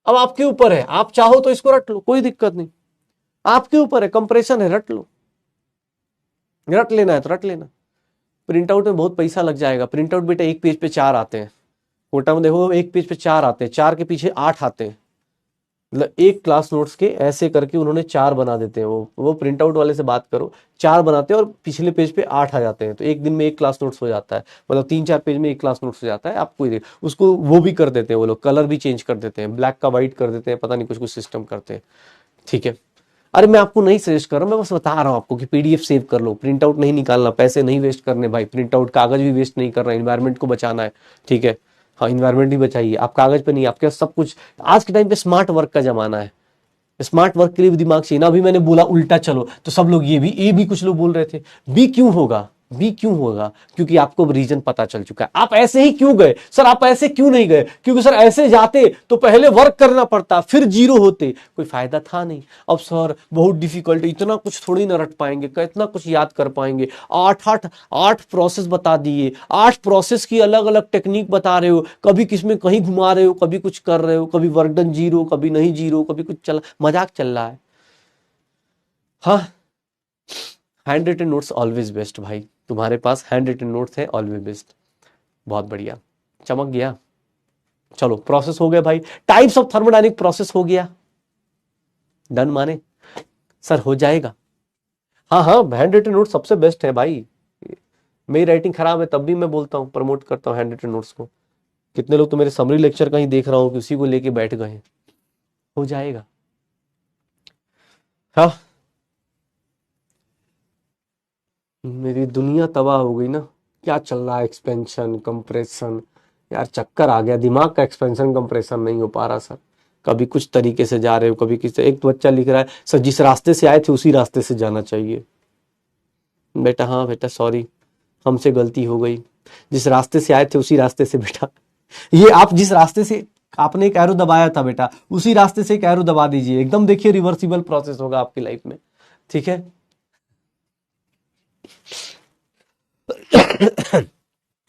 अब आपके ऊपर है, आप चाहो तो इसको रट लो, कोई दिक्कत नहीं, आपके ऊपर है, कंप्रेशन है, रट लो, रट लेना है तो रट लेना। प्रिंट आउट में बहुत पैसा लग जाएगा। प्रिंट आउट बेटा एक पेज पे 4 आते हैं, कोटा में देखो एक पेज पे 4 आते हैं, 4 के पीछे 8 आते हैं, मतलब एक क्लास नोट्स के ऐसे करके उन्होंने 4 बना देते हैं। वो प्रिंट आउट वाले से बात करो, 4 बनाते हैं और पिछले पेज पे 8 आ जाते हैं, तो एक दिन में एक क्लास नोट्स हो जाता है, मतलब 3-4 पेज में एक क्लास नोट्स हो जाता है। आपको उसको वो भी कर देते हैं वो लोग, कलर भी चेंज कर देते हैं, ब्लैक का व्हाइट कर देते हैं, पता नहीं कुछ कुछ सिस्टम करते हैं। ठीक है, अरे मैं आपको नहीं सजेस्ट कर रहा हूं, मैं बस बता रहा हूं आपको कि पीडीएफ सेव कर लो, प्रिंट आउट नहीं निकालना, पैसे नहीं वेस्ट करने भाई, प्रिंट आउट कागज भी वेस्ट नहीं करना, इन्वायरमेंट को बचाना है। ठीक है, हाँ इन्वायरमेंट भी बचाइए, आप कागज पे नहीं, आपके सब कुछ। आज के टाइम पे स्मार्ट वर्क का जमाना है, स्मार्ट वर्क के लिए भी दिमाग चाहिए ना। अभी मैंने बोला उल्टा चलो, तो सब लोग ये भी, ए भी कुछ लोग बोल रहे थे, बी क्यों होगा? बी क्यों होगा? क्योंकि आपको रीजन पता चल चुका है। आप ऐसे ही क्यों गए? सर आप ऐसे क्यों नहीं गए? क्योंकि सर ऐसे जाते तो पहले वर्क करना पड़ता, फिर जीरो होते, कोई फायदा था नहीं। अब सर बहुत डिफिकल्ट, इतना कुछ थोड़ी ना रट पाएंगे, इतना कुछ याद कर पाएंगे। 8 प्रोसेस बता दिए, 8 प्रोसेस की अलग अलग टेक्निक बता रहे हो, कभी किसमें कहीं घुमा रहे हो, कभी कुछ कर रहे हो, कभी वर्क डन जीरो, कभी नहीं जीरो, कभी कुछ चल, मजाक चल रहा है। हाँ, hand written notes always best भाई, तुम्हारे पास हैंड रिटन नोट्स है ऑलवेज बेस्ट। बहुत बढ़िया, चमक गया। चलो प्रोसेस हो गया भाई, टाइप्स ऑफ थर्मोडायनेमिक प्रोसेस हो गया, डन माने? सर हो जाएगा। हाँ हाँ, हैंड रिटन नोट सबसे बेस्ट है भाई, मेरी राइटिंग खराब है तब भी मैं बोलता हूँ, प्रमोट करता हूँ हैंड रिटन नोट्स को। कितने लोग तो मेरे समरी लेक्चर का ही देख रहा हूँ कि उसी को लेके बैठ गए हैं। हो जाएगा। हाँ, मेरी दुनिया तबाह हो गई ना, क्या चल रहा है, एक्सपेंशन कंप्रेशन, यार चक्कर आ गया, दिमाग का एक्सपेंशन कंप्रेशन नहीं हो पा रहा सर। कभी कुछ तरीके से जा रहे हो, कभी किस, एक तो बच्चा लिख रहा है सर जिस रास्ते से आए थे उसी रास्ते से जाना चाहिए। बेटा हाँ बेटा सॉरी, हमसे गलती हो गई, जिस रास्ते से आए थे उसी रास्ते से बेटा, ये आप जिस रास्ते से आपने एक एरो दबाया था बेटा, उसी रास्ते से एक एरो दबा दीजिए, एकदम देखिए रिवर्सिबल प्रोसेस होगा आपकी लाइफ में, ठीक है।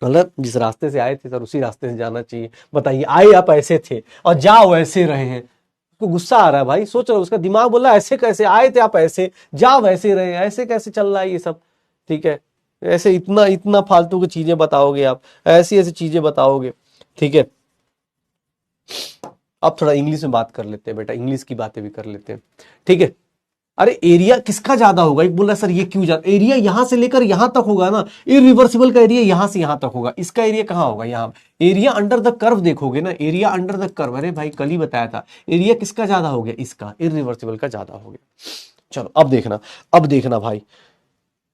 मतलब जिस रास्ते से आए थे सर उसी रास्ते से जाना चाहिए। बताइए, आए आप ऐसे थे और जाओ ऐसे रहे हैं, उसको गुस्सा आ रहा है भाई, सोच रहा है, उसका दिमाग बोल रहा है ऐसे कैसे आए थे आप, ऐसे जाओ वैसे रहे, ऐसे कैसे चल रहा है ये सब, ठीक है। ऐसे इतना इतना फालतू की चीजें बताओगे आप, ऐसी ऐसी चीजें बताओगे, ठीक है। अब थोड़ा इंग्लिश में बात कर लेते हैं बेटा, इंग्लिश की बातें भी कर लेते हैं, ठीक है। अरे एरिया किसका ज्यादा होगा, एक बोल रहा है सर ये क्यों ज्यादा, एरिया यहां से लेकर यहां तक होगा ना, इरिवर्सिबल का एरिया यहां से यहां तक होगा, इसका एरिया कहां होगा, यहां। एरिया अंडर द कर्व देखोगे ना, एरिया अंडर द कर्व, अरे भाई कल ही बताया था, एरिया किसका ज्यादा हो गया, इसका, इरिवर्सिबल का ज्यादा हो गया। चलो अब देखना भाई,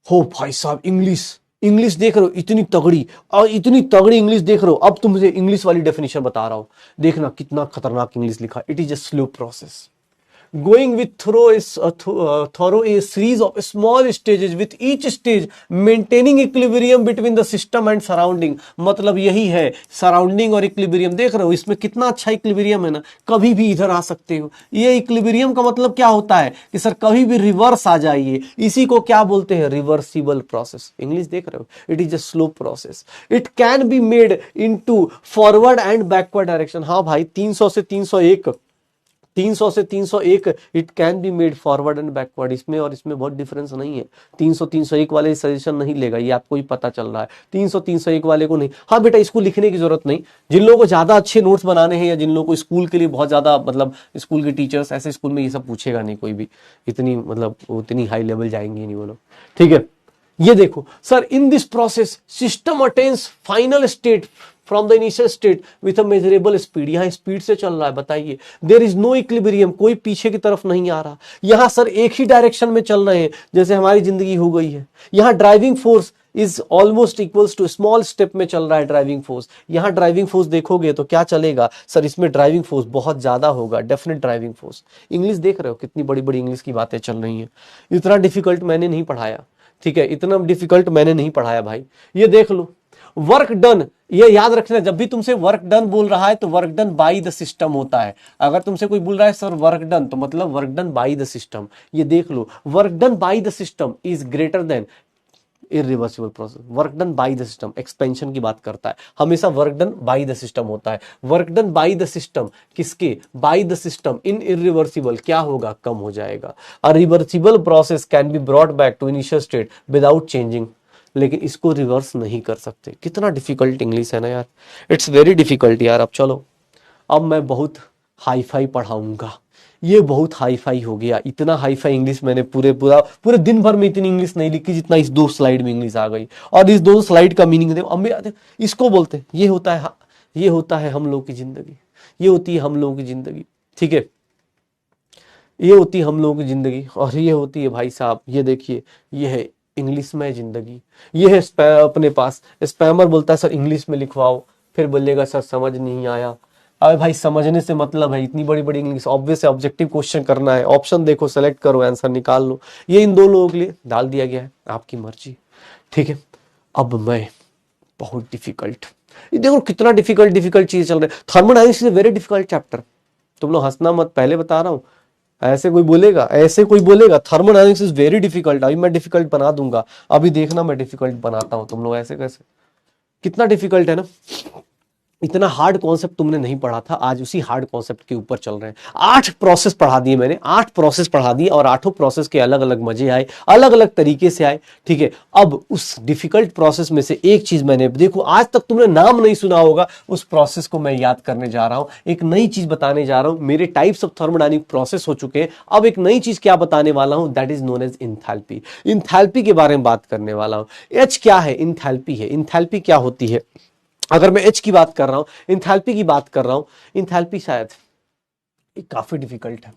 हो भाई साहब इंग्लिश, इंग्लिश देख रहे हो इतनी तगड़ी, और इतनी तगड़ी इंग्लिश देख रहे हो। अब तुमसे इंग्लिश वाली डेफिनेशन बता रहा हूं, देखना कितना खतरनाक इंग्लिश लिखा, it is a slow process going with through a series of small stages, with each stage maintaining equilibrium between the system and surrounding। मतलब यही है सराउंडिंग और इक्विलिब्रियम, देख रहे हो इसमें कितना अच्छा इक्विलिब्रियम है ना, कभी भी इधर आ सकते हो। ये इक्विलिब्रियम का मतलब क्या होता है कि सर कभी भी रिवर्स आ जाइए, इसी को क्या बोलते हैं, रिवर्सिबल प्रोसेस। इंग्लिश देख रहे हो, it is a slow process, it can be made into forward and backward direction. हाँ भाई 300 से 301, 300 से 301 it can be made forward and backward, इसमें और इसमें बहुत डिफरेंस नहीं है। 300 301 वाले सजेशन नहीं लेगा, ये आपको ही पता चल रहा है, 300 301 वाले को नहीं। हाँ बेटा इसको लिखने की जरूरत नहीं, जिन लोगों को ज्यादा अच्छे नोट्स बनाने हैं या जिन लोगों को स्कूल के लिए बहुत ज्यादा, मतलब स्कूल के टीचर्स, ऐसे स्कूल में ये सब पूछेगा नहीं कोई भी, इतनी मतलब उतनी हाई लेवल जाएंगे नहीं वो लोग, ठीक है। ये देखो sir, in this process system attains final state from the initial state with a measurable speed. यहां स्पीड से चल रहा है, बताइए, देयर इज नो इक्विलिब्रियम, कोई पीछे की तरफ नहीं आ रहा। यहां सर एक ही डायरेक्शन में चल रहे हैं, जैसे हमारी जिंदगी हो गई है। यहां driving force is almost equals to small step में चल रहा है ड्राइविंग फोर्स। यहां ड्राइविंग फोर्स देखोगे तो क्या चलेगा सर, इसमें ड्राइविंग फोर्स बहुत ज्यादा होगा, डेफिनेट ड्राइविंग फोर्स। इंग्लिश देख रहे हो कितनी बड़ी बड़ी इंग्लिश की बातें चल रही हैं, इतना डिफिकल्ट मैंने नहीं पढ़ाया, ठीक है, इतना डिफिकल्ट मैंने नहीं पढ़ाया भाई। ये देख लो, वर्क डन, ये याद रखना, जब भी तुमसे वर्क डन बोल रहा है तो work done by the system होता है। अगर तुमसे कोई बोल रहा है सर वर्क डन, तो मतलब work done by the system. ये देख लो, work done by the system is greater than irreversible process. Work done by the system expansion की बात करता है, हमेशा work done by the system होता है। Work done by the system किसके, by the system in irreversible क्या होगा, कम हो जाएगा। A reversible process can be brought back to initial state without changing, लेकिन इसको रिवर्स नहीं कर सकते। कितना डिफिकल्ट इंग्लिश है ना यार, इट्स वेरी डिफिकल्ट यार। अब चलो, अब मैं बहुत हाई फाई पढ़ाऊंगा, ये बहुत हाई फाई हो गया, इतना हाई फाई इंग्लिश मैंने पूरे दिन भर में इतनी इंग्लिश नहीं लिखी जितना इस 2 स्लाइड में इंग्लिश आ गई। और इस 2 स्लाइड का मीनिंग देखो, अब इसको बोलते हैं, ये होता है हम लोगों की जिंदगी, ये होती है हम लोगों की जिंदगी, ठीक है, ये होती है हम लोगों की जिंदगी। और ये होती है भाई साहब, ये देखिए, ये है इंग्लिश में जिंदगी। ये है अपने पास स्पैमर बोलता है सर इंग्लिश में लिखवाओ, फिर बोलेगा सर समझ नहीं आया। अरे भाई समझने से मतलब है, इतनी बड़ी बड़ी इंग्लिश, ऑब्वियस है, ऑब्जेक्टिव क्वेश्चन करना है, ऑप्शन देखो, सेलेक्ट करो, आंसर निकाल लो। ये इन 2 लोगों के लिए डाल दिया गया है, आपकी मर्जी, ठीक है। अब मैं बहुत डिफिकल्ट, ये देखो कितना डिफिकल्ट चीज चल रही है। Thermodynamics is a very difficult chapter, तुम लोग हंसना मत, पहले बता रहा हूं। ऐसे कोई बोलेगा थर्मोडायनेमिक्स इज वेरी डिफिकल्ट, अभी मैं डिफिकल्ट बना दूंगा, अभी देखना मैं डिफिकल्ट बनाता हूं। तुम लोग ऐसे कैसे, कितना डिफिकल्ट है ना। इतना हार्ड कॉन्सेप्ट तुमने नहीं पढ़ा था, आज उसी हार्ड कॉन्सेप्ट के ऊपर चल रहे हैं। 8 प्रोसेस पढ़ा दिए मैंने, 8 प्रोसेस पढ़ा दिए, और 8 प्रोसेस के अलग अलग मजे आए, अलग अलग तरीके से आए, ठीक है। अब उस डिफिकल्ट प्रोसेस में से एक चीज मैंने, देखो आज तक तुमने नाम नहीं सुना होगा, उस प्रोसेस को मैं याद करने जा रहा हूं, एक नई चीज बताने जा रहा हूं। मेरे टाइप्स ऑफ थर्मोडायनेमिक प्रोसेस हो चुके हैं, अब एक नई चीज क्या बताने वाला हूं, that is known as enthalpy. Enthalpy के बारे में बात करने वाला हूं। एच क्या है, इंथैल्पी है। इंथैल्पी क्या होती है, अगर मैं एच की बात कर रहा हूं, इंथैल्पी की बात कर रहा हूं, इंथैल्पी शायद काफी डिफिकल्ट है।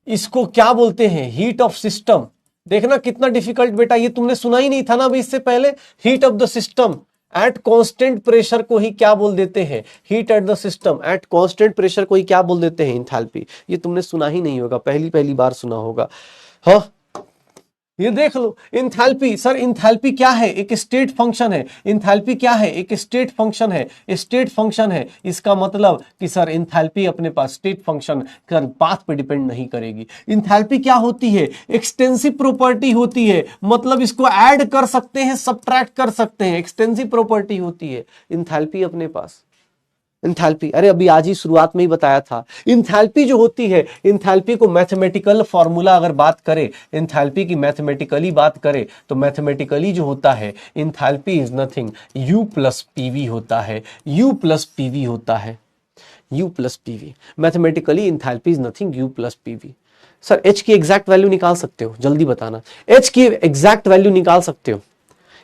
इसको क्या बोलते हैं, हीट ऑफ सिस्टम। देखना कितना डिफिकल्ट बेटा, ये तुमने सुना ही नहीं था ना अभी इससे पहले। Heat of the system eight constant pressure को ही क्या बोल देते हैं, heat at the system eight constant pressure को ही क्या बोल देते हैं, इंथैल्पी। ये तुमने सुना ही नहीं होगा, पहली बार सुना होगा। हाँ ये देख लो इंथैल्पी। सर इंथैल्पी क्या है? एक स्टेट फंक्शन है। इंथैल्पी क्या है? एक स्टेट फंक्शन है। स्टेट फंक्शन है, इसका मतलब कि सर इंथैल्पी अपने पास स्टेट फंक्शन कर पाथ पे डिपेंड नहीं करेगी। इंथैल्पी क्या होती है? एक्सटेंसिव प्रॉपर्टी होती है, मतलब इसको ऐड कर सकते हैं, सबट्रैक्ट कर सकते हैं, एक्सटेंसिव प्रॉपर्टी होती है इंथैल्पी अपने पास। इंथैल्पी, अरे अभी आज ही शुरुआत में ही बताया था। इंथैल्पी जो होती है, इंथैल्पी को मैथमेटिकल फॉर्मूला अगर बात करें, इंथैल्पी की मैथमेटिकली बात करें तो मैथमेटिकली जो होता है enthalpy is nothing, U plus PV होता है। U प्लस पीवी होता है, U plus PV. Mathematically enthalpy is nothing, U plus PV. Sir H की एग्जैक्ट वैल्यू निकाल सकते हो? जल्दी बताना। H की एग्जैक्ट वैल्यू निकाल सकते हो?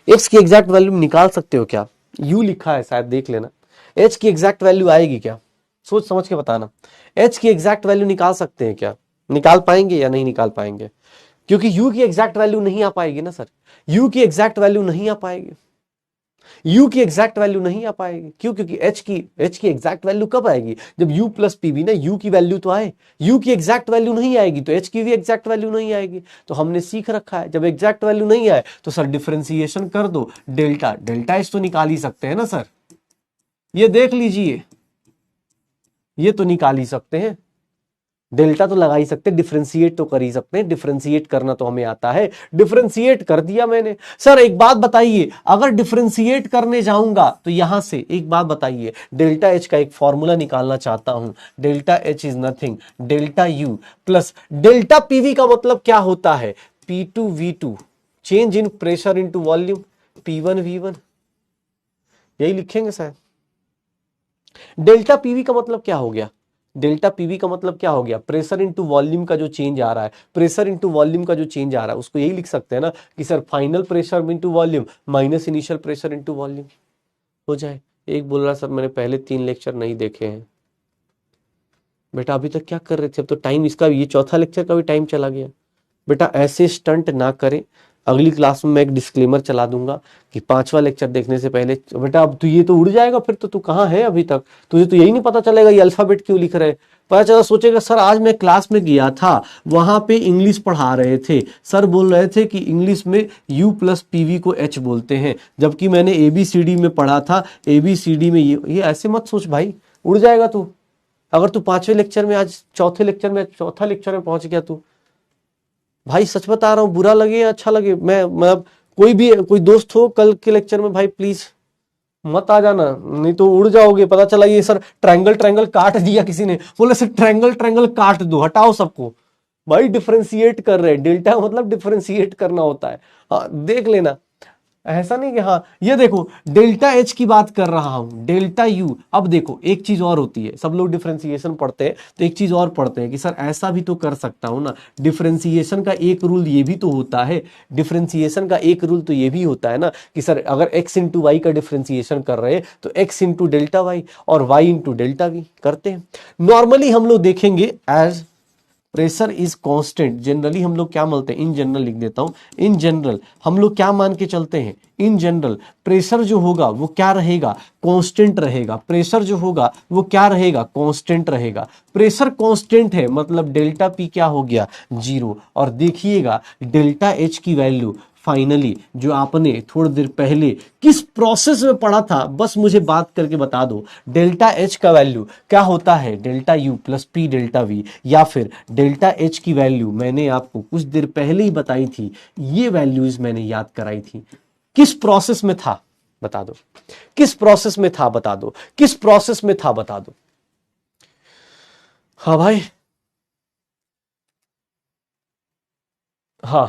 H की एग्जैक्ट वैल्यू निकाल सकते हो क्या? U लिखा है शायद, देख लेना। H की एग्जैक्ट वैल्यू आएगी क्या? सोच समझ के बताना। H की एग्जैक्ट वैल्यू निकाल सकते हैं क्या? निकाल पाएंगे या नहीं निकाल पाएंगे? क्योंकि U की एग्जैक्ट वैल्यू नहीं आ पाएगी ना सर। U की एग्जैक्ट वैल्यू नहीं आ पाएगी। U की एग्जैक्ट वैल्यू नहीं आ पाएगी। क्यों? क्योंकि H की एग्जैक्ट वैल्यू कब आएगी? जब U प्लस पीवी ना U की वैल्यू तो आए। U की एग्जैक्ट वैल्यू नहीं आएगी तो H की भी एग्जैक्ट वैल्यू नहीं आएगी। तो हमने सीख रखा है जब एग्जैक्ट वैल्यू नहीं आए तो सर डिफरेंशिएशन कर दो, डेल्टा डेल्टा H तो निकाल ही सकते हैं ना सर। ये देख लीजिए, ये तो निकाल ही सकते हैं, डेल्टा तो लगा ही सकते हैं, डिफरेंशिएट तो कर ही सकते हैं। डिफरेंशिएट करना तो हमें आता है, डिफरेंशिएट कर दिया मैंने। सर एक बात बताइए, अगर डिफरेंशिएट करने जाऊंगा तो यहां से एक बात बताइए, डेल्टा एच का एक फॉर्मूला निकालना चाहता हूं। Delta H is nothing, delta U plus delta PV का मतलब क्या होता है? P2V2, change in pressure into volume, P1V1, यही लिखेंगे शायद। डेल्टा पीवी का मतलब क्या हो गया? डेल्टा पीवी का मतलब क्या हो गया? प्रेशर इनटू वॉल्यूम का जो चेंज आ रहा है, प्रेशर इनटू वॉल्यूम का जो चेंज आ रहा है उसको यही लिख सकते हैं ना कि sir final pressure into volume minus initial pressure into volume हो जाए। एक बोल रहा सर मैंने पहले 3 लेक्चर नहीं देखे हैं। बेटा अभी तक क्या कर रहे थे? अब तो टाइम इसका, ये चौथा लेक्चर का भी टाइम चला गया। बेटा ऐसे स्टंट ना करें। अगली क्लास में मैं एक डिस्क्लेमर चला दूंगा कि 5वां लेक्चर देखने से पहले, बेटा अब तू ये तो उड़ जाएगा, फिर तो तू कहाँ है अभी तक? तुझे तो यही नहीं पता चलेगा ये अल्फाबेट क्यों लिख रहे हैं। पता चला सोचेगा सर आज मैं क्लास में गया था, वहां पे इंग्लिश पढ़ा रहे थे, सर बोल रहे थे कि इंग्लिश में U प्लस पीवी को H बोलते हैं, जबकि मैंने ABCD में पढ़ा था, ABCD में ये ऐसे मत सोच भाई, उड़ जाएगा तू। अगर तू 5वें लेक्चर में, आज चौथा लेक्चर में पहुंच गया तू, भाई सच बता रहा हूँ, बुरा लगे या अच्छा लगे, मैं कोई दोस्त हो कल के लेक्चर में, भाई प्लीज मत आ जाना, नहीं तो उड़ जाओगे। पता चला ये सर ट्रायंगल काट दिया किसी ने, बोले सर ट्रायंगल काट दो, हटाओ सबको। भाई डिफरेंशिएट कर रहे हैं, डेल्टा मतलब डिफरेंशिएट करना होता है। हाँ देख लेना, ऐसा नहीं कि हाँ ये देखो डेल्टा एच की बात कर रहा हूं, डेल्टा यू। अब देखो एक चीज और होती है, सब लोग डिफरेंशिएशन पढ़ते हैं तो एक चीज और पढ़ते हैं कि सर ऐसा भी तो कर सकता हूं ना। डिफरेंशिएशन का एक रूल ये भी तो होता है, डिफरेंशिएशन का एक रूल तो ये भी होता है ना कि सर अगर x इंटू वाई का डिफरेंशिएशन कर रहे हैं तो x इंटू डेल्टा वाई और y इंटू डेल्टा वी करते हैं। नॉर्मली हम लोग देखेंगे as pressure is constant, generally हम लोग क्या मानते हैं, इन जनरल लिख देता हूं, इन जनरल हम लोग क्या मान के चलते हैं, इन जनरल प्रेशर जो होगा वो क्या रहेगा? कांस्टेंट रहेगा। प्रेशर जो होगा वो क्या रहेगा? कांस्टेंट रहेगा। प्रेशर कांस्टेंट है मतलब डेल्टा पी क्या हो गया? 0। और देखिएगा डेल्टा एच की वैल्यू फाइनली जो आपने थोड़ी देर पहले किस प्रोसेस में पढ़ा था, बस मुझे बात करके बता दो। डेल्टा एच का वैल्यू क्या होता है? Delta U plus P delta we, या फिर डेल्टा एच की वैल्यू मैंने आपको कुछ देर पहले ही बताई थी, ये वैल्यूज मैंने याद कराई थी। किस प्रोसेस में था बता दो, किस प्रोसेस में था बता दो, किस प्रोसेस में था बता दो। हाँ भाई, हाँ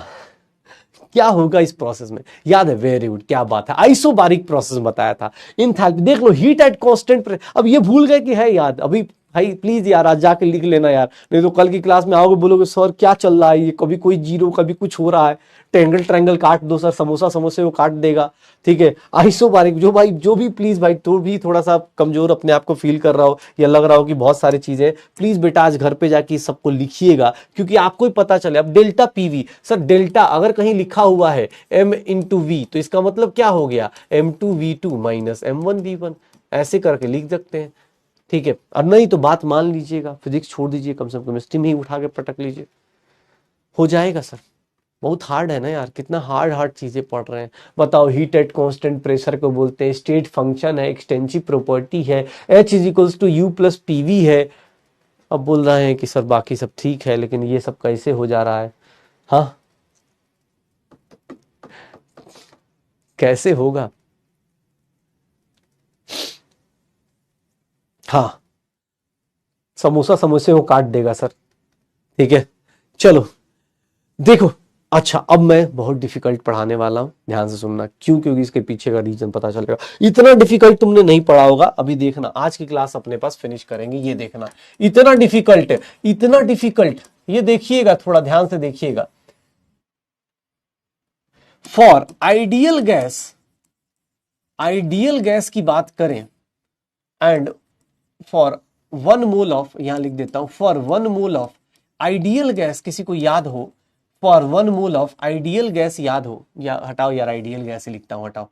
क्या होगा इस प्रोसेस में? याद है? वेरी गुड, क्या बात है, आइसोबारिक प्रोसेस बताया था। इनथैल्पी देख लो, हीट एट कांस्टेंट। अब ये भूल गए कि है याद? अभी भाई प्लीज यार आज जाके लिख लेना यार, नहीं तो कल की क्लास में आओगे बोलोगे सर क्या चल रहा है ये, कभी कोई जीरो कभी कुछ हो रहा है। ट्रायंगल काट दो सर, समोसे वो काट देगा। ठीक है, आइसोबारिक जो भाई जो भी प्लीज भाई, तो भी थोड़ा सा कमजोर अपने आप को फील कर रहा हो या लग रहा हो कि बहुत सारी चीजें, प्लीज बेटा आज घर पे जाके सबको लिखिएगा, क्योंकि आपको ही पता चले। अब डेल्टा पीवी, सर डेल्टा अगर कहीं लिखा हुआ है m इंटू वी तो इसका मतलब क्या हो गया? M2V2 माइनस M1V1, ऐसे करके लिख सकते हैं। ठीक है, और नहीं तो बात मान लीजिएगा, फिजिक्स छोड़ दीजिए, कम से कम केमिस्ट्री में ही उठा के पटक लीजिए, हो जाएगा सर। बहुत हार्ड है ना यार, कितना हार्ड हार्ड चीजें पढ़ रहे हैं। बताओ, हीट एट कांस्टेंट प्रेशर को बोलते हैं, स्टेट फंक्शन है, एक्सटेंसिव प्रॉपर्टी है, H is equals to U plus PV है। अब बोल रहे हैं कि सर बाकी सब ठीक है, लेकिन ये सब कैसे हो जा रहा है? हाँ, कैसे होगा? हाँ, समोसा समोसे को काट देगा सर। ठीक है, चलो देखो। अच्छा, अब मैं बहुत डिफिकल्ट पढ़ाने वाला हूं, ध्यान से सुनना। क्यों? क्योंकि इसके पीछे का रीजन पता चलेगा। इतना डिफिकल्ट तुमने नहीं पढ़ा होगा अभी, देखना आज की क्लास अपने पास फिनिश करेंगे, ये देखना। इतना डिफिकल्ट है, इतना डिफिकल्ट, ये देखिएगा, थोड़ा ध्यान से देखिएगा। फॉर आइडियल गैस की बात करें, एंड फॉर 1 मोल ऑफ, यहां लिख देता हूं, for 1 mole of ideal gas, किसी को याद हो, for 1 mole of ideal gas याद हो, या हटाओ यार, आइडियल गैस ही लिखता हूं, हटाओ,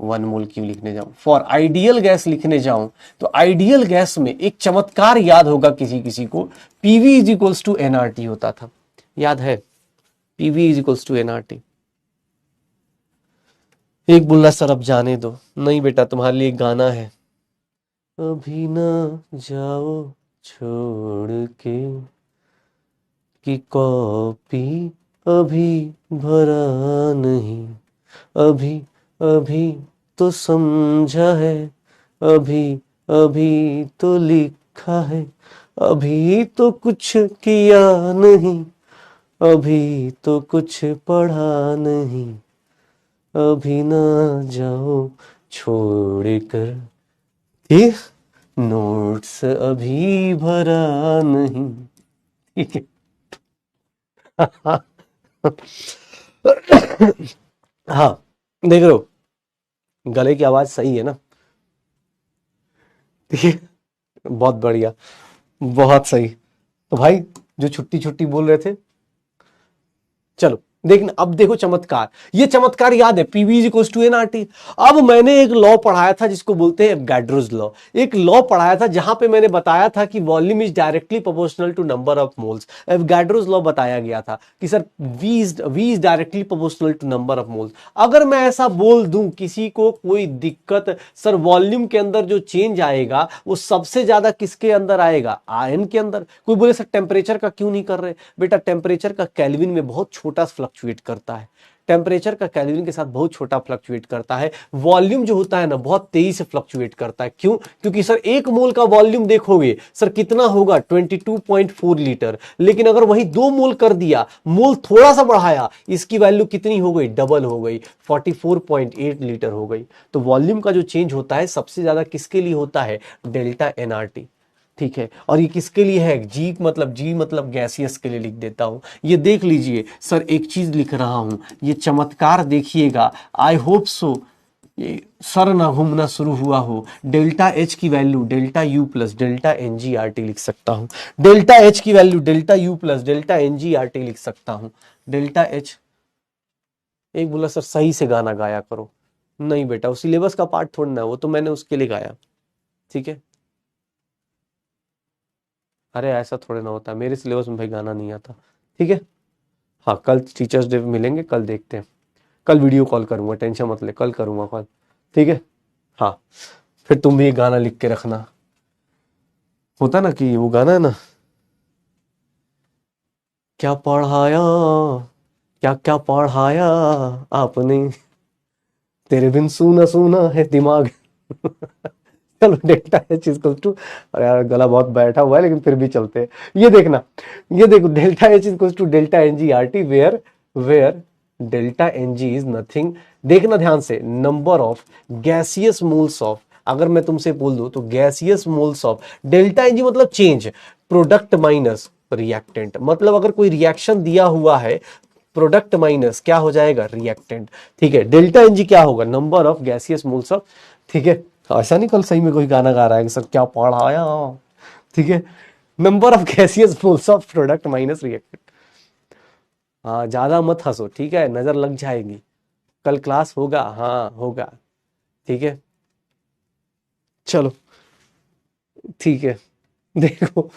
1 मोल क्यों लिखने जाऊं, फॉर आइडियल गैस लिखने जाऊं, तो आइडियल गैस में एक चमत्कार याद होगा किसी किसी को, PV is equals to NRT होता था, याद है? PV is equals to NRT. एक बोलना सर अब जाने दो, नहीं बेटा, तुम्हारे लिए एक गाना है, अभी ना जाओ छोड़ के, कि कॉपी अभी भरा नहीं, अभी अभी तो समझा है, अभी अभी तो लिखा है, अभी तो कुछ किया नहीं, अभी तो कुछ पढ़ा नहीं, अभी ना जाओ छोड़ कर, ठीक, नोट्स अभी भरा नहीं। ठीक है। हाँ, देख रहे हो, गले की आवाज सही है ना? ठीक है, बहुत बढ़िया, बहुत सही। तो भाई, जो छुट्टी छुट्टी बोल रहे थे, चलो देखना, अब देखो चमत्कार, ये चमत्कार याद है, PV is equals to NRT. अब मैंने एक लॉ पढ़ाया था जिसको बोलते हैं एवोगाड्रोस लॉ, एक लॉ पढ़ाया था जहां पे मैंने बताया था कि volume is directly proportional to number of moles. Avogadro's law बताया गया था कि sir V is directly proportional to number of moles. अगर मैं ऐसा बोल दूं, किसी को कोई दिक्कत, सर वॉल्यूम के अंदर जो चेंज आएगा वो सबसे ज्यादा किसके अंदर आएगा? आयन के अंदर। कोई बोले सर टेम्परेचर का क्यों नहीं कर रहे? बेटा, टेम्परेचर का केल्विन में बहुत छोटा फ्लक्चुएट करता है, टेम्परेचर का केल्विन के साथ बहुत छोटा फ्लक्चुएट करता है। वॉल्यूम जो होता है ना, बहुत तेजी से फ्लक्चुएट करता है। क्यों? क्योंकि सर 1 मोल का वॉल्यूम देखोगे सर कितना होगा, 22.4 लीटर, लेकिन अगर वही 2 मोल कर दिया, मोल थोड़ा सा बढ़ाया, इसकी वैल्यू कितनी हो गई? डबल हो गई, 44.8 लीटर हो गई। तो वॉल्यूम का जो चेंज होता है सबसे ज्यादा किसके लिए होता है? Delta NRT. ठीक है, और ये किसके लिए है? जी मतलब गैसियस के लिए लिख देता हूं। ये देख लीजिए सर, एक चीज लिख रहा हूं, ये चमत्कार देखिएगा, आई होप सो ये सर ना घूमना शुरू हुआ हो। डेल्टा एच की value delta U plus delta N G R T लिख सकता हूं, डेल्टा एच की value delta U plus delta N G R T लिख सकता हूं, डेल्टा एच। एक बोला सर सही से गाना गाया करो, नहीं बेटा, वो सिलेबस का पार्ट थोड़ा ना, वो तो मैंने उसके लिए गाया। ठीक है, अरे ऐसा थोड़े ना होता है, मेरे सिलेबस में भाई गाना नहीं आता। ठीक है, हाँ, कल टीचर्स डे मिलेंगे, कल देखते हैं, कल वीडियो कॉल करूंगा, टेंशन मत ले, कल करूंगा कॉल। ठीक है, हाँ, फिर तुम भी एक गाना लिख के रखना, होता ना कि वो गाना है ना, क्या पढ़ाया, क्या क्या पढ़ाया आपने, तेरे बिन सूना सूना है दिमाग। चलो, डेल्टा एच इक्वल टू, अरे यार गला बहुत बैठा हुआ है लेकिन फिर भी चलते हैं। ये देखना, ये देखो, delta H equal to delta N G R T, where where delta N G is nothing, देखना ध्यान से, number of gaseous moles of, अगर मैं तुमसे बोल दूं तो gaseous moles of, delta N G मतलब चेंज, प्रोडक्ट माइनस रिएक्टेंट, मतलब अगर कोई रिएक्शन दिया हुआ है, प्रोडक्ट माइनस क्या हो जाएगा? रिएक्टेंट। ठीक है, डेल्टा एन जी क्या होगा? Number of gaseous moles of. ठीक है, ऐसा नहीं कल सही में कोई गाना गा रहा है कि सर क्या पढ़ाया। ठीक है, number of gaseous moles of product minus reactant. हाँ, ज्यादा मत हंसो, ठीक है, नजर लग जाएगी। कल क्लास होगा, हाँ होगा। ठीक है, चलो, ठीक है, देखो,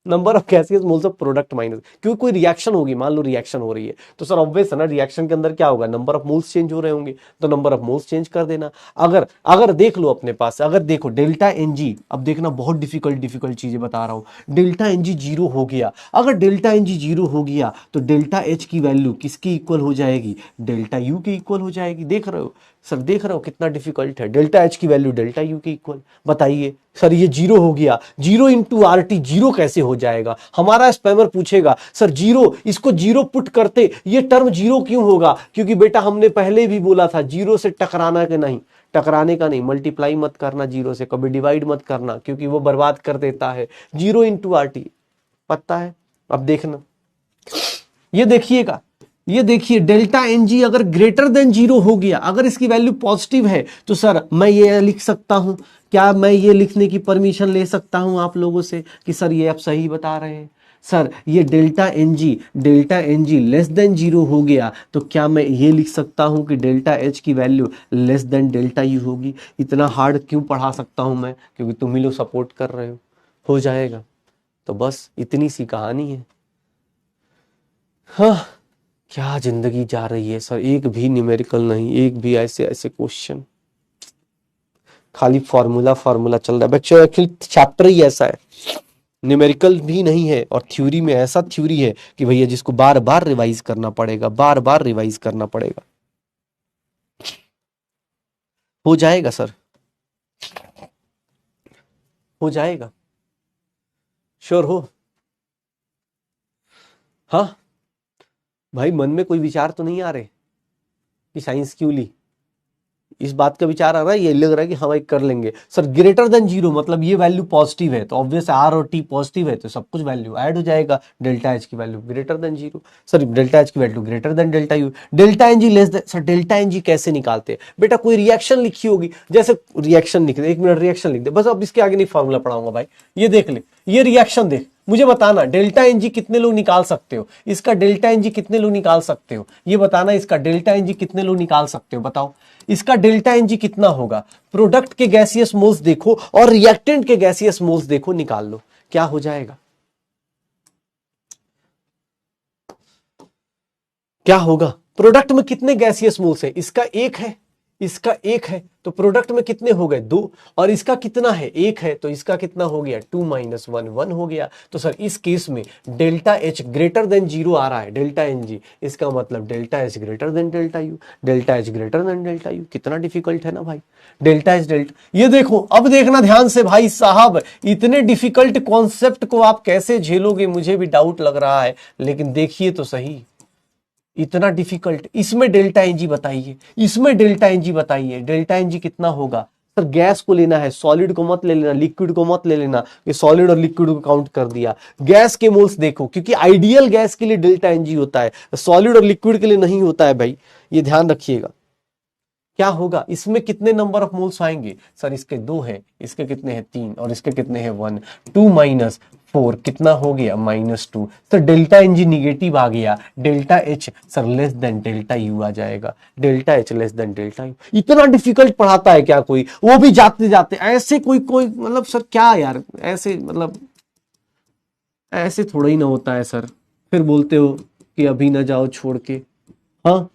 number of gaseous moles of product minus, क्योंकि कोई रिएक्शन होगी, मान लो रिएक्शन हो रही है तो सर ऑब्वियस है ना, रिएक्शन के अंदर क्या होगा, नंबर ऑफ मोल्स चेंज हो रहे होंगे, तो नंबर ऑफ मोल्स चेंज कर देना। अगर अगर देख लो अपने पास, अगर देखो डेल्टा एन जी, अब देखना बहुत डिफिकल्ट डिफिकल्ट चीजें बता रहा हूं, डेल्टा एन जी जीरो हो गया, अगर डेल्टा एन जी जीरो हो गया तो डेल्टा एच की वैल्यू किसकी इक्वल हो जाएगी, डेल्टा यू की इक्वल हो जाएगी। देख रहे हो सर, देख रहे हो कितना डिफिकल्ट है, डेल्टा एच की वैल्यू डेल्टा यू की इक्वल। बताइए सर ये जीरो हो गया, zero into R T zero कैसे हो जाएगा, हमारा स्पैमर पूछेगा सर जीरो, इसको जीरो पुट करते ये टर्म जीरो क्यों होगा, क्योंकि बेटा हमने पहले भी बोला था जीरो से टकराना के नहीं, टकराने का नहीं, मल्टीप्लाई मत करना जीरो से, कभी डिवाइड मत करना क्योंकि वो बर्बाद कर देता है। जीरो इंटू आर टी पता है। अब देखना, ये देखिएगा, ये देखिए डेल्टा एन जी अगर ग्रेटर देन जीरो हो गया, अगर इसकी वैल्यू पॉजिटिव है तो सर मैं ये लिख सकता हूं, क्या मैं ये लिखने की परमिशन ले सकता हूं आप लोगों से कि सर ये आप सही बता रहे हैं, सर ये delta N G less than zero हो गया तो क्या मैं ये लिख सकता हूं कि डेल्टा एच की value less than delta you होगी। इतना हार्ड क्यों पढ़ा सकता हूं मैं, क्योंकि तुम ही लोग सपोर्ट कर रहे हो जाएगा। तो बस इतनी सी कहानी है। हाँ, क्या जिंदगी जा रही है सर, एक भी न्यूमेरिकल नहीं, एक भी ऐसे ऐसे क्वेश्चन, खाली फॉर्मूला फॉर्मूला चल रहा है बच्चों। एक्चुअली चैप्टर ही ऐसा है, न्यूमेरिकल भी नहीं है और थ्योरी में ऐसा थ्योरी है कि भैया जिसको बार बार रिवाइज करना पड़ेगा, बार बार रिवाइज करना पड़ेगा। हो जाएगा सर, हो जाएगा, श्योर हो। हाँ भाई, मन में कोई विचार तो नहीं आ रहे कि साइंस क्यों ली, इस बात का विचार आ रहा है, ये लग रहा है कि हाँ भाई कर लेंगे सर। ग्रेटर देन जीरो मतलब ये वैल्यू पॉजिटिव है तो ऑब्वियस आर और टी पॉजिटिव है तो सब कुछ वैल्यू ऐड हो जाएगा, डेल्टा एच की value greater than zero, sir delta H की value greater than delta U, delta N G less than, sir delta N G कैसे निकालते हैं बेटा, कोई रिएक्शन लिखी होगी, जैसे रिएक्शन लिख दे, 1 मिनट रिएक्शन लिख दे बस, अब इसके आगे नहीं फॉर्मूला पढ़ाऊंगा भाई। ये देख ले, ये रिएक्शन देख, मुझे बताना डेल्टा एन जी कितने लोग निकाल सकते हो, इसका डेल्टा एन जी कितने लोग निकाल सकते हो, ये बताना, इसका डेल्टा एन जी कितने लोग निकाल सकते हो बताओ, इसका डेल्टा एन जी कितना होगा। प्रोडक्ट के गैसियस मोल्स देखो और रिएक्टेंट के गैसियस मोल्स देखो, निकाल लो क्या हो जाएगा, क्या होगा। प्रोडक्ट में कितने गैसियस मोल्स है, इसका एक है, इसका एक है तो प्रोडक्ट में कितने हो गए, दो, और इसका कितना है, एक है तो इसका कितना हो गया, 2 माइनस 1 1 हो गया। तो सर इस केस में delta H greater than zero आ रहा है, डेल्टा एन जी, इसका मतलब delta H greater than delta U, delta H greater than delta U. कितना डिफिकल्ट है ना भाई, डेल्टा एच डेल्टा, ये देखो अब देखना ध्यान से भाई साहब, इतने डिफिकल्ट कॉन्सेप्ट को आप कैसे झेलोगे मुझे भी डाउट लग रहा है, लेकिन देखिए तो सही, इतना डिफिकल्ट, इसमें डेल्टा एनजी बताइए, इसमें डेल्टा एनजी बताइए, डेल्टा एनजी कितना होगा। सर गैस को लेना है, सॉलिड को मत ले लेना, लिक्विड को मत ले लेना, ये सॉलिड और लिक्विड को काउंट कर दिया। गैस के मोल्स देखो, क्योंकि आइडियल गैस के लिए डेल्टा एनजी होता है, सॉलिड और लिक्विड के लिए नहीं होता है भाई, ये ध्यान रखिएगा। क्या होगा, इसमें कितने नंबर ऑफ मोल्स आएंगे, सर इसके दो हैं, इसके कितने हैं तीन, और इसके कितने हैं वन, 2 माइनस 4 कितना हो गया -2। Sir delta N G negative आ गया, delta H sir less than delta U आ जाएगा, delta H less than delta U. इतना डिफिकल्ट पढ़ाता है क्या कोई, वो भी जाते जाते ऐसे, कोई कोई मतलब सर क्या यार, ऐसे मतलब ऐसे थोड़ा ही ना होता है सर, फिर बोलते हो कि अभी ना जाओ छोड़ के। हाँ,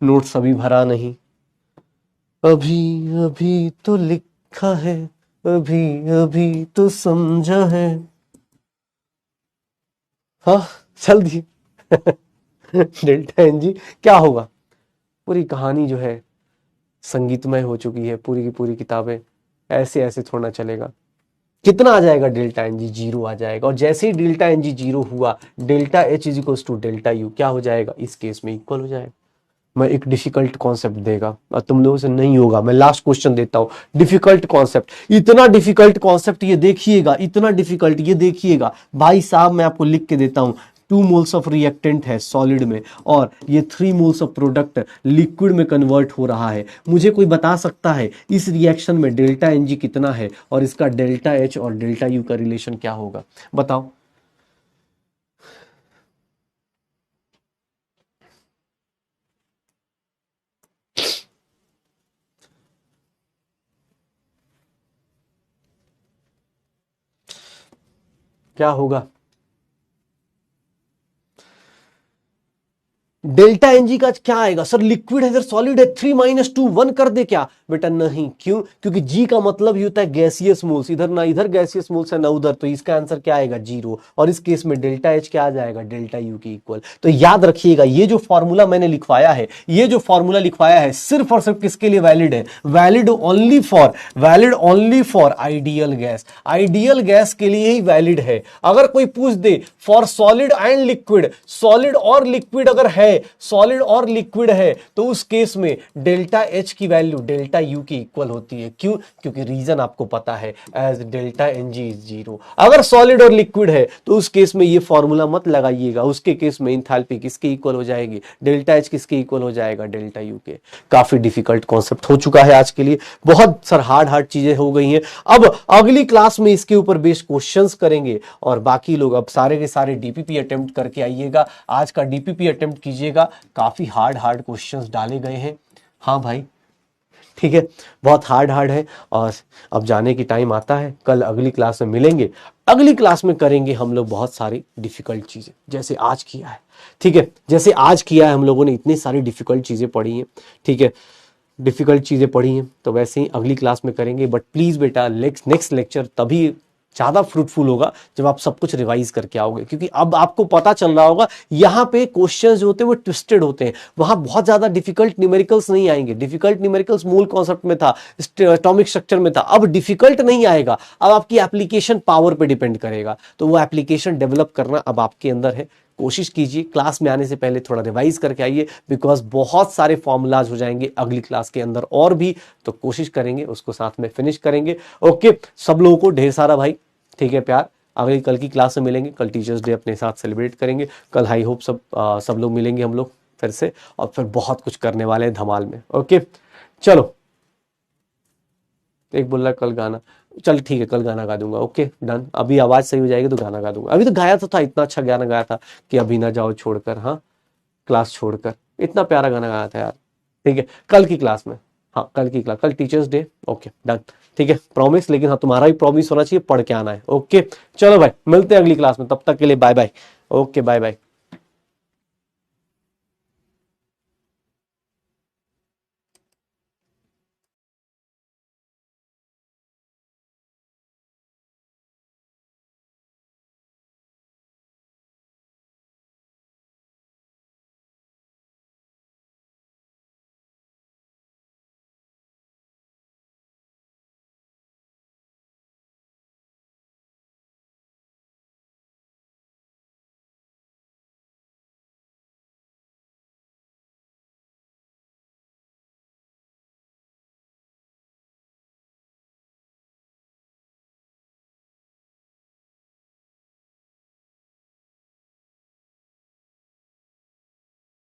नोट्स अभी भरा नहीं, अभी अभी तो लिखा है, अभी अभी तो समझा है। हाँ चल दी डेल्टा एन जी क्या होगा, पूरी कहानी जो है संगीतमय हो चुकी है, पूरी की पूरी किताबें, ऐसे ऐसे थोड़ा चलेगा। कितना आ जाएगा, डेल्टा एन जी जीरो आ जाएगा, और जैसे ही डेल्टा एन जी जीरो हुआ, delta H is equal to delta U क्या हो जाएगा, इस केस में इक्वल हो जाएगा। मैं एक डिफिकल्ट कॉन्सेप्ट देगा और तुम लोगों से नहीं होगा, मैं लास्ट क्वेश्चन देता हूं, डिफिकल्ट कॉन्सेप्ट, इतना डिफिकल्ट कॉन्सेप्ट ये देखिएगा, इतना डिफिकल्ट ये देखिएगा भाई साहब, मैं आपको लिख के देता हूं। 2 मोल्स ऑफ रिएक्टेंट है सॉलिड में, और ये 3 मोल्स ऑफ प्रोडक्ट लिक्विड में कन्वर्ट हो रहा है। मुझे कोई बता सकता है इस रिएक्शन में डेल्टा एन जी कितना है और इसका डेल्टा एच और डेल्टा यू का रिलेशन क्या होगा, बताओ। क्या होगा, डेल्टा एनजी का क्या आएगा सर, लिक्विड है इधर सॉलिड है, 3 - 2 1 कर दे क्या बेटा, नहीं, क्यों, क्योंकि जी का मतलब ही होता है गैसियस मोल्स, इधर ना इधर गैसियस मोल्स है ना उधर, तो इसका आंसर क्या आएगा 0, और इस केस में डेल्टा एच क्या आ जाएगा, डेल्टा यू के इक्वल। तो याद रखिएगा ये जो फॉर्मूला मैंने लिखवाया है, ये जो फॉर्मूला लिखवाया है सिर्फ और सिर्फ किसके लिए वैलिड है, valid only for ideal gas, ideal gas के लिए ही वैलिड है। अगर कोई पूछ दे for solid and liquid, solid और लिक्विड अगर है, सॉलिड और लिक्विड है, तो उस केस में डेल्टा एच की वैल्यू डेल्टा यू की इक्वल होती है। क्यों, क्योंकि रीजन आपको पता है, as delta N G is 0। अगर सॉलिड और लिक्विड है तो उस केस में ये फॉर्मूला मत लगाइएगा, उसके केस में इंथैल्पी किसके इक्वल हो जाएगी, डेल्टा एच किसके इक्वल हो जाएगा, डेल्टा यू के। काफी डिफिकल्ट कॉन्सेप्ट हो चुका है आज के लिए, बहुत सर हार्ड चीजें हो गई हैं। अब अगली क्लास में इसके ऊपर बेस्ड क्वेश्चंस करेंगे, और बाकी लोग अब सारे के सारे डीपीपी अटेम्प्ट करके आइएगा। आज का डीपीपी अटेम्प्ट कीजिएगा, काफी हार्ड क्वेश्चंस डाले गए हैं। हाँ भाई ठीक है, बहुत हार्ड है, और अब जाने की टाइम आता है। कल अगली क्लास में मिलेंगे, अगली क्लास में करेंगे हम लोग बहुत सारी डिफिकल्ट चीजें जैसे आज किया है। ठीक है, जैसे आज किया है हम लोगों ने, इतनी सारी डिफिकल्ट चीजें पढ़ी हैं। ठीक है, डिफिकल्ट चीजें पढ़ी हैं, तो वैसे ही अगली क्लास में करेंगे। बट प्लीज बेटा नेक्स्ट लेक्चर तभी ज्यादा फ्रूटफुल होगा जब आप सब कुछ रिवाइज करके आओगे, क्योंकि अब आपको पता चल रहा होगा यहाँ पे क्वेश्चंस जो होते हैं वो ट्विस्टेड होते हैं, वहां बहुत ज्यादा डिफिकल्ट न्यूमेरिकल्स नहीं आएंगे। डिफिकल्ट न्यूमेरिकल्स मूल कॉन्सेप्ट में था, एटॉमिक स्ट्रक्चर में था, अब डिफिकल्ट नहीं आएगा, अब आपकी एप्लीकेशन पावर पे डिपेंड करेगा। तो वो एप्लीकेशन डेवलप करना अब आपके अंदर है। कोशिश कीजिए क्लास में आने से पहले थोड़ा रिवाइज करके आइए, बिकॉज बहुत सारे फॉर्मूलाज हो जाएंगे अगली क्लास के अंदर और भी, तो कोशिश करेंगे उसको साथ में फिनिश करेंगे। ओके, सब लोगों को ढेर सारा भाई ठीक है प्यार। अगली कल की क्लास में मिलेंगे, कल टीचर्स डे अपने साथ सेलिब्रेट करेंगे। कल आई होप सब लोग मिलेंगे हम लोग फिर से, और फिर बहुत कुछ करने वाले हैं धमाल में। ओके चलो, एक बोल रहा कल गाना, चल ठीक है कल गाना गा दूंगा। ओके डन, अभी आवाज सही हो जाएगी तो गाना गा दूंगा। अभी तो गाया तो था, इतना अच्छा गाना गाया था कि अभी ना जाओ छोड़कर, हाँ क्लास छोड़कर, इतना प्यारा गाना गाया था यार। ठीक है, कल की क्लास में, हाँ कल की क्लास, कल टीचर्स डे। ओके डन, ठीक है प्रॉमिस, लेकिन हाँ तुम्हारा भी प्रॉमिस होना चाहिए, पढ़ के आना है। ओके चलो भाई, मिलते हैं अगली क्लास में, तब तक के लिए bye bye. Okay bye bye.